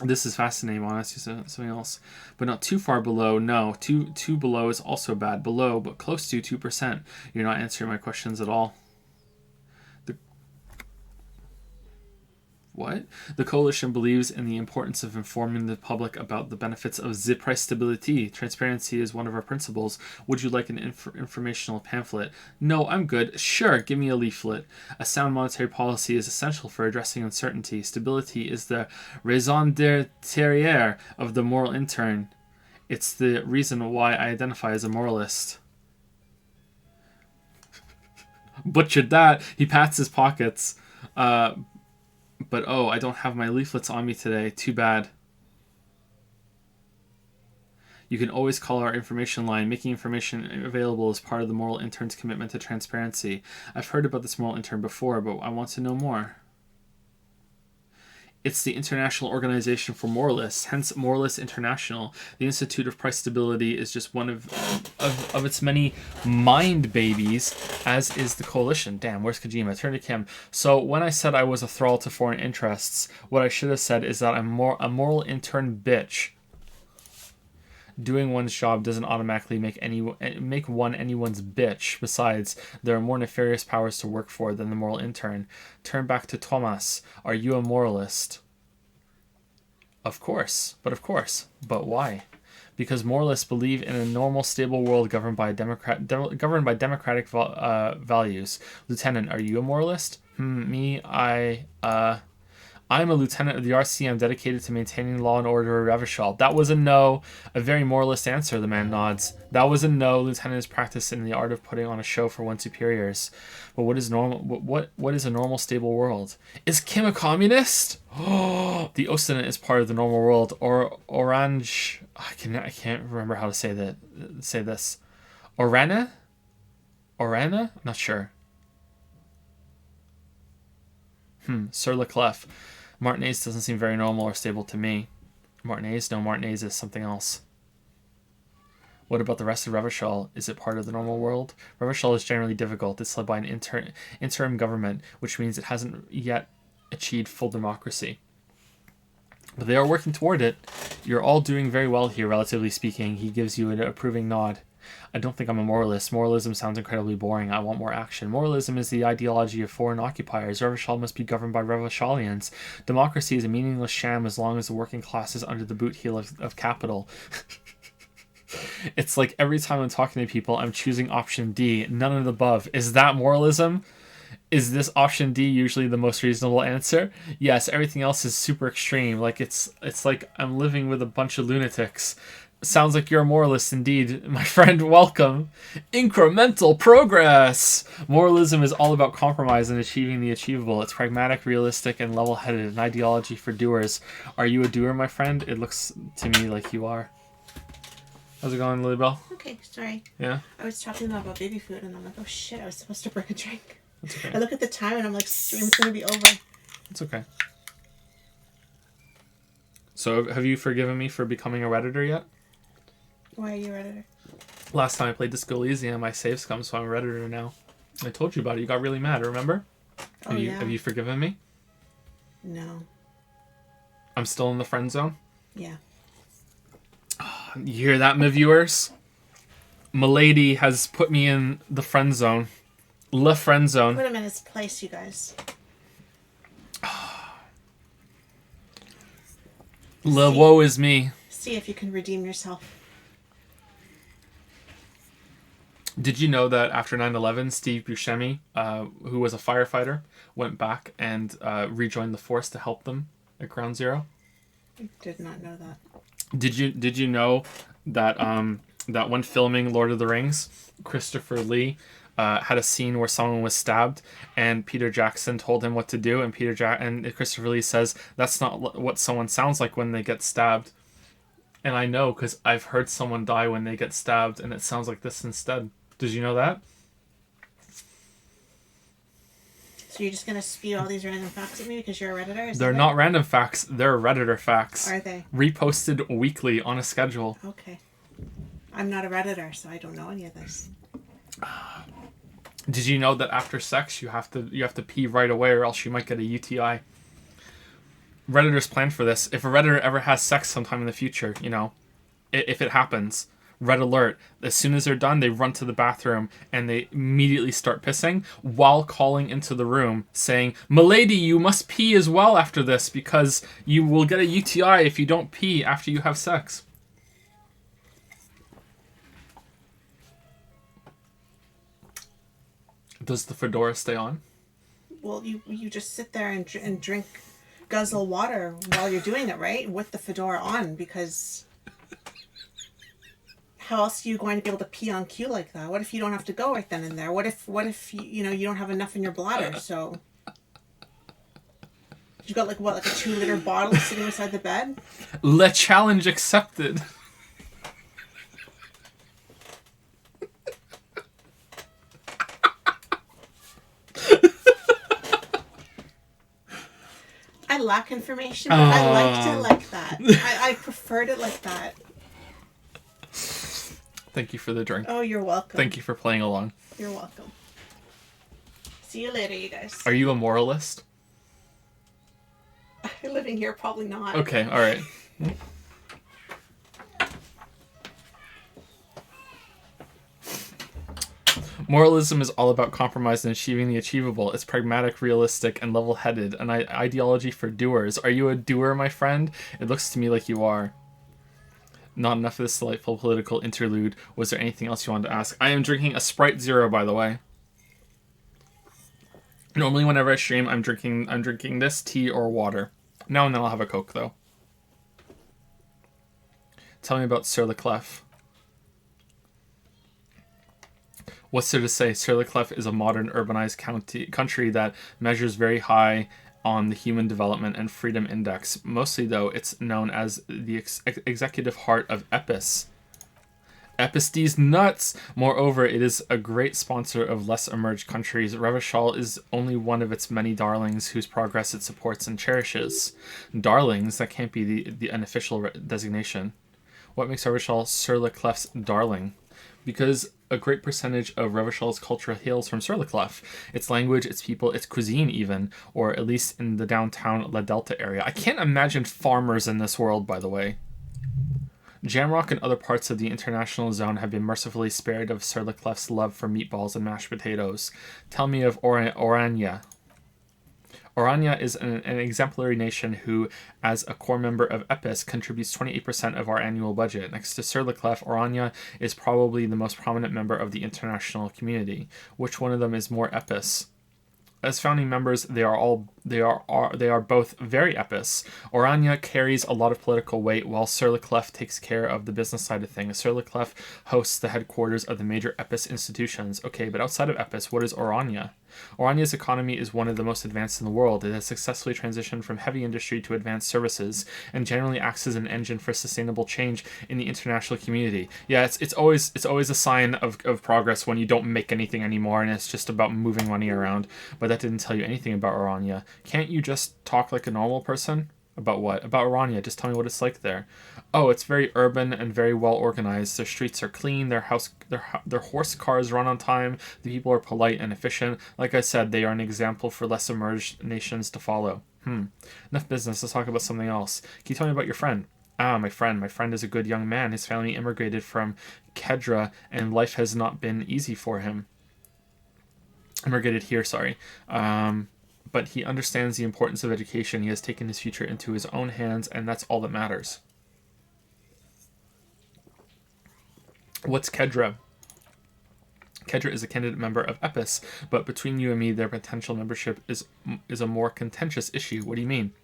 Speaker 1: This is fascinating. I'll ask you something else. But not too far below. No. Too below is also bad. Below, but close to 2%. You're not answering my questions at all. What? The coalition believes in the importance of informing the public about the benefits of the price stability. Transparency is one of our principles. Would you like an informational pamphlet? No, I'm good. Sure, give me a leaflet. A sound monetary policy is essential for addressing uncertainty. Stability is the raison d'être of the moral intern. It's the reason why I identify as a moralist. Butchered that. He pats his pockets. But oh, I don't have my leaflets on me today. Too bad. You can always call our information line. Making information available is part of the moral intern's commitment to transparency. I've heard about this moral intern before, but I want to know more. It's the International Organization for Moralists, hence Moralists International. The Institute of Price Stability is just one of its many mind babies, as is the coalition. Damn, where's Kojima? Turn to Kim. So when I said I was a thrall to foreign interests, what I should have said is that I'm a moral intern bitch. Doing one's job doesn't automatically make one anyone's bitch. Besides, there are more nefarious powers to work for than the moral intern. Turn back to Thomas. Are you a moralist? Of course. But why? Because moralists believe in a normal, stable world governed by democratic values. Lieutenant, are you a moralist? I'm a lieutenant of the RCM dedicated to maintaining law and order at Revachol. That was a no. A very moralist answer, the man nods. That was a no. Lieutenant is practiced in the art of putting on a show for one's superiors. But what is normal? What is a normal, stable world? Is Kim a communist? Oh, the Occident is part of the normal world. Or Orange. I can't remember how to say this. Orana? Not sure. Sur le Clef. Martinez doesn't seem very normal or stable to me. Martinez? No, Martinez is something else. What about the rest of Revachol? Is it part of the normal world? Revachol is generally difficult. It's led by an interim government, which means it hasn't yet achieved full democracy. But they are working toward it. You're all doing very well here, relatively speaking. He gives you an approving nod. I don't think I'm a moralist. Moralism sounds incredibly boring. I want more action. Moralism is the ideology of foreign occupiers. Revachol must be governed by Revacholians. Democracy is a meaningless sham as long as the working class is under the boot heel of capital. It's like every time I'm talking to people, I'm choosing option D, none of the above. Is that moralism? Is this option D usually the most reasonable answer? Yes, everything else is super extreme. Like it's like I'm living with a bunch of lunatics. Sounds like you're a moralist indeed, my friend. Welcome. Incremental progress. Moralism is all about compromise and achieving the achievable. It's pragmatic, realistic, and level-headed. An ideology for doers. Are you a doer, my friend? It looks to me like you are. How's it going, Lilybell?
Speaker 7: Okay, sorry.
Speaker 1: Yeah?
Speaker 7: I was talking about baby food, and I'm like, oh shit, I was supposed to bring a drink.
Speaker 1: That's okay.
Speaker 7: I look at the time, and I'm like, stream's gonna be over.
Speaker 1: It's okay. So, have you forgiven me for becoming a Redditor yet?
Speaker 7: Why are you Redditor?
Speaker 1: Last time I played Disco Elysium, my save scum, so I'm a Redditor now. I told you about it. You got really mad, remember?
Speaker 7: Oh, yeah.
Speaker 1: Have you forgiven me?
Speaker 7: No.
Speaker 1: I'm still in the friend zone?
Speaker 7: Yeah.
Speaker 1: You hear that, my viewers? Milady has put me in the friend zone. Le friend zone.
Speaker 7: Put him in his place, you guys.
Speaker 1: Le woe is me.
Speaker 7: See if you can redeem yourself.
Speaker 1: Did you know that after 9/11, Steve Buscemi, who was a firefighter, went back and rejoined the force to help them at Ground Zero?
Speaker 7: I did not know that.
Speaker 1: Did you know that that when filming Lord of the Rings, Christopher Lee had a scene where someone was stabbed, and Peter Jackson told him what to do, and and Christopher Lee says that's not what someone sounds like when they get stabbed. And I know because I've heard someone die when they get stabbed, and it sounds like this instead. Did you know that?
Speaker 7: So you're just gonna spew all these random facts at me because you're a Redditor?
Speaker 1: They're not random facts. They're Redditor facts.
Speaker 7: Are they?
Speaker 1: Reposted weekly on a schedule.
Speaker 7: Okay. I'm not a Redditor, so I don't know any of this.
Speaker 1: Did you know that after sex you have to pee right away, or else you might get a UTI? Redditors plan for this. If a Redditor ever has sex sometime in the future, you know, if it happens, red alert. As soon as they're done, they run to the bathroom and they immediately start pissing while calling into the room saying, "Milady, you must pee as well after this because you will get a UTI if you don't pee after you have sex." Does the fedora stay on?
Speaker 7: Well, you just sit there and drink, guzzle water while you're doing it, right? With the fedora on, because how else are you going to be able to pee on cue like that? What if you don't have to go right then and there? What if you don't have enough in your bladder? So you got like a 2-liter bottle sitting beside the bed?
Speaker 1: Le challenge accepted.
Speaker 7: I lack information, but I liked it like that. I preferred it like that.
Speaker 1: Thank you for the drink.
Speaker 7: Oh, you're welcome.
Speaker 1: Thank you for playing along.
Speaker 7: You're welcome. See you later, you guys.
Speaker 1: Are you a moralist?
Speaker 7: Living here, probably not.
Speaker 1: Okay, alright. Moralism is all about compromise and achieving the achievable. It's pragmatic, realistic, and level-headed. An ideology for doers. Are you a doer, my friend? It looks to me like you are. Not enough of this delightful political interlude. Was there anything else you wanted to ask? I am drinking a Sprite Zero, by the way. Normally, whenever I stream, I'm drinking this, tea, or water. Now and then I'll have a Coke, though. Tell me about Sur le Clef. What's there to say? Sur le Clef is a modern urbanized country that measures very high on the Human Development and Freedom Index. Mostly, though, it's known as the executive heart of Epis. Epis these nuts! Moreover, it is a great sponsor of less emerged countries. Revachol is only one of its many darlings whose progress it supports and cherishes. Darlings? That can't be the unofficial designation. What makes Revachol Sur le Clef's darling? Because a great percentage of Revachol's culture hails from Sur le Clef. Its language, its people, its cuisine even, or at least in the downtown La Delta area. I can't imagine farmers in this world, by the way. Jamrock and other parts of the international zone have been mercifully spared of Sur le Clef's love for meatballs and mashed potatoes. Tell me of Orania. Orania is an exemplary nation who, as a core member of Epis, contributes 28% of our annual budget. Next to Sur le Clef, Orania is probably the most prominent member of the international community. Which one of them is more Epis? As founding members, they are both very epis. Orania carries a lot of political weight, while Sur-le-Clef takes care of the business side of things. Sur-le-Clef hosts the headquarters of the major epis institutions. Okay, but outside of epis, what is Orania? Orania's economy is one of the most advanced in the world. It has successfully transitioned from heavy industry to advanced services, and generally acts as an engine for sustainable change in the international community. Yeah, it's always a sign of progress when you don't make anything anymore, and it's just about moving money around. But that didn't tell you anything about Orania. Can't you just talk like a normal person? About what? About Orania. Just tell me what it's like there. Oh, it's very urban and very well organized. Their streets are clean. Their horse cars run on time. The people are polite and efficient. Like I said, they are an example for less emerged nations to follow. Enough business. Let's talk about something else. Can you tell me about your friend? My friend. My friend is a good young man. His family immigrated from Kedra, and life has not been easy for him. Immigrated here, sorry. But he understands the importance of education. He has taken his future into his own hands, and that's all that matters. What's Kedra? Kedra is a candidate member of EPIS, but between you and me, their potential membership is a more contentious issue. What do you mean?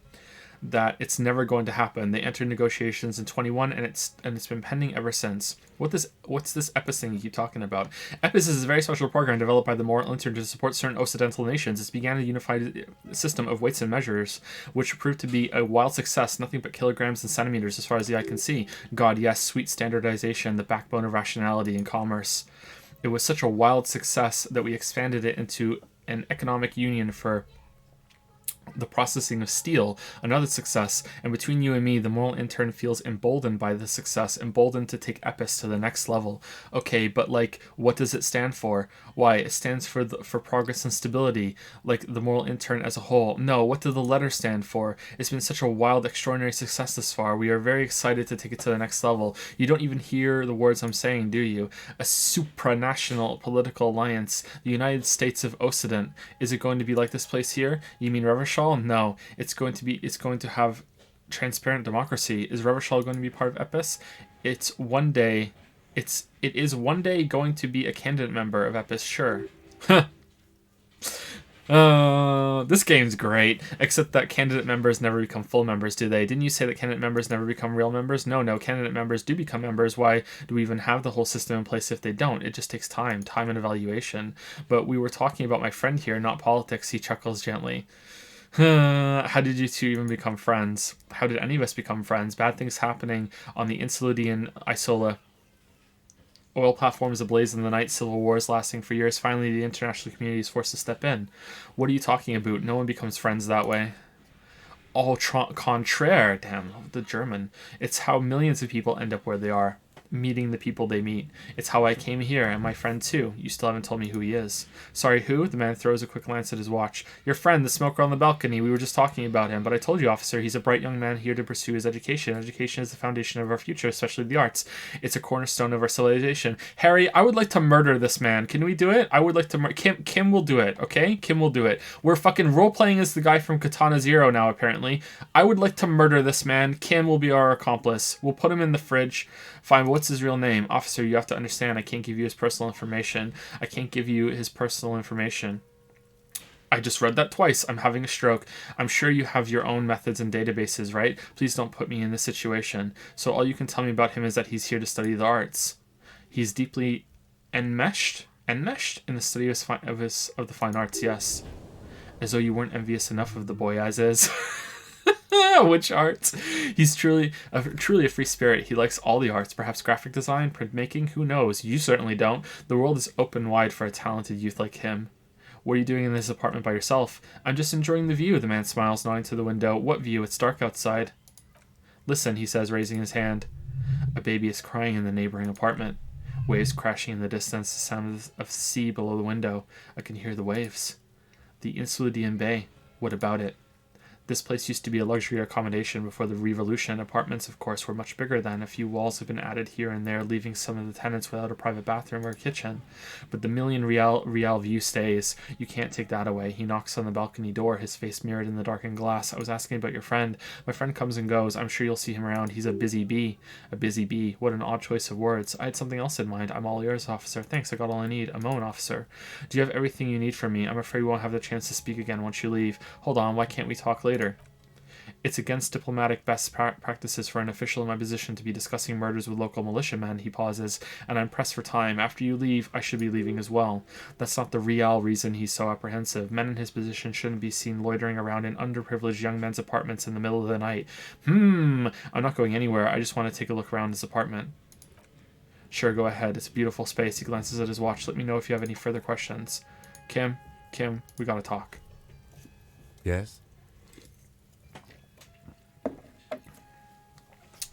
Speaker 1: That it's never going to happen. They entered negotiations in 21, and it's been pending ever since. What's this EPIS thing you keep talking about? EPIS is a very special program developed by the Moral Intern to support certain Occidental nations. It began a unified system of weights and measures, which proved to be a wild success, nothing but kilograms and centimeters as far as the eye can see. God, yes, sweet standardization, the backbone of rationality and commerce. It was such a wild success that we expanded it into an economic union for the processing of steel, another success, and between you and me, the Moral Intern feels emboldened by the success, emboldened to take EPIS to the next level. Okay, but like, what does it stand for? Why? It stands for progress and stability, like the Moral Intern as a whole. No, what do the letters stand for? It's been such a wild, extraordinary success this far. We are very excited to take it to the next level. You don't even hear the words I'm saying, do you? A supranational political alliance, the United States of Occident. Is it going to be like this place here? You mean Revachol? No, it's going to have transparent democracy. Is Revachol going to be part of EPIS? It is one day going to be a candidate member of EPIS, sure. This game's great, except that candidate members never become full members, do they? Didn't you say that candidate members never become real members? No, candidate members do become members. Why do we even have the whole system in place if they don't? It just takes time and evaluation. But we were talking about my friend here, not politics, he chuckles gently. How did you two even become friends? How did any of us become friends? Bad things happening on the Insulidian Isola. Oil platforms ablaze in the night, civil wars lasting for years. Finally, the international community is forced to step in. What are you talking about? No one becomes friends that way. Au contraire, damn, the German. It's how millions of people end up where they are. Meeting the people they meet. It's how I came here, and my friend too. You still haven't told me who he is. Sorry, who? The man throws a quick glance at his watch. Your friend, the smoker on the balcony. We were just talking about him, but I told you, officer, he's a bright young man here to pursue his education. Education is the foundation of our future, especially the arts. It's a cornerstone of our civilization. Harry, I would like to murder this man. Can we do it? I would like to Kim will do it, okay? Kim will do it. We're fucking role-playing as the guy from Katana Zero now, apparently. I would like to murder this man. Kim will be our accomplice. We'll put him in the fridge. Fine, but what's his real name? Officer, you have to understand, I can't give you his personal information. I can't give you his personal information. I just read that twice. I'm having a stroke. I'm sure you have your own methods and databases, right? Please don't put me in this situation. So all you can tell me about him is that he's here to study the arts. He's deeply enmeshed in the study of the fine arts, yes. As though you weren't envious enough of the boy as is. Which arts? He's truly a free spirit. He likes all the arts, perhaps graphic design, printmaking, who knows? You certainly don't. The world is open wide for a talented youth like him. What are you doing in this apartment by yourself? I'm just enjoying the view, the man smiles, nodding to the window. What view? It's dark outside. Listen, he says, raising his hand. A baby is crying in the neighboring apartment. Waves crashing in the distance, the sound of sea below the window. I can hear the waves. The Insulidian Bay. What about it? This place used to be a luxury accommodation before the revolution. Apartments, of course, were much bigger then. A few walls have been added here and there, leaving some of the tenants without a private bathroom or kitchen. But the million real view stays. You can't take that away. He knocks on the balcony door, his face mirrored in the darkened glass. I was asking about your friend. My friend comes and goes. I'm sure you'll see him around. He's a busy bee. A busy bee. What an odd choice of words. I had something else in mind. I'm all ears, officer. Thanks, I got all I need. I'm Owen, officer. Do you have everything you need from me? I'm afraid we won't have the chance to speak again once you leave. Hold on, why can't we talk later? It's against diplomatic best practices for an official in my position to be discussing murders with local militiamen. He pauses, and I'm pressed for time. After you leave, I should be leaving as well. That's not the real reason he's so apprehensive. Men in his position shouldn't be seen loitering around in underprivileged young men's apartments in the middle of the night. I'm not going anywhere. I just want to take a look around his apartment. Sure, go ahead. It's a beautiful space. He glances at his watch. Let me know if you have any further questions. Kim, we gotta talk.
Speaker 4: Yes?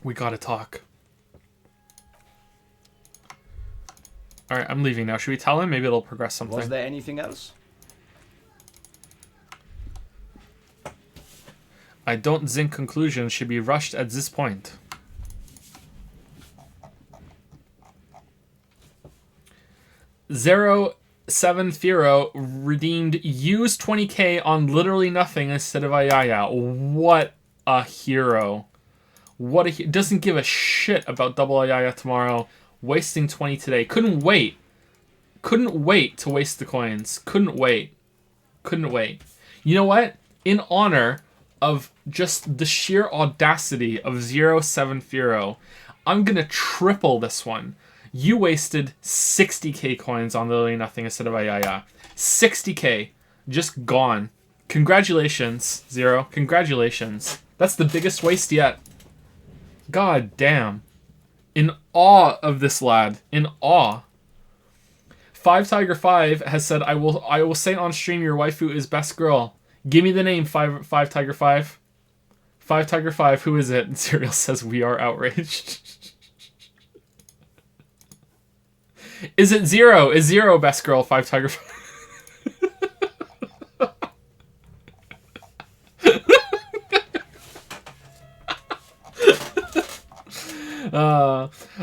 Speaker 1: We gotta talk. Alright, I'm leaving now. Should we tell him? Maybe it'll progress something.
Speaker 5: Was there anything else?
Speaker 1: I don't think conclusions should be rushed at this point. Zero7Firo redeemed used 20k on literally nothing instead of Ayaya. What a hero. Doesn't give a shit about double Ayaya tomorrow. Wasting 20 today. Couldn't wait to waste the coins. Couldn't wait. You know what? In honor of just the sheer audacity of 07Firo, I'm gonna triple this one. You wasted 60k coins on literally nothing instead of Ayaya. 60k. Just gone. Congratulations, Zero. Congratulations. That's the biggest waste yet. God damn. In awe of this lad. In awe. 5Tiger5 has said, I will say on stream your waifu is best girl. Give me the name, 5Tiger5. 5Tiger5, who is it? And Serial says, we are outraged. Is it Zero? Is Zero best girl, 5Tiger5?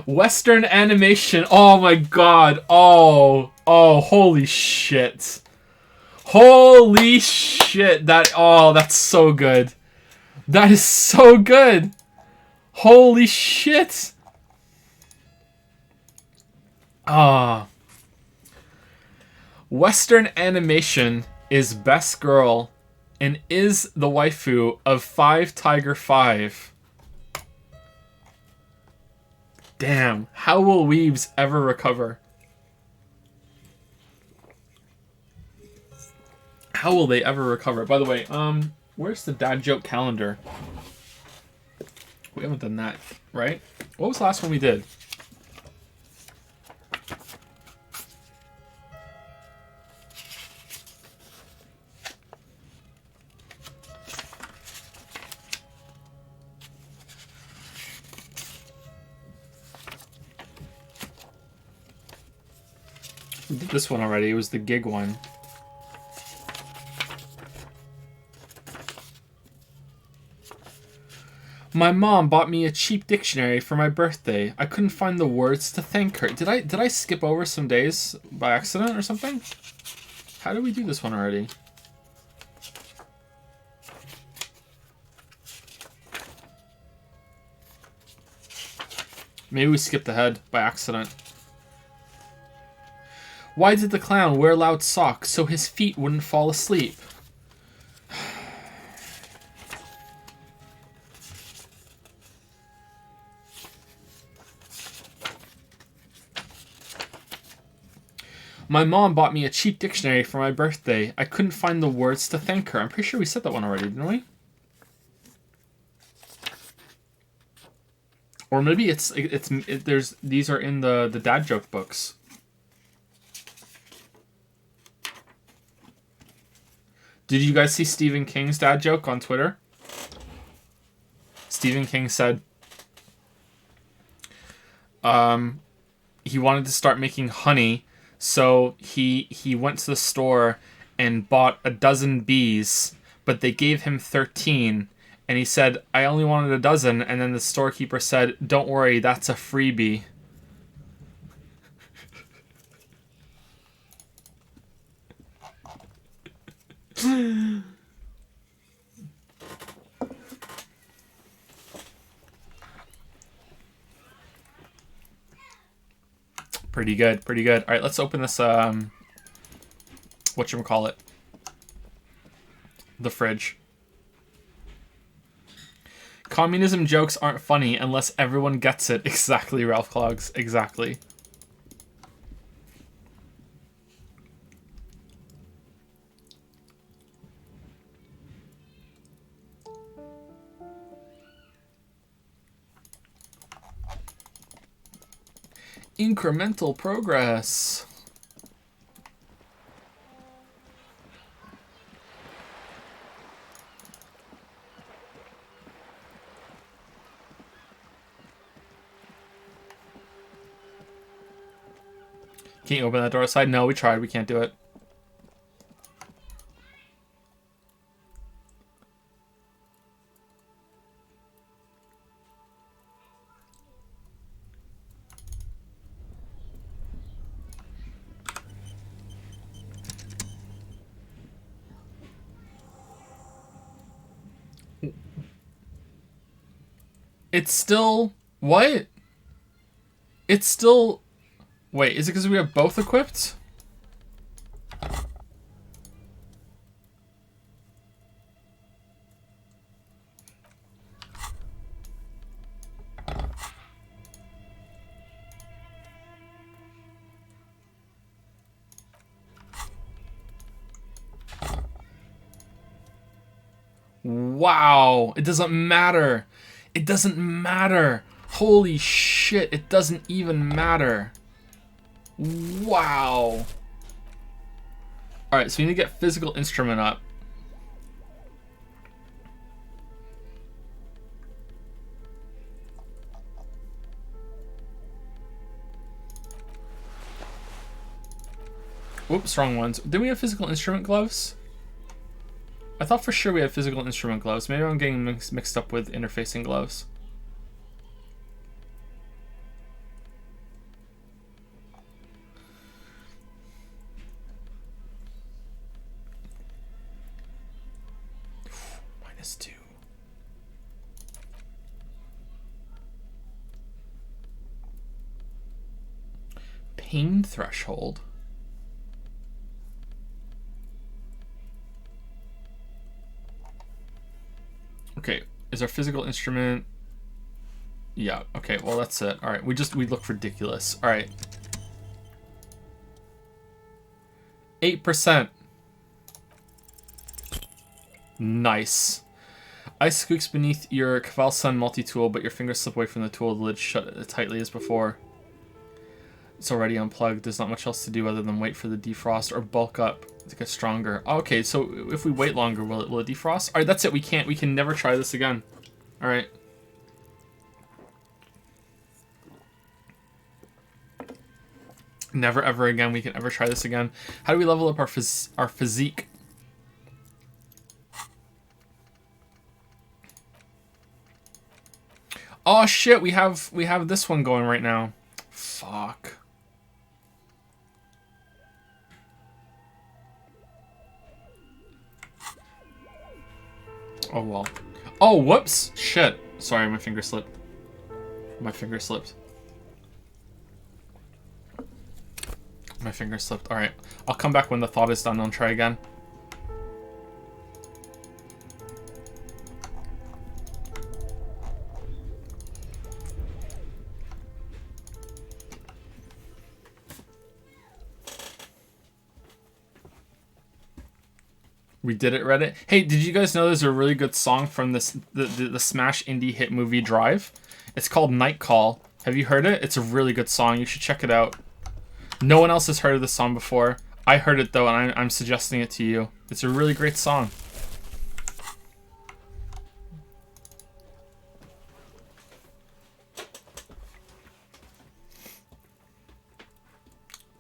Speaker 1: Western animation. Oh my god. Oh, holy shit. Holy shit. That's so good. That is so good. Holy shit. Western animation is best girl and is the waifu of 5Tiger5. Damn, how will weebs ever recover? How will they ever recover? By the way, where's the dad joke calendar? We haven't done that, right? What was the last one we did? We did this one already. It was the gig one. My mom bought me a cheap dictionary for my birthday. I couldn't find the words to thank her. Did I skip over some days by accident or something? How did we do this one already? Maybe we skipped ahead by accident. Why did the clown wear loud socks so his feet wouldn't fall asleep? My mom bought me a cheap dictionary for my birthday. I couldn't find the words to thank her. I'm pretty sure we said that one already, didn't we? Or maybe these are in the dad joke books. Did you guys see Stephen King's dad joke on Twitter? Stephen King said he wanted to start making honey, so he went to the store and bought a dozen bees, but they gave him 13. And he said, I only wanted a dozen. And then the storekeeper said, don't worry, that's a freebie. Pretty good, pretty good. All right, let's open this, whatchamacallit? The fridge. Communism jokes aren't funny unless everyone gets it. Exactly, Ralph Clogs. Exactly. Incremental progress. Can you open that door outside? No, we tried. We can't do it. It's still... What? It's still... Wait, is it because we have both equipped? Wow, it doesn't matter. It doesn't matter. Holy shit, it doesn't even matter. Wow. Alright, so we need to get physical instrument up. Whoops, wrong ones. Did we have physical instrument gloves? I thought for sure we had physical instrument gloves. Maybe I'm getting mixed up with interfacing gloves. -2. Pain threshold. Okay, is our physical instrument... Yeah, okay, well that's it. Alright, we look ridiculous. Alright. 8%. Nice. Ice squeaks beneath your Cavalsun multi-tool, but your fingers slip away from the tool. The lid shut as tightly as before. It's already unplugged. There's not much else to do other than wait for the defrost or bulk up to get stronger. Okay, so if we wait longer, will it defrost? Alright, that's it. We can never try this again. Alright. Never ever again we can ever try this again. How do we level up our physique? Oh shit, we have this one going right now. Fuck. Oh well. Oh, whoops. Shit. Sorry, my finger slipped. My finger slipped. My finger slipped. Alright. I'll come back when the thought is done. I'll try again. We did it, Reddit. Hey, did you guys know there's a really good song from this the Smash indie hit movie Drive? It's called Night Call. Have you heard it? It's a really good song. You should check it out. No one else has heard of this song before. I heard it though, and I'm suggesting it to you. It's a really great song.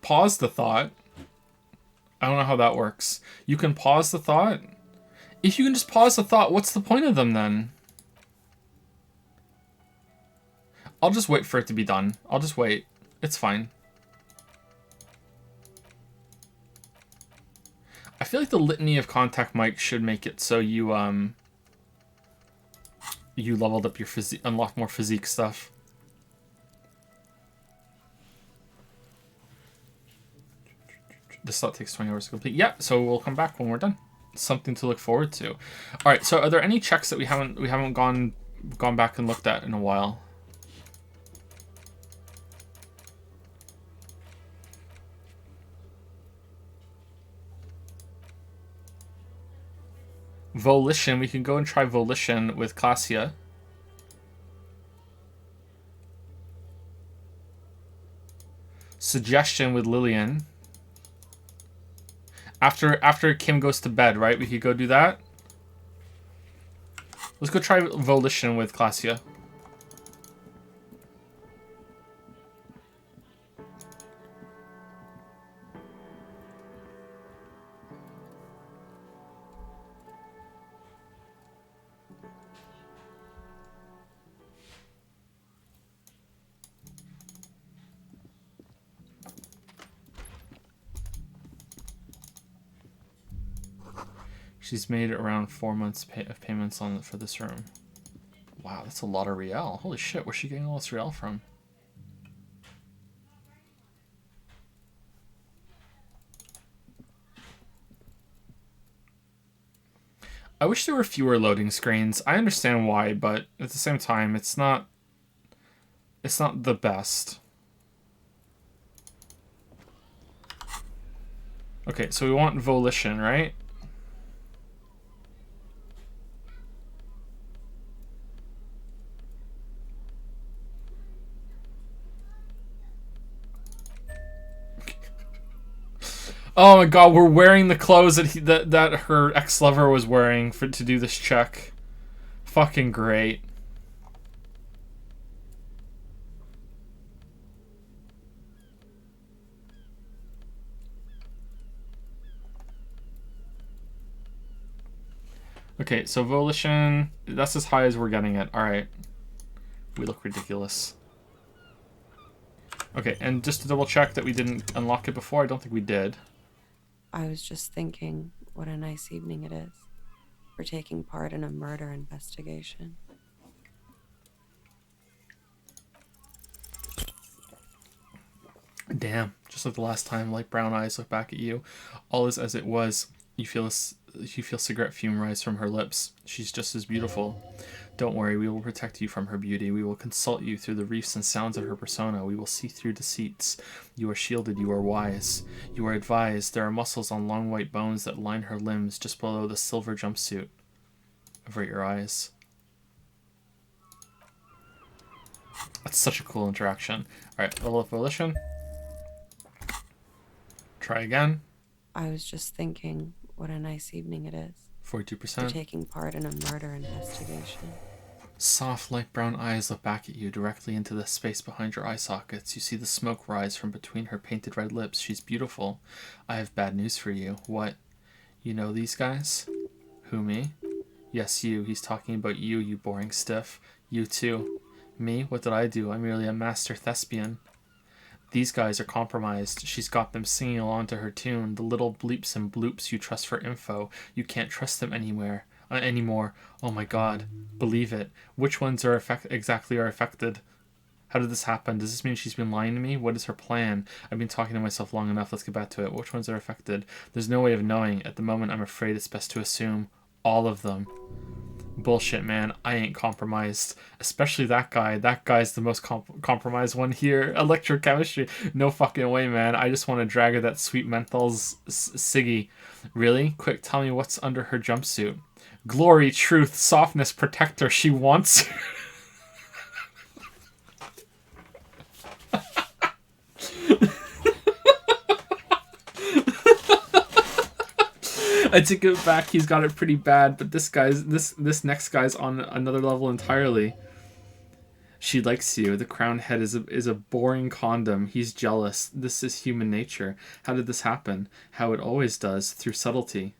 Speaker 1: Pause the thought. I don't know how that works. You can pause the thought. If you can just pause the thought, what's the point of them then? I'll just wait for it to be done. I'll just wait. It's fine. I feel like the litany of contact mics should make it so you you leveled up your physique, unlocked more physique stuff. This slot takes 20 hours to complete. Yeah, so we'll come back when we're done. Something to look forward to. All right, so are there any checks that we haven't gone back and looked at in a while? Volition, we can go and try Volition with Cassia. Suggestion with Lillian. After Kim goes to bed, right? We could go do that. Let's go try Volition with Cassia. She's made around 4 months of payments for this room. Wow, that's a lot of Riel. Holy shit, where's she getting all this Riel from? I wish there were fewer loading screens. I understand why, but at the same time, it's not the best. Okay, so we want Volition, right? Oh my god, we're wearing the clothes that her ex-lover was wearing to do this check. Fucking great. Okay, so Volition, that's as high as we're getting it. Alright. We look ridiculous. Okay, and just to double check that we didn't unlock it before, I don't think we did.
Speaker 8: I was just thinking what a nice evening it is for taking part in a murder investigation.
Speaker 1: Damn, just like the last time, light brown eyes look back at you. All is as it was. You feel cigarette fume rise from her lips. She's just as beautiful. Don't worry, we will protect you from her beauty. We will consult you through the reefs and sounds of her persona. We will see through deceits. You are shielded, you are wise. You are advised. There are muscles on long white bones that line her limbs just below the silver jumpsuit. Avert your eyes. That's such a cool interaction. Alright, level up Volition. Try again.
Speaker 8: I was just thinking what a nice evening it is
Speaker 1: 42%.
Speaker 8: for taking part in a murder investigation.
Speaker 1: Soft, light brown eyes look back at you, directly into the space behind your eye sockets. You see the smoke rise from between her painted red lips. She's beautiful. I have bad news for you. What? You know these guys? Who, me? Yes, you. He's talking about you, you boring stiff. You too. Me? What did I do? I'm merely a master thespian. These guys are compromised. She's got them singing along to her tune. The little bleeps and bloops you trust for info. You can't trust them anymore. Oh my god. Believe it. Which ones are exactly affected? How did this happen? Does this mean she's been lying to me? What is her plan? I've been talking to myself long enough. Let's get back to it. Which ones are affected? There's no way of knowing. At the moment, I'm afraid it's best to assume all of them. Bullshit, man. I ain't compromised. Especially that guy. That guy's the most compromised one here. Electrochemistry. No fucking way, man. I just want to drag her that sweet menthol's ciggy. Really? Quick, tell me what's under her jumpsuit. Glory, truth, softness, protector. She wants... I take it back, he's got it pretty bad, but this next guy's on another level entirely. She likes you. The crowned head is a boring condom. He's jealous. This is human nature. How did this happen? How it always does, through subtlety.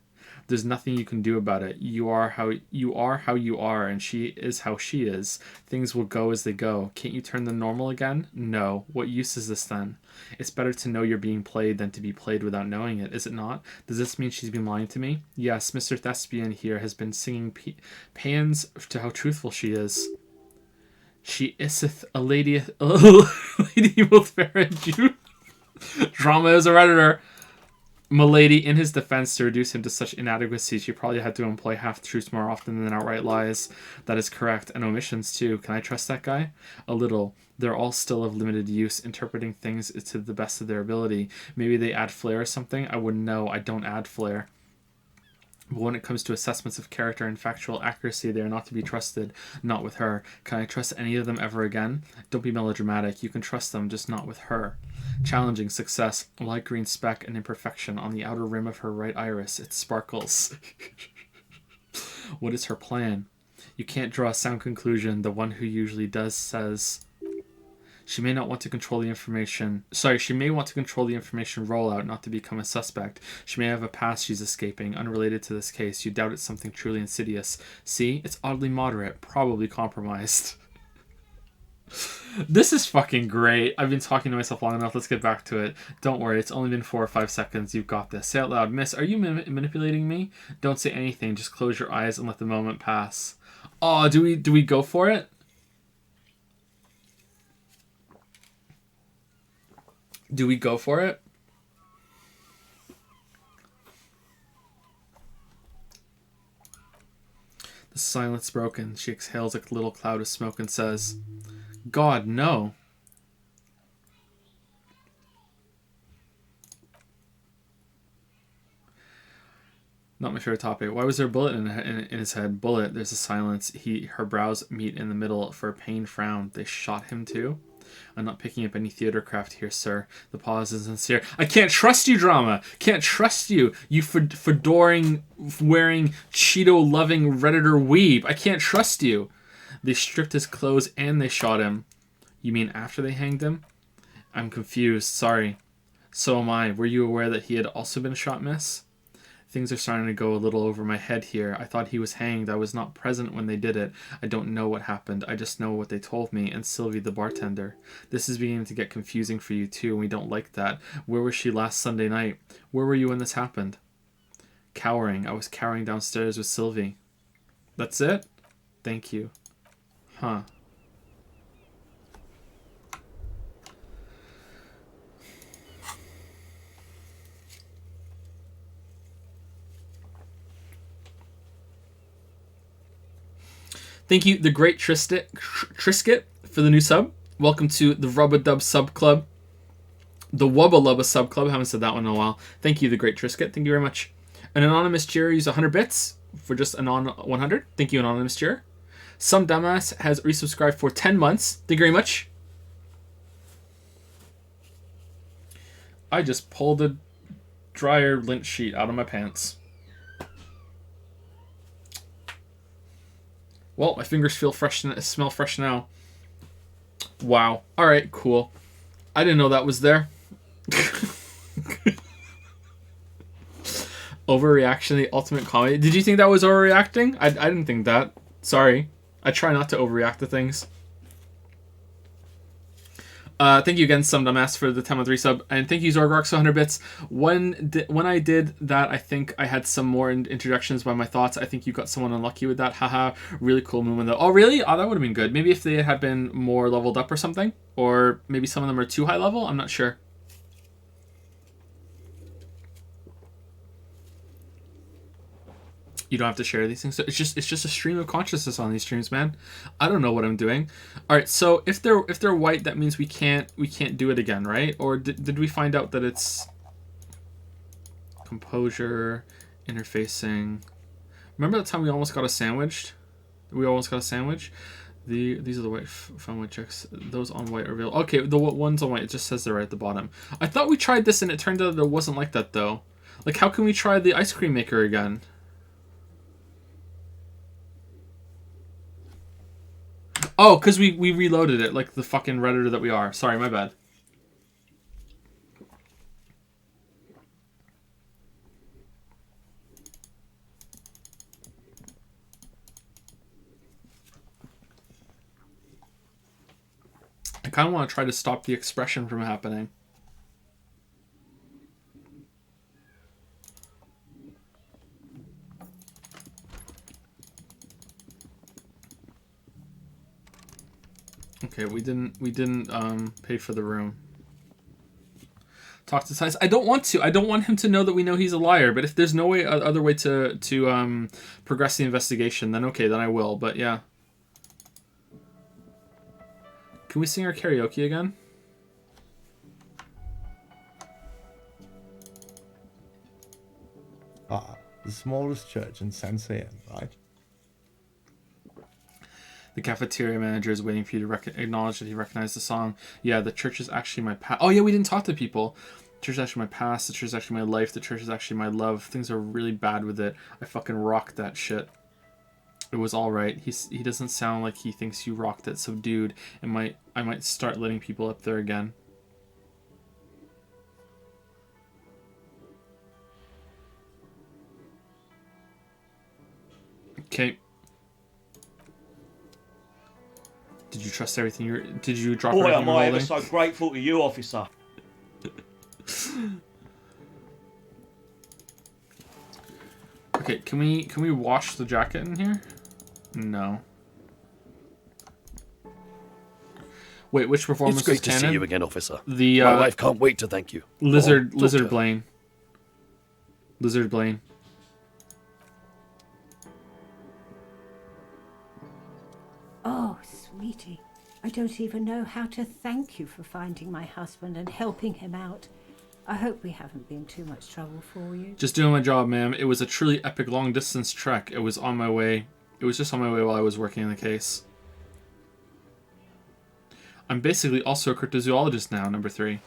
Speaker 1: There's nothing you can do about it. You are how you are, and she is how she is. Things will go as they go. Can't you turn them normal again? No. What use is this then? It's better to know you're being played than to be played without knowing it, is it not? Does this mean she's been lying to me? Yes, Mr. Thespian here has been singing pans to how truthful she is. She iseth a lady with fair Jew. Drama is a redditor. Milady, in his defense, to reduce him to such inadequacy, she probably had to employ half-truths more often than outright lies. That is correct. And omissions, too. Can I trust that guy? A little. They're all still of limited use, interpreting things to the best of their ability. Maybe they add flair or something? I wouldn't know. I don't add flair. But when it comes to assessments of character and factual accuracy, they are not to be trusted. Not with her. Can I trust any of them ever again? Don't be melodramatic. You can trust them, just not with her. Challenging success. A light green speck, an imperfection on the outer rim of her right iris. It sparkles. What is her plan? You can't draw a sound conclusion. The one who usually does says... She may want to control the information rollout, not to become a suspect. She may have a past she's escaping, unrelated to this case. You doubt it's something truly insidious. See? It's oddly moderate, probably compromised. This is fucking great. I've been talking to myself long enough. Let's get back to it. Don't worry, it's only been 4 or 5 seconds. You've got this. Say out loud, Miss, are you manipulating me? Don't say anything. Just close your eyes and let the moment pass. Oh, do we go for it? Do we go for it? The silence broken. She exhales a little cloud of smoke and says, God, no. Not my favorite topic. Why was there a bullet in his head? Bullet. There's a silence. Her brows meet in the middle for a pained frown. They shot him too? I'm not picking up any theater craft here, sir. The pause is sincere. I can't trust you, drama. Can't trust you. You fedoring, wearing, Cheeto-loving Redditor weeb. I can't trust you. They stripped his clothes and they shot him. You mean after they hanged him? I'm confused. Sorry. So am I. Were you aware that he had also been shot, miss? Things are starting to go a little over my head here. I thought he was hanged. I was not present when they did it. I don't know what happened. I just know what they told me, and Sylvie the bartender. This is beginning to get confusing for you too, and we don't like that. Where was she last Sunday night? Where were you when this happened? Cowering. I was cowering downstairs with Sylvie. That's it? Thank you. Huh. Thank you, the great Trisket, for the new sub. Welcome to the Rubba-Dub Sub Club. The Wubba-Lubba Sub Club. I haven't said that one in a while. Thank you, the great Trisket. Thank you very much. An anonymous cheer used 100 bits for just anon 100. Thank you, anonymous cheer. Some dumbass has resubscribed for 10 months. Thank you very much. I just pulled a dryer lint sheet out of my pants. Well, my fingers feel fresh. Smell fresh now. Wow. All right, cool. I didn't know that was there. Overreaction, the ultimate comedy. Did you think that was overreacting? I didn't think that. Sorry. I try not to overreact to things. Thank you again, Some Dumbass, for the 10-month resub. And thank you, Zorgrox, for 100 bits. When I did that, I think I had some more introductions by my thoughts. I think you got someone unlucky with that. Haha. Really cool movement, though. Oh, really? Oh, that would have been good. Maybe if they had been more leveled up or something. Or maybe some of them are too high level. I'm not sure. You don't have to share these things. So it's just a stream of consciousness on these streams, man. I don't know what I'm doing. All right, so if they're white, that means we can't do it again, right? Or did we find out that it's composure, interfacing? Remember the time we almost got a sandwich? We almost got a sandwich. These are the white found white checks. Those on white are real. Okay, the ones on white, it just says they're right at the bottom. I thought we tried this and it turned out that it wasn't like that though. Like, how can we try the ice cream maker again? Oh, because we reloaded it like the fucking Redditor that we are. Sorry, my bad. kind of want to try to stop the expression from happening. Okay, we didn't pay for the room. Talk to Science. I don't want to. I don't want him to know that we know he's a liar. But if there's no way, other way to progress the investigation, then okay, then I will. But yeah, can we sing our karaoke again?
Speaker 9: Ah, the smallest church in San Cian, right?
Speaker 1: The cafeteria manager is waiting for you to acknowledge that he recognized the song. Yeah, the church is actually my past. Oh yeah, we didn't talk to people. The church is actually my past. The church is actually my life. The church is actually my love. Things are really bad with it. I fucking rocked that shit. It was all right. He doesn't sound like he thinks you rocked it. So dude, I might start letting people up there again. Okay. Did you trust everything did you drop
Speaker 10: Boy,
Speaker 1: everything
Speaker 10: am I
Speaker 1: you're
Speaker 10: ever
Speaker 1: holding?
Speaker 10: so grateful to you, officer.
Speaker 1: Okay, can we wash the jacket in here? No. Wait, which performance
Speaker 11: It's great
Speaker 1: was
Speaker 11: to
Speaker 1: canon?
Speaker 11: see you again, officer.
Speaker 1: The
Speaker 11: My wife can't wait to thank you.
Speaker 1: Lizard
Speaker 11: Go on, talk to her.
Speaker 1: Blaine. Lizard Blaine.
Speaker 12: Oh, sweetie, I don't even know how to thank you for finding my husband and helping him out. I hope we haven't been too much trouble for you.
Speaker 1: Just doing my job, ma'am. It was a truly epic long-distance trek. It was on my way. It was just on my way while I was working in the case. I'm basically also a cryptozoologist now, number 3.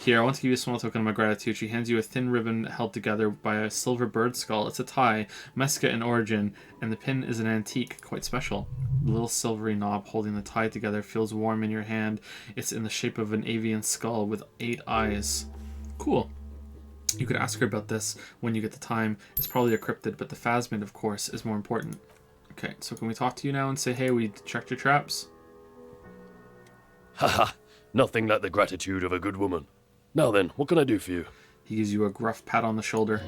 Speaker 1: Here, I want to give you a small token of my gratitude. She hands you a thin ribbon held together by a silver bird skull. It's a tie, Mesca in origin, and the pin is an antique, quite special. The little silvery knob holding the tie together feels warm in your hand. It's in the shape of an avian skull with 8 eyes. Cool. You could ask her about this when you get the time. It's probably a cryptid, but the phasmid, of course, is more important. Okay, so can we talk to you now and say, hey, we checked your traps?
Speaker 11: Haha, nothing like the gratitude of a good woman. Now then, what can I do for you?
Speaker 1: He gives you a gruff pat on the shoulder.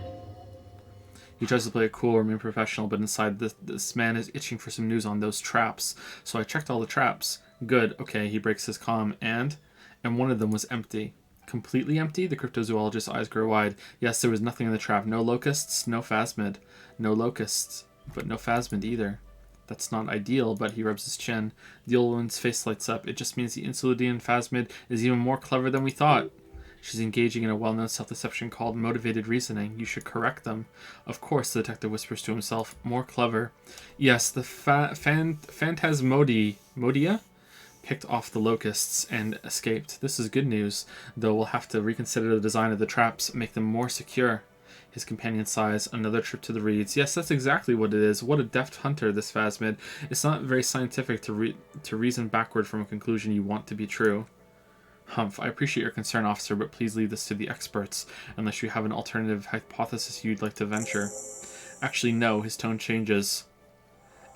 Speaker 1: He tries to play it cool, remain professional, but inside this man is itching for some news on those traps. So I checked all the traps. Good, okay, he breaks his calm. And one of them was empty. Completely empty? The cryptozoologist's eyes grow wide. Yes, there was nothing in the trap. No locusts, no phasmid. No locusts, but no phasmid either. That's not ideal, but he rubs his chin. The old woman's face lights up. It just means the Insulidian phasmid is even more clever than we thought. She's engaging in a well-known self-deception called motivated reasoning. You should correct them. Of course, the detective whispers to himself. More clever. Yes, the Phantasmodia picked off the locusts and escaped. This is good news, though we'll have to reconsider the design of the traps, make them more secure. His companion sighs. Another trip to the reeds. Yes, that's exactly what it is. What a deft hunter, this phasmid. It's not very scientific to reason backward from a conclusion you want to be true. Humph, I appreciate your concern, officer, but please leave this to the experts, unless you have an alternative hypothesis you'd like to venture. Actually, no, his tone changes.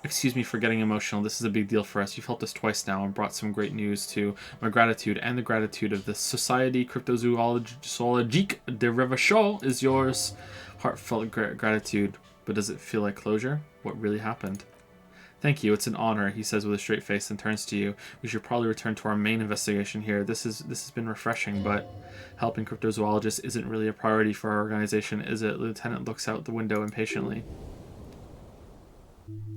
Speaker 1: Excuse me for getting emotional. This is a big deal for us. You've helped us twice now and brought some great news too. My gratitude and the gratitude of the Society Cryptozoologique de Revachol is yours. Heartfelt gratitude. But does it feel like closure? What really happened? Thank you, it's an honor, he says with a straight face and turns to you. We should probably return to our main investigation here. This has been refreshing, but helping cryptozoologists isn't really a priority for our organization, is it? The lieutenant looks out the window impatiently.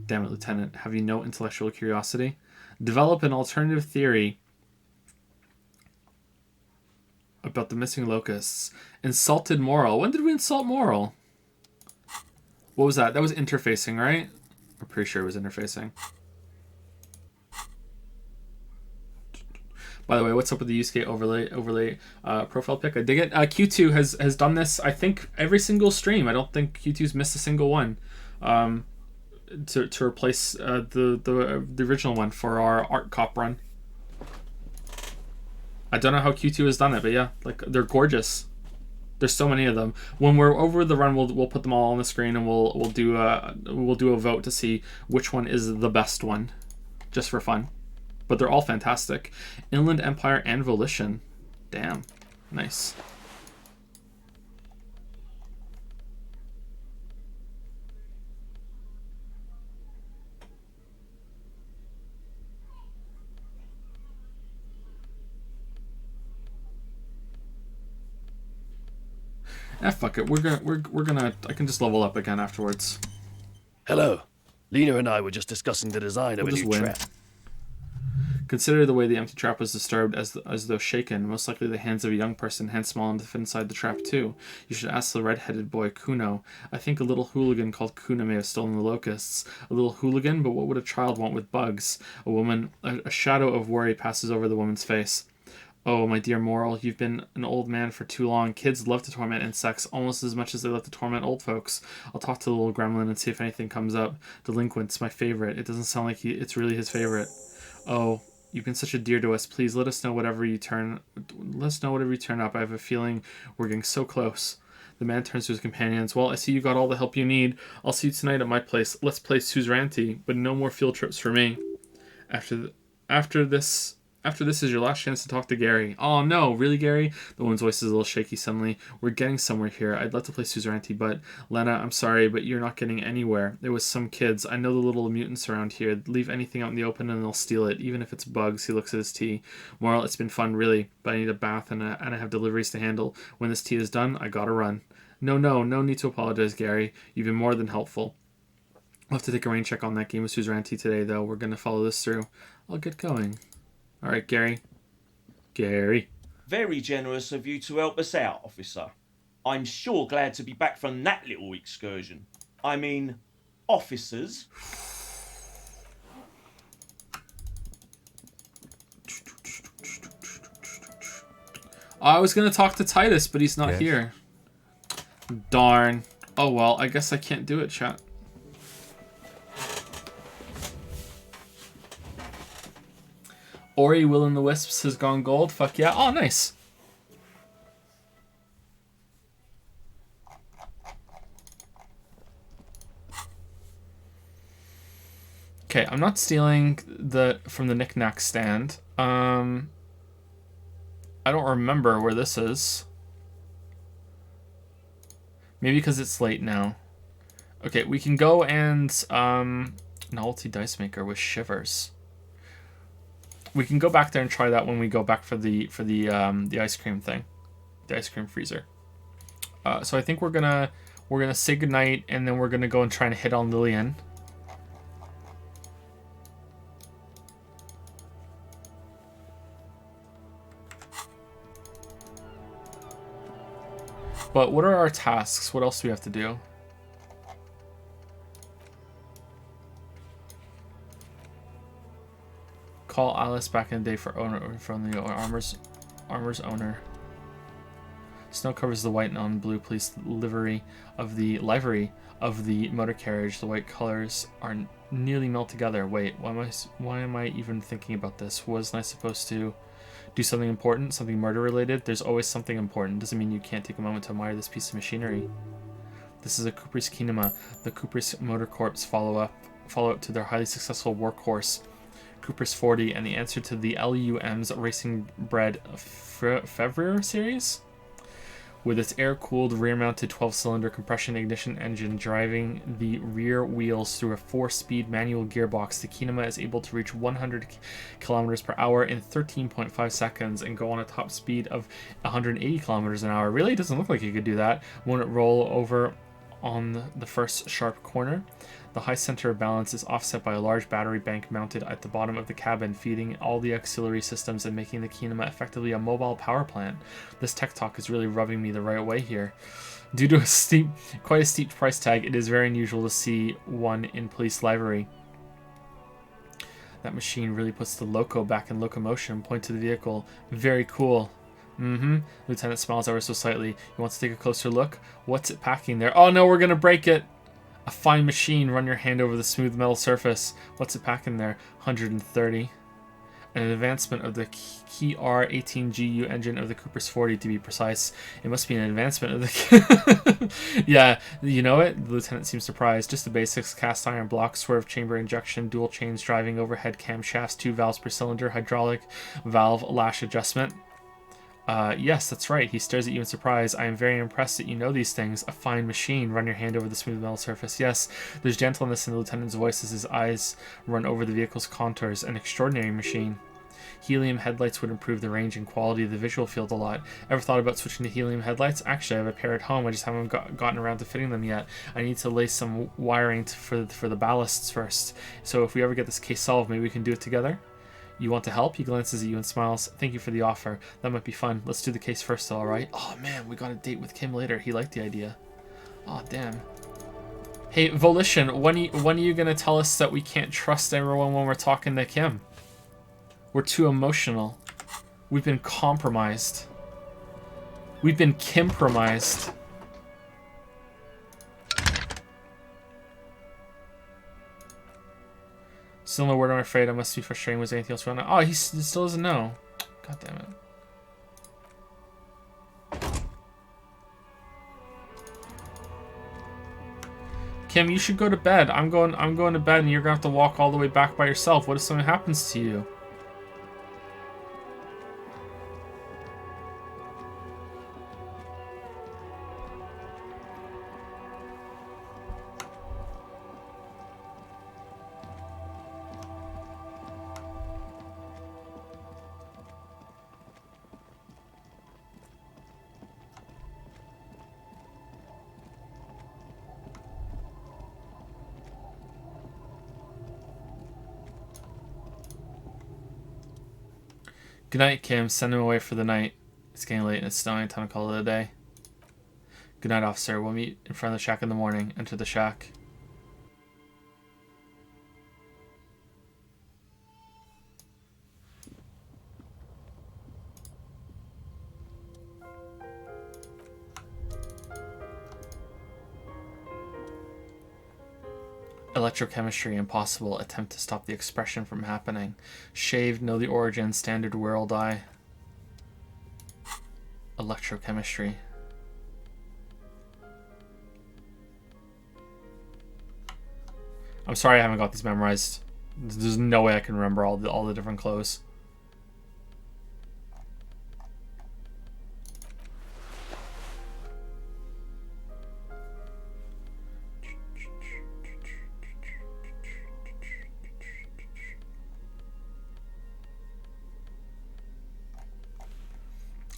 Speaker 1: Damn it, Lieutenant. Have you no intellectual curiosity? Develop an alternative theory about the missing locusts. Insulted moral. When did we insult moral? What was that? That was interfacing, right? I'm pretty sure it was interfacing. By the way, what's up with the Yusuke overlay profile pic? I dig it. Q2 has done this, I think, every single stream. I don't think Q2's missed a single one. To replace the original one for our art cop run. I don't know how Q2 has done it, but yeah, like they're gorgeous. There's so many of them. When we're over the run, we'll put them all on the screen and we'll do a vote to see which one is the best one, just for fun. but they're all fantastic. Inland Empire and Volition. Damn. Nice. Fuck it. We're gonna. I can just level up again afterwards.
Speaker 11: Hello. Lena and I were just discussing the design of a new trap.
Speaker 1: Consider the way the empty trap was disturbed as though shaken. Most likely the hands of a young person, hands small enough to fit inside the trap too. You should ask the red-headed boy Kuno. I think a little hooligan called Kuna may have stolen the locusts. A little hooligan, but what would a child want with bugs? A shadow of worry passes over the woman's face. Oh, my dear Moral, you've been an old man for too long. Kids love to torment insects almost as much as they love to torment old folks. I'll talk to the little gremlin and see if anything comes up. Delinquent's my favorite. It doesn't sound like it's really his favorite. Oh, you've been such a dear to us. Please let us know whatever you turn up. I have a feeling we're getting so close. The man turns to his companions. Well, I see you got all the help you need. I'll see you tonight at my place. Let's play suzerainty, but no more field trips for me. After this is your last chance to talk to Gary. Oh no, really, Gary? The woman's voice is a little shaky suddenly. We're getting somewhere here. I'd love to play suzerainty, but Lena, I'm sorry, but you're not getting anywhere. There was some kids. I know the little mutants around here. Leave anything out in the open and they'll steal it, even if it's bugs. He looks at his tea. Moral, it's been fun, really, but I need a bath and I have deliveries to handle. When this tea is done, I gotta run. No need to apologize, Gary. You've been more than helpful. I'll have to take a rain check on that game of suzerainty today, though. We're gonna follow this through. I'll get going. All right, Gary.
Speaker 10: Very generous of you to help us out, officer. I'm sure glad to be back from that little excursion. I mean, officers.
Speaker 1: I was going to talk to Titus, but he's not here. Darn. Oh, well, I guess I can't do it, chat. Ori Will and the Wisps has gone gold. Fuck yeah. Oh, nice. Okay, I'm not stealing from the knick-knack stand. I don't remember where this is. Maybe because it's late now. Okay, we can go and novelty dice maker with shivers. We can go back there and try that when we go back for the ice cream thing, the ice cream freezer. So I think we're gonna say goodnight and then we're gonna go and try and hit on Lillian. But what are our tasks? What else do we have to do? Call Alice back in the day from the armor's owner. Snow covers the white and blue police livery of the motor carriage. The white colors are nearly melt together. Wait, why am I even thinking about this? Wasn't I supposed to do something important, something murder related? There's always something important. Doesn't mean you can't take a moment to admire this piece of machinery. This is a Cuprous Kinema. The Cuprous Motor Corps follow up to their highly successful workhorse Cooper's 40, and the answer to the LUM's Racing Bred Fevrier series. With its air-cooled, rear-mounted 12-cylinder compression ignition engine driving the rear wheels through a 4-speed manual gearbox, the Kinema is able to reach 100 kilometers per hour in 13.5 seconds and go on a top speed of 180 kilometers an hour. Really? It doesn't look like you could do that. Won't it roll over on the first sharp corner? The high center of balance is offset by a large battery bank mounted at the bottom of the cabin, feeding all the auxiliary systems and making the Kinema effectively a mobile power plant. This tech talk is really rubbing me the right way here. Due to quite a steep price tag, it is very unusual to see one in police livery. That machine really puts the loco back in locomotion. Point to the vehicle. Very cool. Lieutenant smiles ever so slightly. He wants to take a closer look. What's it packing there? Oh no, we're gonna break it! A fine machine. Run your hand over the smooth metal surface. What's it packing there? 130. An advancement of the Key R18GU engine of the Cooper's 40, to be precise. It must be an advancement of the... Yeah, you know it? The lieutenant seems surprised. Just the basics: cast iron block, swerve chamber injection, dual chains driving, overhead camshafts, 2 valves per cylinder, hydraulic valve lash adjustment. Yes, that's right. He stares at you in surprise. I am very impressed that you know these things. A fine machine. Run your hand over the smooth metal surface. Yes, there's gentleness in the lieutenant's voice as his eyes run over the vehicle's contours. An extraordinary machine. Helium headlights would improve the range and quality of the visual field a lot. Ever thought about switching to helium headlights? Actually, I have a pair at home. I just haven't gotten around to fitting them yet. I need to lay some wiring for the ballasts first. So if we ever get this case solved, maybe we can do it together? You want to help? He glances at you and smiles. Thank you for the offer. That might be fun. Let's do the case first, though, alright? Oh man, we got a date with Kim later. He liked the idea. Oh damn. Hey, Volition, when are you gonna tell us that we can't trust everyone when we're talking to Kim? We're too emotional. We've been compromised. We've been Kimpromised. Still no word, I'm afraid. I must be frustrating. Was anything else wrong? Oh, he still doesn't know. God damn it. Kim, you should go to bed. I'm going to bed, and you're gonna have to walk all the way back by yourself. What if something happens to you? Good night, Kim. Send him away for the night. It's getting late and it's snowing. Time to call it a day. Good night, officer. We'll meet in front of the shack in the morning. Enter the shack. Electrochemistry, impossible. Attempt to stop the expression from happening. Shaved, know the origin, standard world eye. Electrochemistry. I'm sorry I haven't got these memorized. There's no way I can remember all the different clothes.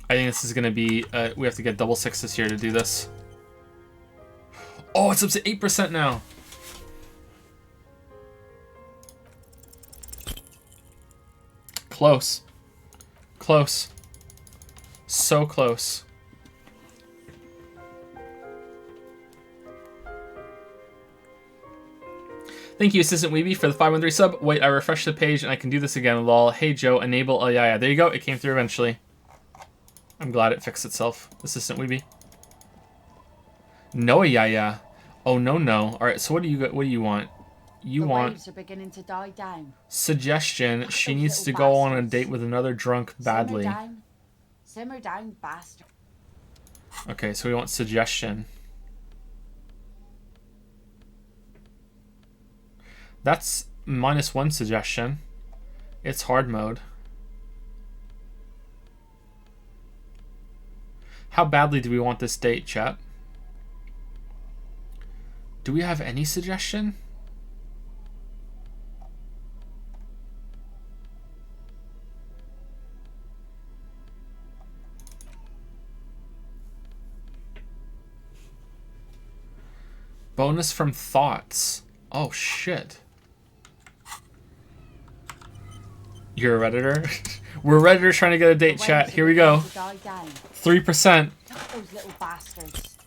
Speaker 1: I think this is going to be, we have to get double sixes here to do this. Oh, it's up to 8% now. Close. Close. So close. Thank you, Assistant Weeby, for the 513 sub. Wait, I refreshed the page and I can do this again, lol. Hey, Joe, enable yeah. There you go. It came through eventually. I'm glad it fixed itself, Assistant Weeby. No, yeah. Oh, no. All right, so what do you want? You want...
Speaker 13: The waves are beginning to die down.
Speaker 1: Suggestion, she needs to go on a date with another drunk badly.
Speaker 13: Simmer down, bastard.
Speaker 1: Okay, so we want suggestion. That's -1 suggestion. It's hard mode. How badly do we want this date, chat? Do we have any suggestion? Bonus from thoughts. Oh, shit. You're a Redditor? We're Redditors trying to get a date, chat. Here we go. 3%.
Speaker 13: Those little bastards.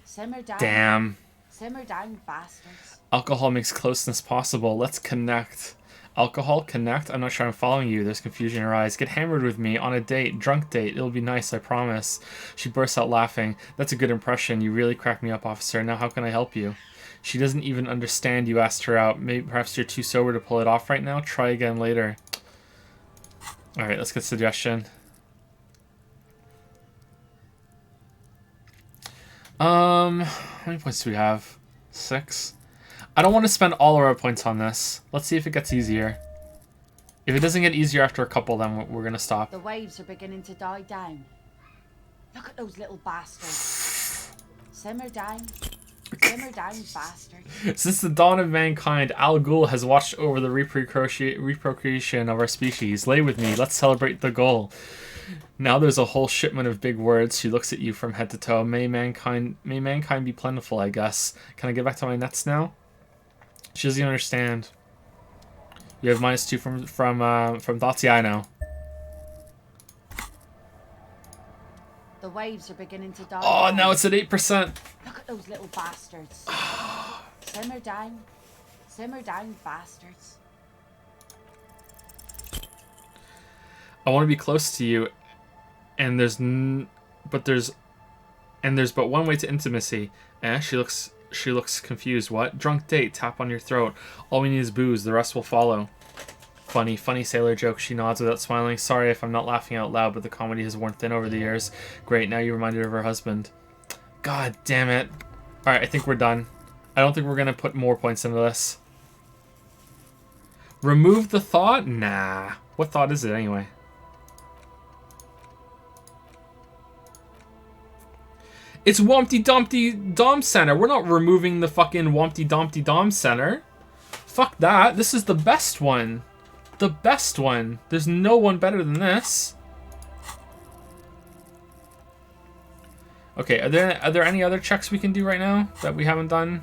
Speaker 13: Simmer down.
Speaker 1: Damn.
Speaker 13: Simmer down, bastards.
Speaker 1: Alcohol makes closeness possible. Let's connect. Alcohol, connect? I'm not sure I'm following you. There's confusion in her eyes. Get hammered with me on a date. Drunk date. It'll be nice, I promise. She bursts out laughing. That's a good impression. You really crack me up, officer. Now how can I help you? She doesn't even understand you asked her out. Maybe perhaps you're too sober to pull it off right now. Try again later. All right, let's get suggestion. How many points do we have? 6. I don't want to spend all of our points on this. Let's see if it gets easier. If it doesn't get easier after a couple, then we're gonna stop.
Speaker 13: The waves are beginning to die down. Look at those little bastards. Simmer down. Simmer down, bastard.
Speaker 1: Since the dawn of mankind, Al Ghul has watched over the reprocreation of our species. Lay with me. Let's celebrate the goal. Now there's a whole shipment of big words. She looks at you from head to toe. May mankind be plentiful, I guess. Can I get back to my nets now? She doesn't even understand. You have -2 from thoughts. Yeah, I know.
Speaker 13: The waves are beginning to die.
Speaker 1: Oh,
Speaker 13: down.
Speaker 1: now it's at 8%.
Speaker 13: Look at those little bastards. Simmer down. Simmer down, bastards.
Speaker 1: I want to be close to you, and there's but one way to intimacy. She looks confused. What? Drunk date. Tap on your throat. All we need is booze. The rest will follow. Funny sailor joke. She nods without smiling. Sorry if I'm not laughing out loud, but the comedy has worn thin over the years. Great, now you're reminded of her husband. God damn it. Alright, I think we're done. I don't think we're gonna put more points into this. Remove the thought? Nah. What thought is it anyway? It's Wompty Dumpty Dom Center. We're not removing the fucking Wompty Dumpty Dom Center. Fuck that. This is the best one. The best one. There's no one better than this. Okay, are there any other checks we can do right now that we haven't done?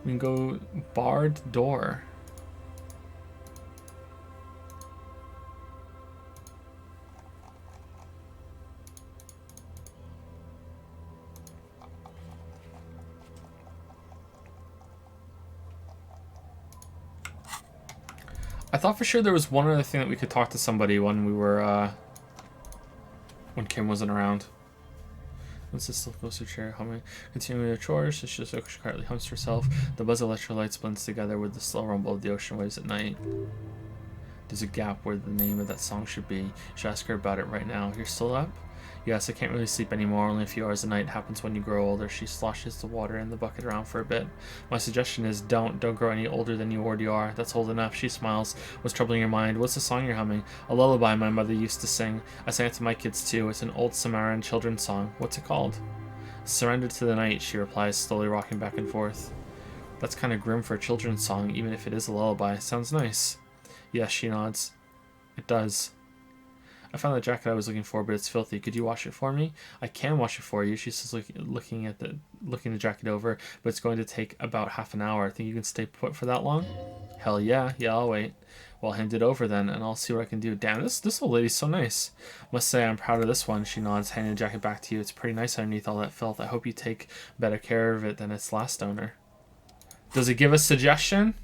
Speaker 1: We can go barred door. I thought for sure there was one other thing that we could talk to somebody when we were, when Kim wasn't around. Once this still closer chair, humming, continuing her chores, she just quietly humps herself. The buzz of electrolytes blends together with the slow rumble of the ocean waves at night. There's a gap where the name of that song should be. You should ask her about it right now. You're still up? Yes, I can't really sleep anymore, only a few hours a night. It happens when you grow older. She sloshes the water in the bucket around for a bit. My suggestion is don't grow any older than you already are. That's old enough. She smiles. What's troubling your mind? What's the song you're humming? A lullaby my mother used to sing. I sang it to my kids too. It's an old Samaritan children's song. What's it called? Surrender to the night, she replies, slowly rocking back and forth. That's kind of grim for a children's song, even if it is a lullaby. Sounds nice. Yes, she nods. It does. I found the jacket I was looking for, but it's filthy. Could you wash it for me? I can wash it for you. She says, looking the jacket over, but it's going to take about half an hour. Think you can stay put for that long? Hell yeah. Yeah, I'll wait. Well, hand it over then, and I'll see what I can do. Damn, this old lady's so nice. Must say I'm proud of this one. She nods, handing the jacket back to you. It's pretty nice underneath all that filth. I hope you take better care of it than its last owner. Does it give a suggestion?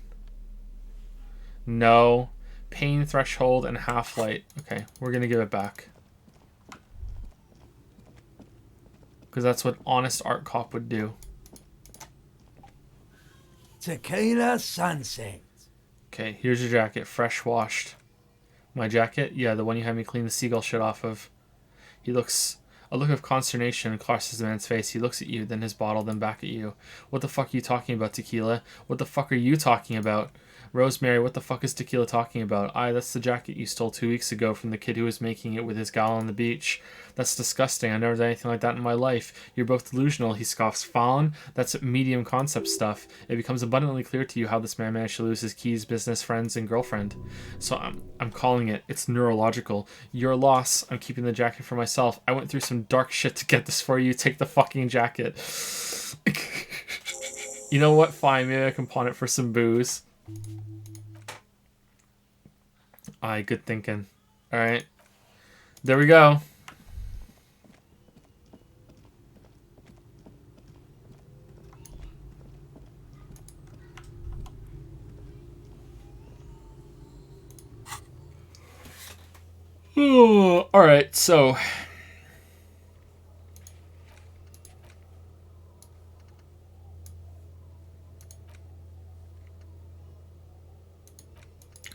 Speaker 1: No. Pain threshold and half light. Okay, we're gonna give it back. Because that's what honest art cop would do.
Speaker 14: Tequila sunset.
Speaker 1: Okay, here's your jacket, fresh washed. My jacket? Yeah, the one you had me clean the seagull shit off of. A look of consternation crosses the man's face. He looks at you, then his bottle, then back at you. What the fuck are you talking about, tequila? What the fuck are you talking about? Rosemary, what the fuck is tequila talking about? That's the jacket you stole 2 weeks ago from the kid who was making it with his gal on the beach. That's disgusting. I've never done anything like that in my life. You're both delusional, he scoffs. Fallen? That's medium concept stuff. It becomes abundantly clear to you how this man managed to lose his keys, business, friends, and girlfriend. So I'm calling it. It's neurological. Your loss. I'm keeping the jacket for myself. I went through some dark shit to get this for you. Take the fucking jacket. You know what? Fine. Maybe I can pawn it for some booze. Aye, good thinking. Alright. There we go. Alright, so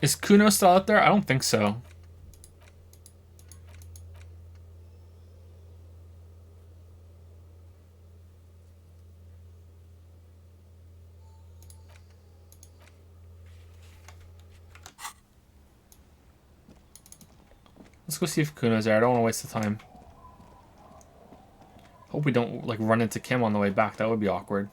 Speaker 1: Is Kuno still out there? I don't think so. Let's go see if Kuno's there. I don't want to waste the time. Hope we don't like run into Kim on the way back. That would be awkward.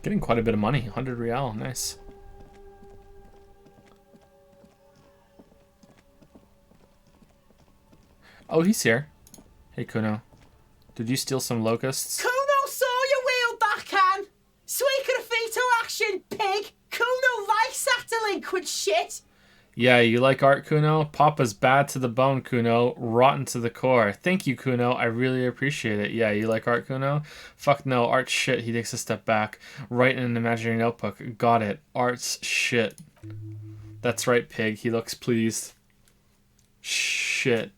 Speaker 1: Getting quite a bit of money. 100 real. Nice. Oh, he's here. Hey, Kuno. Did you steal some locusts?
Speaker 15: Kuno saw your wheel backhand. Sweet graffito action, pig. Kuno likes that delinquent shit.
Speaker 1: Yeah, you like art, Kuno? Papa's bad to the bone, Kuno. Rotten to the core. Thank you, Kuno. I really appreciate it. Yeah, you like art, Kuno? Fuck no, art's shit. He takes a step back. Write in an imaginary notebook. Got it. Art's shit. That's right, pig. He looks pleased. Shit.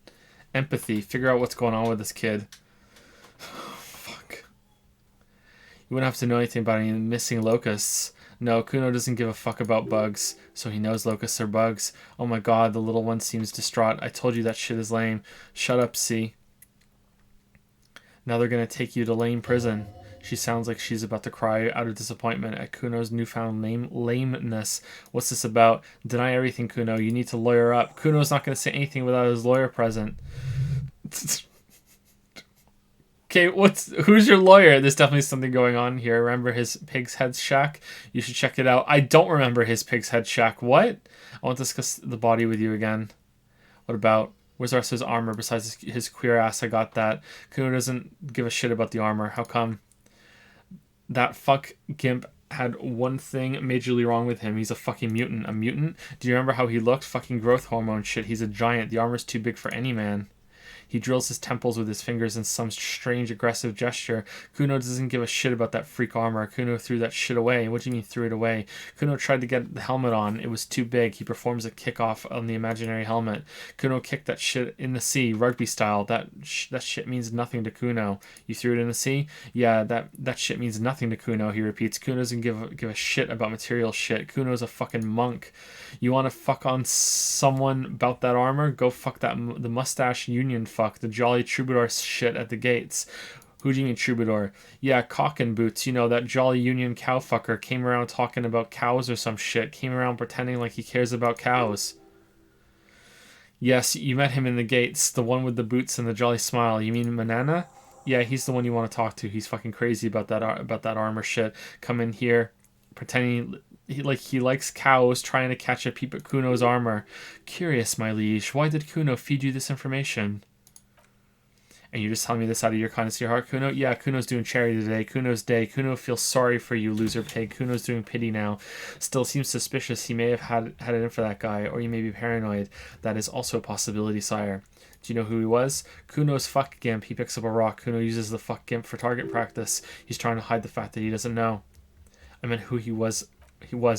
Speaker 1: Empathy. Figure out what's going on with this kid. Fuck. You wouldn't have to know anything about any missing locusts. No, Kuno doesn't give a fuck about bugs, so he knows locusts are bugs. Oh my god, the little one seems distraught. I told you that shit is lame. Shut up, C. Now they're gonna take you to lame prison. She sounds like she's about to cry out of disappointment at Kuno's newfound lameness. What's this about? Deny everything, Kuno. You need to lawyer up. Kuno's not gonna say anything without his lawyer present. Okay, who's your lawyer? There's definitely something going on here. Remember his pig's head shack? You should check it out. I don't remember his pig's head shack. What? I want to discuss the body with you again. What about? Where's the rest of his armor besides his queer ass? I got that. Kuno doesn't give a shit about the armor. How come? That fuck gimp had one thing majorly wrong with him. He's a fucking mutant. A mutant? Do you remember how he looked? Fucking growth hormone shit. He's a giant. The armor's too big for any man. He drills his temples with his fingers in some strange aggressive gesture. Kuno doesn't give a shit about that freak armor. Kuno threw that shit away. What do you mean threw it away? Kuno tried to get the helmet on. It was too big. He performs a kickoff on the imaginary helmet. Kuno kicked that shit in the sea, rugby style. That shit means nothing to Kuno. You threw it in the sea? Yeah, that shit means nothing to Kuno, he repeats. Kuno doesn't give a shit about material shit. Kuno's a fucking monk. You want to fuck on someone about that armor? Go fuck the mustache union fuck, the jolly troubadour shit at the gates. Who do you mean troubadour? Yeah, cock and boots. You know, that jolly union cow fucker came around talking about cows or some shit. Came around pretending like he cares about cows. Yes, you met him in the gates. The one with the boots and the jolly smile. You mean Manana? Yeah, he's the one you want to talk to. He's fucking crazy about that armor shit. Come in here, pretending he likes cows, trying to catch a peep at Kuno's armor. Curious, my liege. Why did Kuno feed you this information? And you're just telling me this out of your kindness of your heart, Kuno? Yeah, Kuno's doing charity today. Kuno's day. Kuno feels sorry for you, loser pig. Kuno's doing pity now. Still seems suspicious. He may have had it in for that guy, or you may be paranoid. That is also a possibility, sire. Do you know who he was? Kuno's fuck gimp. He picks up a rock. Kuno uses the fuck gimp for target practice. He's trying to hide the fact that he doesn't know. I meant who he was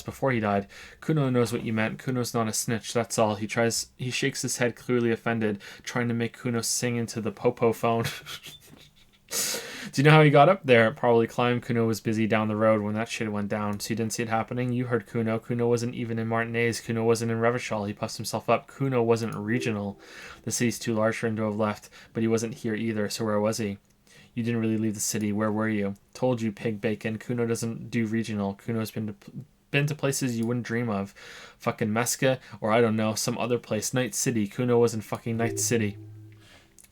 Speaker 1: before he died. Kuno knows what you meant. Kuno's not a snitch, that's all. He shakes his head, clearly offended, trying to make Kuno sing into the popo phone. Do you know how he got up there? Probably climbed. Kuno was busy down the road when that shit went down, so you didn't see it happening? You heard Kuno. Kuno wasn't even in Martinez. Kuno wasn't in Revachol. He puffed himself up. Kuno wasn't regional. The city's too large for him to have left, but he wasn't here either, so where was he? You didn't really leave the city. Where were you? Told you, pig bacon. Kuno doesn't do regional. Kuno's been to places you wouldn't dream of. Fucking Mesca, or I don't know, some other place. Night City. Kuno was in fucking Night City.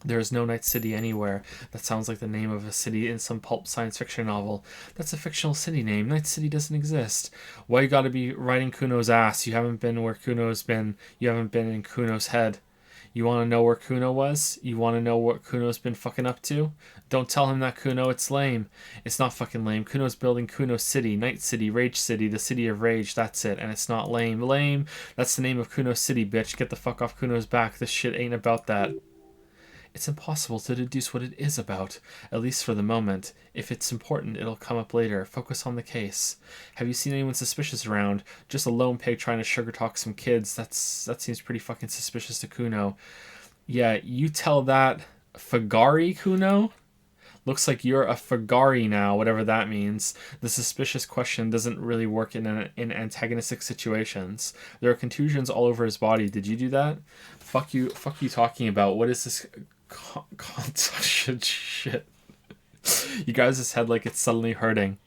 Speaker 1: There is no Night City anywhere. That sounds like the name of a city in some pulp science fiction novel. That's a fictional city name. Night City doesn't exist. Why you gotta be riding Kuno's ass? You haven't been where Kuno's been. You haven't been in Kuno's head. You want to know where Kuno was? You want to know what Kuno's been fucking up to? Don't tell him that, Kuno. It's lame. It's not fucking lame. Kuno's building Kuno City, Night City, Rage City, the City of Rage. That's it. And it's not lame. Lame. That's the name of Kuno City, bitch. Get the fuck off Kuno's back. This shit ain't about that. It's impossible to deduce what it is about, at least for the moment. If it's important, it'll come up later. Focus on the case. Have you seen anyone suspicious around? Just a lone pig trying to sugar talk some kids. That seems pretty fucking suspicious to Kuno. Yeah, you tell that Fagari, Kuno? Looks like you're a Fagari now, whatever that means. The suspicious question doesn't really work in antagonistic situations. There are contusions all over his body. Did you do that? Fuck you talking about. What is this concussion shit? You guys' head like it's suddenly hurting.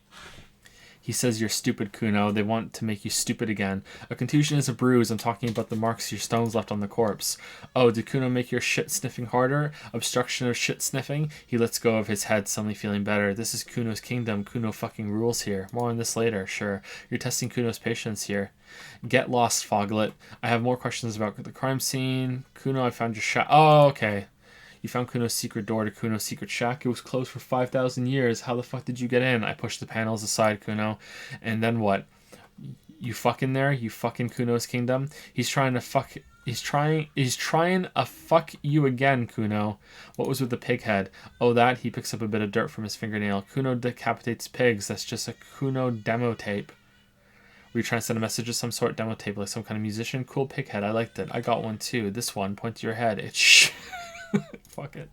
Speaker 1: He says you're stupid, Kuno. They want to make you stupid again. A contusion is a bruise. I'm talking about the marks your stones left on the corpse. Oh, did Kuno make your shit sniffing harder? Obstruction of shit sniffing? He lets go of his head, suddenly feeling better. This is Kuno's kingdom. Kuno fucking rules here. More on this later, sure. You're testing Kuno's patience here. Get lost, Foglet. I have more questions about the crime scene. Kuno, I found your shack. Oh, okay. You found Kuno's secret door to Kuno's secret shack. It was closed for 5,000 years. How the fuck did you get in? I pushed the panels aside, Kuno. And then what? You fucking there? You fucking Kuno's kingdom? He's trying a fuck you again, Kuno. What was with the pig head? Oh, that? He picks up a bit of dirt from his fingernail. Kuno decapitates pigs. That's just a Kuno demo tape. Were you trying to send a message of some sort? Demo tape, like some kind of musician? Cool pig head. I liked it. I got one too. This one. Point to your head. It's fuck it.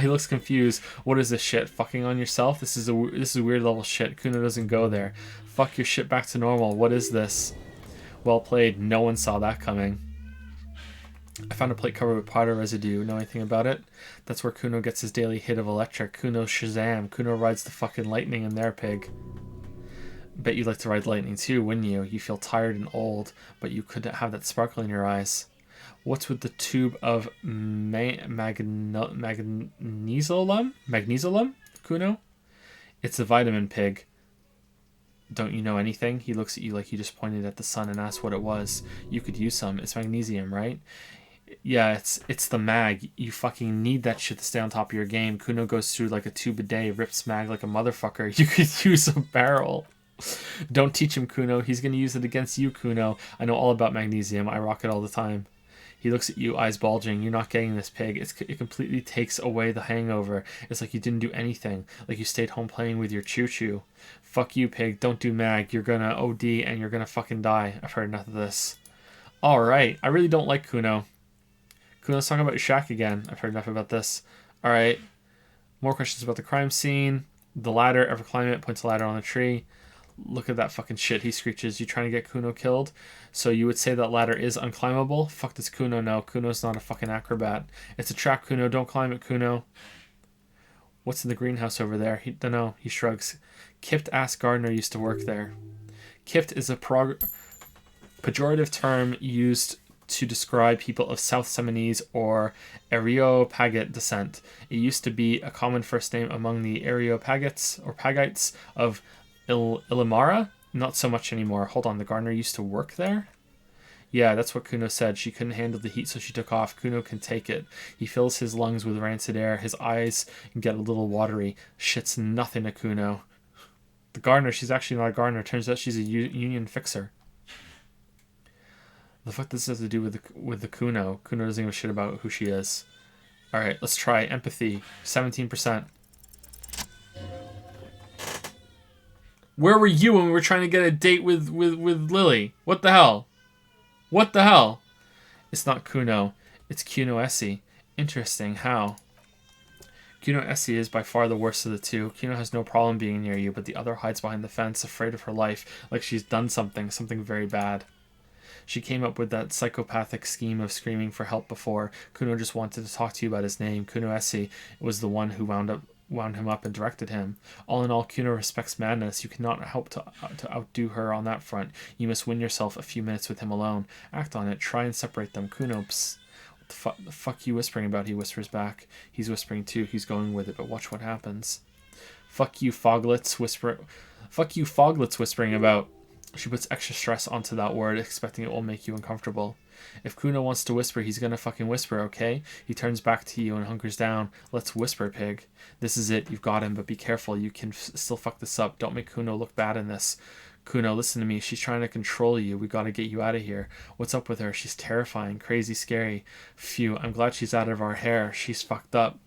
Speaker 1: He looks confused. What is this shit? Fucking on yourself? This is weird level shit. Kuno doesn't go there. Fuck your shit back to normal. What is this? Well played. No one saw that coming. I found a plate covered with powder residue. Know anything about it? That's where Kuno gets his daily hit of electric. Kuno Shazam. Kuno rides the fucking lightning in there, pig. Bet you'd like to ride lightning too, wouldn't you? You feel tired and old, but you couldn't have that sparkle in your eyes. What's with the tube of magnesium, Kuno? It's a vitamin, pig. Don't you know anything? He looks at you like you just pointed at the sun and asked what it was. You could use some. It's magnesium, right? Yeah, it's the mag. You fucking need that shit to stay on top of your game. Kuno goes through like a tube a day, rips mag like a motherfucker. You could use a barrel. Don't teach him, Kuno. He's going to use it against you, Kuno. I know all about magnesium. I rock it all the time. He looks at you, eyes bulging. You're not getting this, pig. It completely takes away the hangover. It's like you didn't do anything. Like you stayed home playing with your choo-choo. Fuck you, pig. Don't do mag. You're gonna OD and you're gonna fucking die. I've heard enough of this. Alright. I really don't like Kuno. Kuno, let's talk about your shack again. I've heard enough about this. Alright. More questions about the crime scene. The ladder. Ever climb it? Points a ladder on the tree. Look at that fucking shit, he screeches. You trying to get Kuno killed? So you would say that ladder is unclimbable? Fuck does Kuno know? Kuno's not a fucking acrobat. It's a trap, Kuno. Don't climb it, Kuno. What's in the greenhouse over there? He don't know. He shrugs. Kipt ass gardener used to work there. Kipt is a pejorative term used to describe people of South Seminese or Areopagite descent. It used to be a common first name among the Areopagites or Pagites of Illimara? Not so much anymore. Hold on, the gardener used to work there? Yeah, that's what Kuno said. She couldn't handle the heat, so she took off. Kuno can take it. He fills his lungs with rancid air. His eyes get a little watery. Shit's nothing to Kuno. The gardener, she's actually not a gardener. Turns out she's a union fixer. The fuck does this have to do with the Kuno? Kuno doesn't give a shit about who she is. Alright, let's try empathy. 17%. Where were you when we were trying to get a date with Lily? What the hell? What the hell? It's not Kuno. It's Kuno Essie. Interesting. How? Kuno Essie is by far the worst of the two. Kuno has no problem being near you, but the other hides behind the fence, afraid of her life, like she's done something very bad. She came up with that psychopathic scheme of screaming for help before. Kuno just wanted to talk to you about his name. Kuno Essie was the one who wound him up and directed him. All in all, Kuno respects madness. You cannot help to outdo her on that front. You must win yourself a few minutes with him alone. Act on it. Try and separate them. Kuno, psst. What the fuck you whispering about? He whispers back. He's whispering too. He's going with it, but watch what happens. Fuck you, Foglets. Fuck you, Foglets whispering about. She puts extra stress onto that word, expecting it will make you uncomfortable. If Kuno wants to whisper, he's gonna fucking whisper, okay? He turns back to you and hunkers down. Let's whisper, pig. This is it. You've got him, but be careful. You can still fuck this up. Don't make Kuno look bad in this. Kuno, listen to me. She's trying to control you. We gotta get you out of here. What's up with her? She's terrifying, crazy, scary. Phew, I'm glad she's out of our hair. She's fucked up.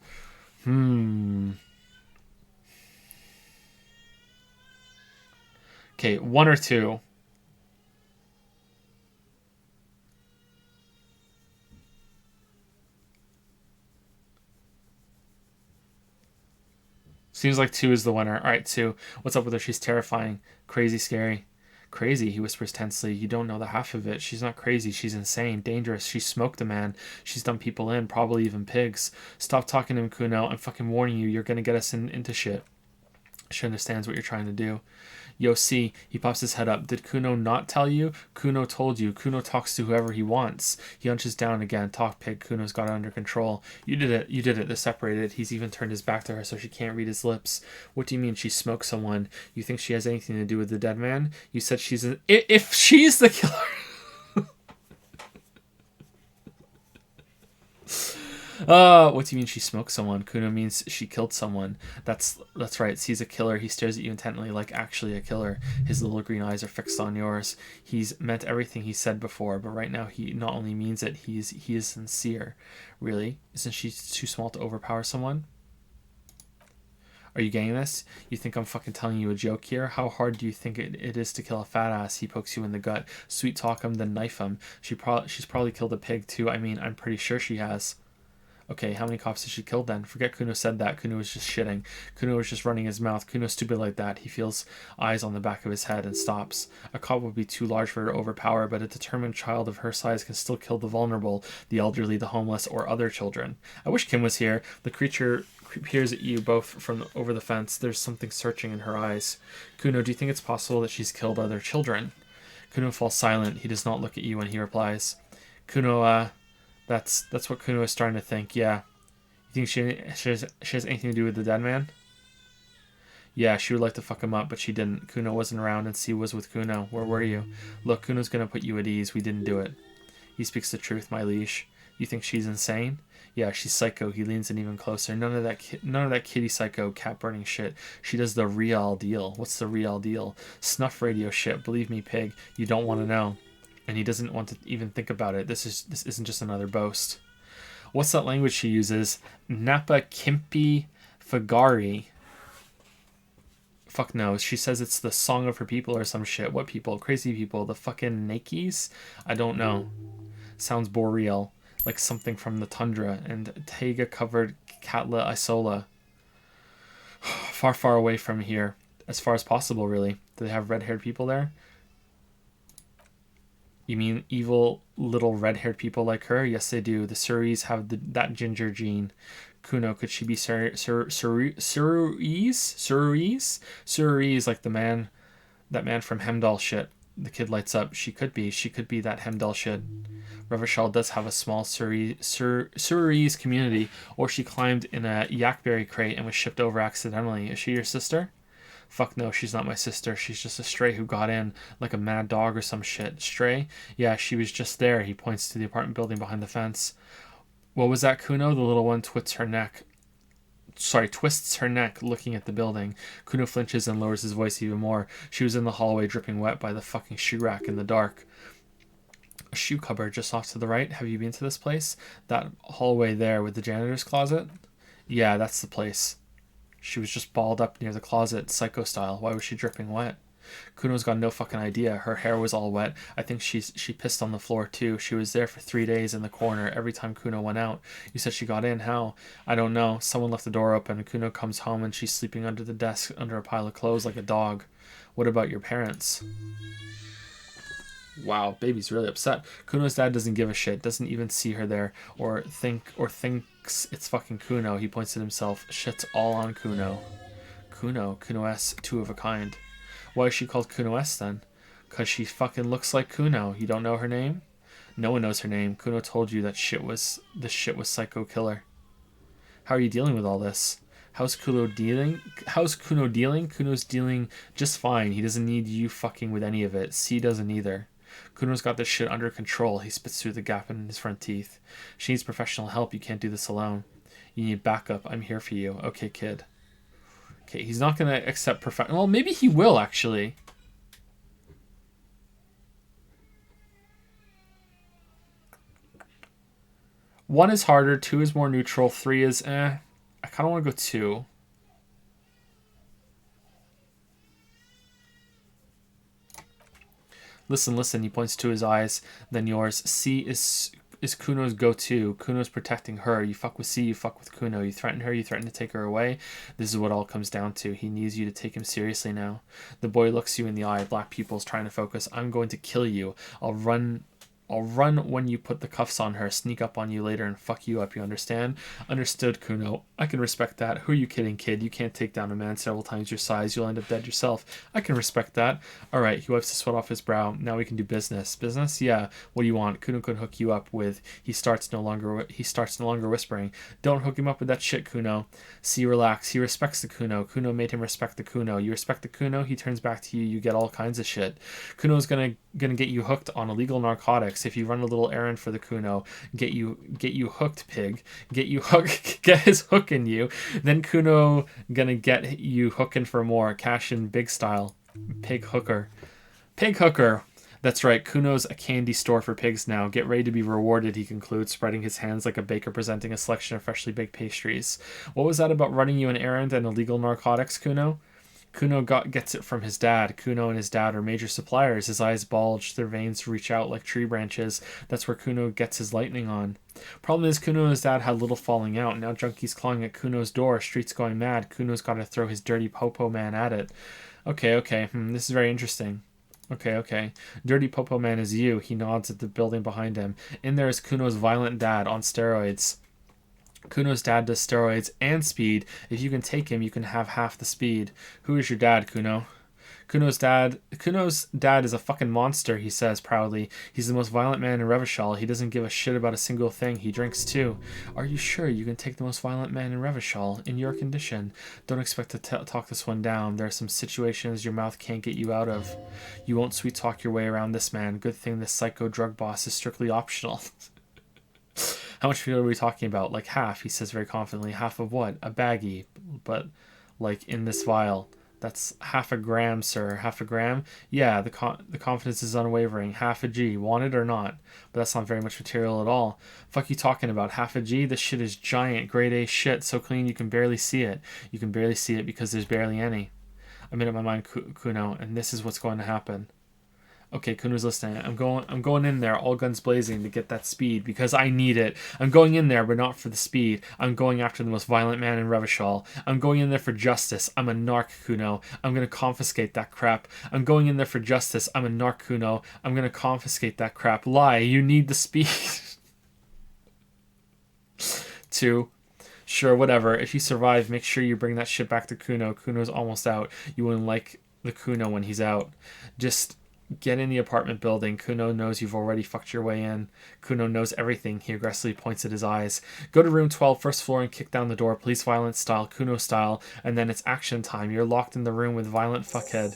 Speaker 1: Okay, 1 or 2. Seems like 2 is the winner. All right, 2. What's up with her? She's terrifying, crazy, scary. Crazy, he whispers tensely. You don't know the half of it. She's not crazy. She's insane, dangerous. She smoked a man. She's done people in, probably even pigs. Stop talking to him, Kuno. I'm fucking warning you. You're gonna get us into shit. She understands what you're trying to do. Yo, see, he pops his head up. Did Kuno not tell you? Kuno told you. Kuno talks to whoever he wants. He hunches down again. Talk, pig. Kuno's got it under control. You did it. You did it. They're separated. He's even turned his back to her so she can't read his lips. What do you mean she smoked someone? You think she has anything to do with the dead man? You said she's if she's the killer... What do you mean she smoked someone? Kuno means she killed someone. That's right. Sees a killer. He stares at you intently, like actually a killer. His little green eyes are fixed on yours. He's meant everything he said before, but right now he not only means it, he is sincere. Really? Isn't she too small to overpower someone? Are you getting this? You think I'm fucking telling you a joke here? How hard do you think it is to kill a fat ass? He pokes you in the gut. Sweet talk him, then knife him. She's probably killed a pig too. I mean, I'm pretty sure she has. Okay, how many cops has she killed then? Forget Kuno said that. Kuno was just shitting. Kuno was just running his mouth. Kuno's stupid like that. He feels eyes on the back of his head and stops. A cop would be too large for her to overpower, but a determined child of her size can still kill the vulnerable, the elderly, the homeless, or other children. I wish Kim was here. The creature peers at you both from over the fence. There's something searching in her eyes. Kuno, do you think it's possible that she's killed other children? Kuno falls silent. He does not look at you when he replies. Kuno, That's what Kuno is starting to think, yeah. You think she has anything to do with the dead man? Yeah, she would like to fuck him up, but she didn't. Kuno wasn't around and C was with Kuno. Where were you? Look, Kuno's gonna put you at ease. We didn't do it. He speaks the truth, my liege. You think she's insane? Yeah, she's psycho. He leans in even closer. None of that kitty psycho cat burning shit. She does the real deal. What's the real deal? Snuff radio shit. Believe me, pig. You don't want to know. And he doesn't want to even think about it. This isn't just another boast. What's that language she uses? Napa Kimpi Fagari. Fuck knows. She says it's the song of her people or some shit. What people? Crazy people. The fucking Nakis? I don't know. Sounds boreal. Like something from the tundra. And taiga covered Katla Isola. Far, far away from here. As far as possible, really. Do they have red-haired people there? You mean evil little red-haired people like her? Yes, they do. The Suris have that ginger gene. Kuno, could she be Suris? Suris, like that man from Hemdall shit. The kid lights up. She could be that Hemdall shit. Revachol does have a small Suris community, or she climbed in a yakberry crate and was shipped over accidentally. Is she your sister? Fuck no, she's not my sister. She's just a stray who got in like a mad dog or some shit. Stray? Yeah, she was just there. He points to the apartment building behind the fence. What was that, Kuno? The little one twists her neck, looking at the building. Kuno flinches and lowers his voice even more. She was in the hallway dripping wet by the fucking shoe rack in the dark. A shoe cupboard just off to the right. Have you been to this place? That hallway there with the janitor's closet? Yeah, that's the place. She was just balled up near the closet, psycho style. Why was she dripping wet? Kuno's got no fucking idea. Her hair was all wet. I think she pissed on the floor too. She was there for 3 days in the corner every time Kuno went out. You said she got in. How? I don't know. Someone left the door open. Kuno comes home and she's sleeping under the desk under a pile of clothes like a dog. What about your parents? Wow, baby's really upset. Kuno's dad doesn't give a shit, doesn't even see her there, or thinks it's fucking Kuno. He points at himself. Shit's all on Kuno. Kuno S, two of a kind. Why is she called Kuno S then? 'Cause she fucking looks like Kuno. You don't know her name? No one knows her name. Kuno told you that this shit was Psycho Killer. How are you dealing with all this? How's Kuno dealing? Kuno's dealing just fine. He doesn't need you fucking with any of it. C doesn't either. Kuno's got this shit under control. He spits through the gap in his front teeth. She needs professional help. You can't do this alone. You need backup. I'm here for you. Okay, kid. Okay, he's not going to accept well, maybe he will, actually. One is harder. 2 is more neutral. 3 is I kind of want to go 2. Listen, listen. He points to his eyes, then yours. C is Kuno's go-to. Kuno's protecting her. You fuck with C, you fuck with Kuno. You threaten her, you threaten to take her away. This is what all comes down to. He needs you to take him seriously now. The boy looks you in the eye. Black pupils trying to focus. I'm going to kill you. I'll run when you put the cuffs on her, sneak up on you later and fuck you up, you understand? Understood, Kuno. I can respect that. Who are you kidding, kid? You can't take down a man several times your size. You'll end up dead yourself. I can respect that. Alright, he wipes the sweat off his brow. Now we can do business. Business? Yeah. What do you want? Kuno could hook you up with... He starts no longer whispering. Don't hook him up with that shit, Kuno. See, relax. He respects the Kuno. Kuno made him respect the Kuno. You respect the Kuno, he turns back to you, you get all kinds of shit. Kuno's gonna get you hooked on illegal narcotics. If you run a little errand for the Kuno, get you hooked, pig. Get you hooked, get his hook in you. Then Kuno gonna get you hooking for more. Cash in big style. Pig hooker. Pig hooker. That's right, Kuno's a candy store for pigs now. Get ready to be rewarded, he concludes, spreading his hands like a baker presenting a selection of freshly baked pastries. What was that about running you an errand and illegal narcotics, Kuno? Kuno gets it from his dad. Kuno and his dad are major suppliers. His eyes bulge, their veins reach out like tree branches. That's where Kuno gets his lightning on. Problem is, Kuno and his dad had little falling out. Now junkies clawing at Kuno's door, streets going mad. Kuno's got to throw his dirty popo man at it. Okay, this is very interesting. Okay. Dirty Popo Man is you. He nods at the building behind him. In there is Kuno's violent dad on steroids. Kuno's dad does steroids and speed. If you can take him, you can have half the speed. Who is your dad, Kuno? Kuno's dad is a fucking monster, he says proudly. He's the most violent man in Revachol. He doesn't give a shit about a single thing. He drinks too. Are you sure you can take the most violent man in Revachol? In your condition? Don't expect to talk this one down. There are some situations your mouth can't get you out of. You won't sweet talk your way around this man. Good thing this psycho drug boss is strictly optional. How much fuel are we talking about? Like half, he says very confidently. Half of what? A baggie. But, like, in this vial. That's half a gram, sir. Half a gram? Yeah, the confidence is unwavering. Half a G. Want it or not? But that's not very much material at all. Fuck you talking about? Half a G? This shit is giant, grade A shit. So clean you can barely see it. You can barely see it because there's barely any. I made up my mind, Kuno, and this is what's going to happen. Okay, Kuno's listening. I'm going in there, all guns blazing, to get that speed, because I need it. I'm going in there, but not for the speed. I'm going after the most violent man in Revachol. I'm going in there for justice. I'm a narc, Kuno. I'm going to confiscate that crap. I'm going in there for justice. I'm a narc, Kuno. I'm going to confiscate that crap. Lie, you need the speed. 2. Sure, whatever. If you survive, make sure you bring that shit back to Kuno. Kuno's almost out. You wouldn't like the Kuno when he's out. Just... get in the apartment building. Kuno knows you've already fucked your way in. Kuno knows everything. He aggressively points at his eyes. Go to room 12, first floor, and kick down the door. Police violence style, Kuno style. And then it's action time. You're locked in the room with violent fuckhead.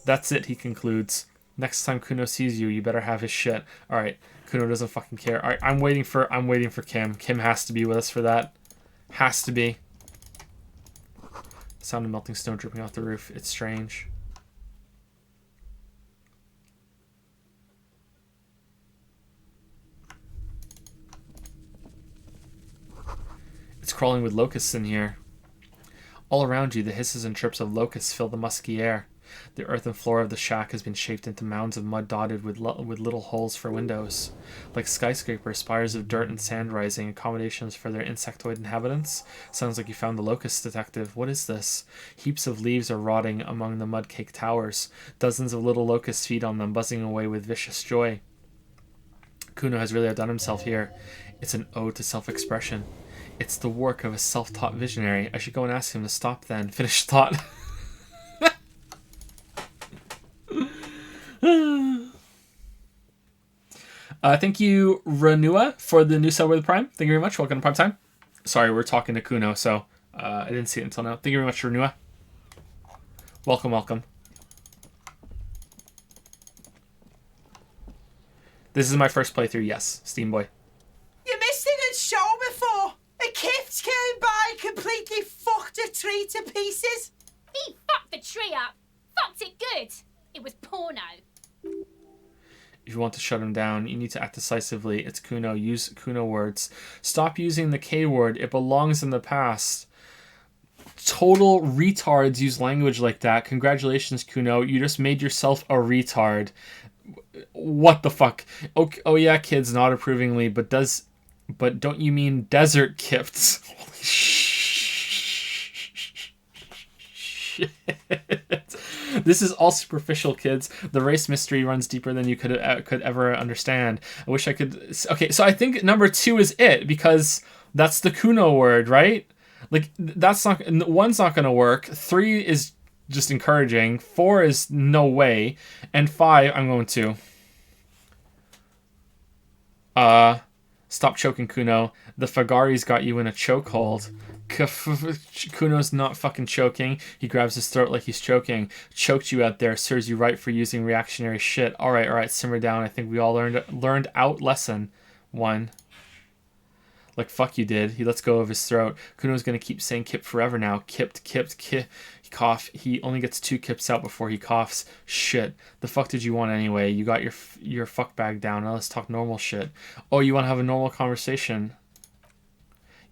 Speaker 1: That's it, he concludes. Next time Kuno sees you, you better have his shit. Alright, Kuno doesn't fucking care. Alright, I'm waiting for Kim. Kim has to be with us for that. Has to be. Sound of melting snow dripping off the roof. It's strange. It's crawling with locusts in here. All around you, the hisses and chirps of locusts fill the musky air. The earthen floor of the shack has been shaped into mounds of mud dotted with little holes for windows. Like skyscrapers, spires of dirt and sand rising, accommodations for their insectoid inhabitants. Sounds like you found the locust detective. What is this? Heaps of leaves are rotting among the mud-caked towers. Dozens of little locusts feed on them, buzzing away with vicious joy. Kuno has really outdone himself here. It's an ode to self-expression. It's the work of a self-taught visionary. I should go and ask him to stop then. Finish thought. Thank you, Renua, for the new sub with Prime. Thank you very much. Welcome to Prime Time. Sorry, we're talking to Kuno, so I didn't see it until now. Thank you very much, Renua. Welcome. This is my first playthrough, yes, Steam Boy.
Speaker 15: You missed a good show before. A gift came by, completely fucked a tree to pieces.
Speaker 16: He fucked the tree up. Fucked it good. It was porno.
Speaker 1: If you want to shut him down, you need to act decisively. It's Kuno. Use Kuno words. Stop using the K word. It belongs in the past. Total retards use language like that. Congratulations, Kuno. You just made yourself a retard. What the fuck? Okay, oh yeah, kids, not approvingly, but don't you mean desert kifts? Holy shit. This is all superficial, kids. The race mystery runs deeper than you could ever understand. I wish I could... Okay, so I think number 2 is it, because that's the Kuno word, right? Like, that's not... 1's not going to work. 3 is just encouraging. 4 is no way. And 5, I'm going to... Stop choking, Kuno. The Fagari's got you in a chokehold. Kuno's not fucking choking. He grabs his throat like he's choking. Choked you out there. Serves you right for using reactionary shit. Alright, simmer down. I think we all learned out lesson 1. Like, fuck you did. He lets go of his throat. Kuno's gonna keep saying kip forever now. Kipped, cough. He only gets 2 kips out before he coughs. Shit. The fuck did you want anyway? You got your fuck bag down. Now let's talk normal shit. Oh, you want to have a normal conversation?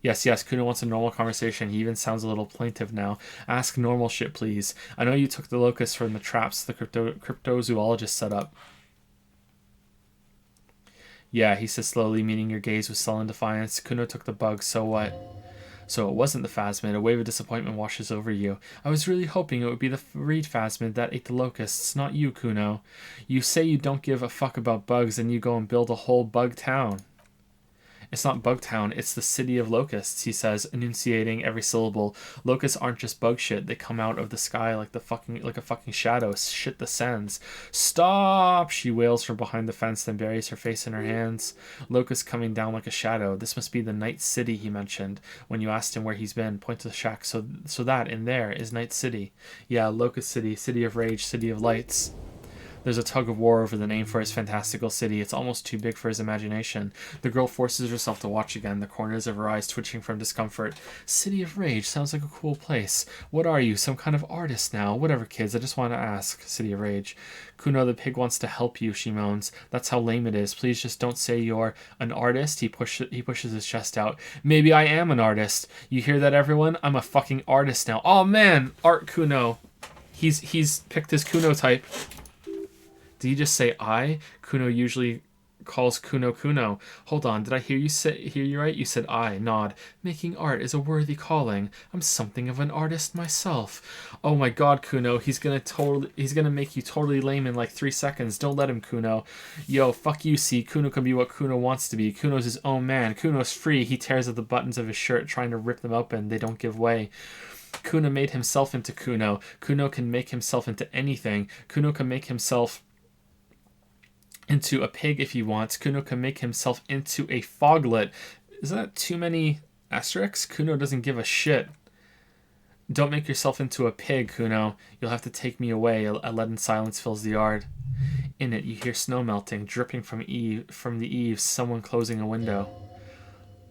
Speaker 1: Yes, Kuno wants a normal conversation. He even sounds a little plaintive now. Ask normal shit, please. I know you took the locusts from the traps the cryptozoologist set up. Yeah, he says slowly, meeting your gaze with sullen defiance. Kuno took the bug, so what? So it wasn't the phasmid. A wave of disappointment washes over you. I was really hoping it would be the reed phasmid that ate the locusts, not you, Kuno. You say you don't give a fuck about bugs, and you go and build a whole bug town. It's not Bugtown, it's the city of locusts, he says, enunciating every syllable. Locusts aren't just bug shit. They come out of the sky like a fucking shadow. Shit descends. Stop! She wails from behind the fence, then buries her face in her hands. Locusts coming down like a shadow. This must be the Night City, he mentioned. When you asked him where he's been, point to the shack. So that, in there, is Night City. Yeah, Locust City, City of Rage, City of Lights. There's a tug of war over the name for his fantastical city. It's almost too big for his imagination. The girl forces herself to watch again, the corners of her eyes twitching from discomfort. City of Rage sounds like a cool place. What are you, some kind of artist now? Whatever, kids, I just want to ask. City of Rage. Kuno the pig wants to help you, she moans. That's how lame it is. Please just don't say you're an artist. He pushes his chest out. Maybe I am an artist. You hear that, everyone? I'm a fucking artist now. Oh man, Art Kuno. He's picked his Kuno type. Did he just say I? Kuno usually calls Kuno. Hold on, did I hear you right? You said I. Nod. Making art is a worthy calling. I'm something of an artist myself. Oh my god, Kuno, he's gonna make you totally lame in like 3 seconds. Don't let him, Kuno. Yo, fuck you, see. Kuno can be what Kuno wants to be. Kuno's his own man. Kuno's free. He tears at the buttons of his shirt, trying to rip them open. They don't give way. Kuno made himself into Kuno. Kuno can make himself into anything. Kuno can make himself into a pig if he wants. Kuno can make himself into a foglet. Is that too many asterisks? Kuno doesn't give a shit. Don't make yourself into a pig, Kuno. You'll have to take me away. A leaden silence fills the yard. In it, you hear snow melting, dripping from the eaves, someone closing a window.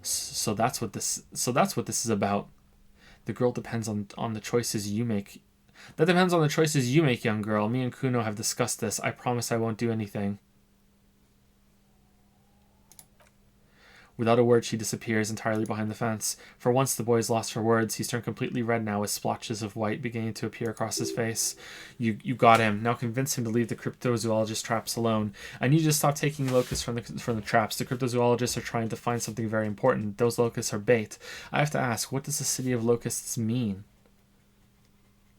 Speaker 1: So that's what this is about. The girl depends on the choices you make. That depends on the choices you make, young girl. Me and Kuno have discussed this. I promise I won't do anything. Without a word, she disappears entirely behind the fence. For once, the boy is lost for words. He's turned completely red now, with splotches of white beginning to appear across his face. You got him. Now convince him to leave the cryptozoologist traps alone. I need you to stop taking locusts from the traps. The cryptozoologists are trying to find something very important. Those locusts are bait. I have to ask, what does the city of locusts mean?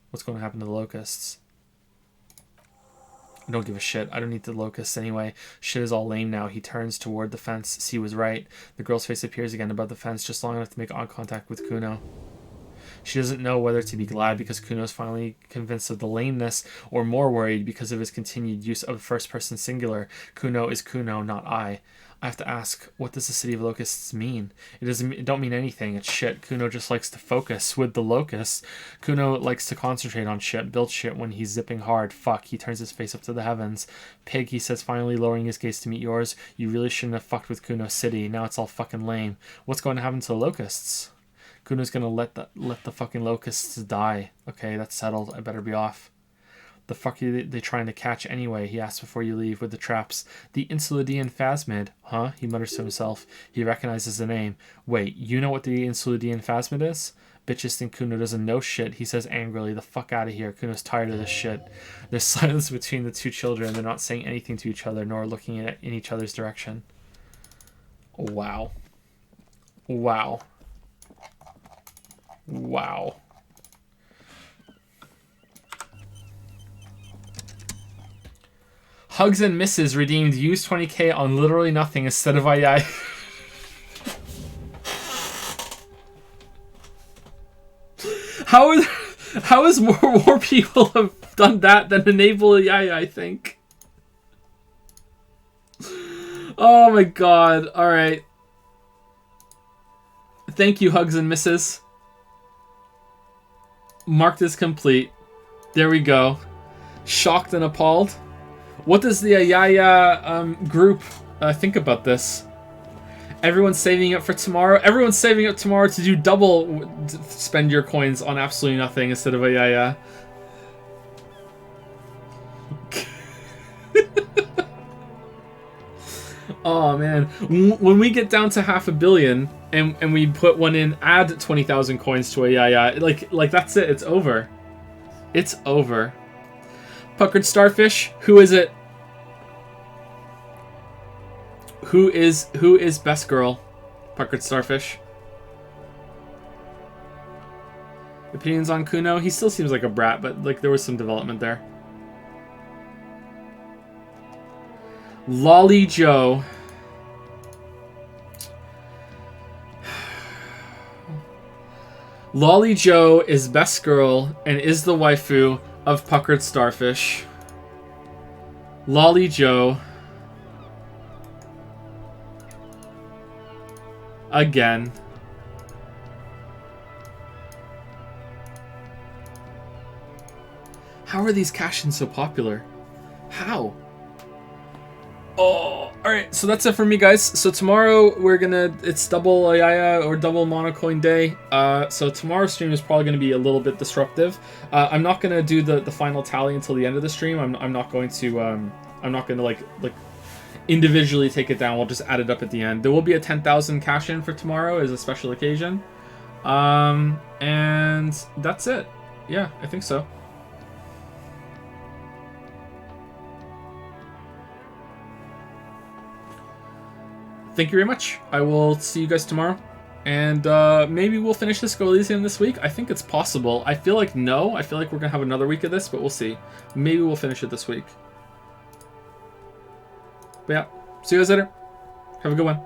Speaker 1: What's going to happen to the locusts? I don't give a shit. I don't need the locusts anyway. Shit is all lame now. He turns toward the fence. C was right. The girl's face appears again above the fence, just long enough to make eye contact with Kuno. She doesn't know whether to be glad because Kuno's finally convinced of the lameness, or more worried because of his continued use of first-person singular. Kuno is Kuno, not I. I have to ask, what does the city of locusts mean? It don't mean anything. It's shit. Kuno just likes to focus with the locusts. Kuno likes to concentrate on shit, build shit when he's zipping hard. Fuck, he turns his face up to the heavens. Pig, he says, finally lowering his gaze to meet yours. You really shouldn't have fucked with Kuno City. Now it's all fucking lame. What's going to happen to the locusts? Kuno's gonna let the fucking locusts die. Okay, that's settled. I better be off. The fuck are they trying to catch anyway? He asks before you leave with the traps. The Insulidian Phasmid. Huh? He mutters to himself. He recognizes the name. Wait, you know what the Insulidian Phasmid is? Bitches think Kuno doesn't know shit. He says angrily, the fuck out of here. Kuno's tired of this shit. There's silence between the two children. They're not saying anything to each other, nor looking in each other's direction. Wow. Wow. Wow. Hugs and misses redeemed. Use 20k on literally nothing instead of AI. How is more people have done that than enable AI, I think. Oh my god. Alright. Thank you, hugs and misses. Marked as complete. There we go. Shocked and appalled. What does the Ayaya group think about this? Everyone's saving up for tomorrow. Everyone's saving up tomorrow to do double spend your coins on absolutely nothing instead of Ayaya. Oh man, when we get down to 500 million and we put one in, add 20,000 coins to Ayaya, like that's it. It's over. It's over. Puckered Starfish, who is it? Who is best girl? Puckered Starfish. Opinions on Kuno? He still seems like a brat, but like there was some development there. Lolly Joe. Lolly Joe is best girl and is the waifu of Puckered Starfish. Lolly Joe. Again. How are these cash-ins so popular? How? Oh, alright, so that's it for me, guys. So tomorrow it's double Ayaya or double Monocoin day. So tomorrow's stream is probably gonna be a little bit disruptive. I'm not gonna do the final tally until the end of the stream. I'm not going to like individually take it down. We'll just add it up at the end. There will be a 10,000 cash in for tomorrow as a special occasion. And that's it. Yeah, I think so. Thank you very much. I will see you guys tomorrow. And maybe we'll finish this Elysium this week. I think it's possible. I feel like no. I feel like we're going to have another week of this, but we'll see. Maybe we'll finish it this week. But yeah, see you guys later. Have a good one.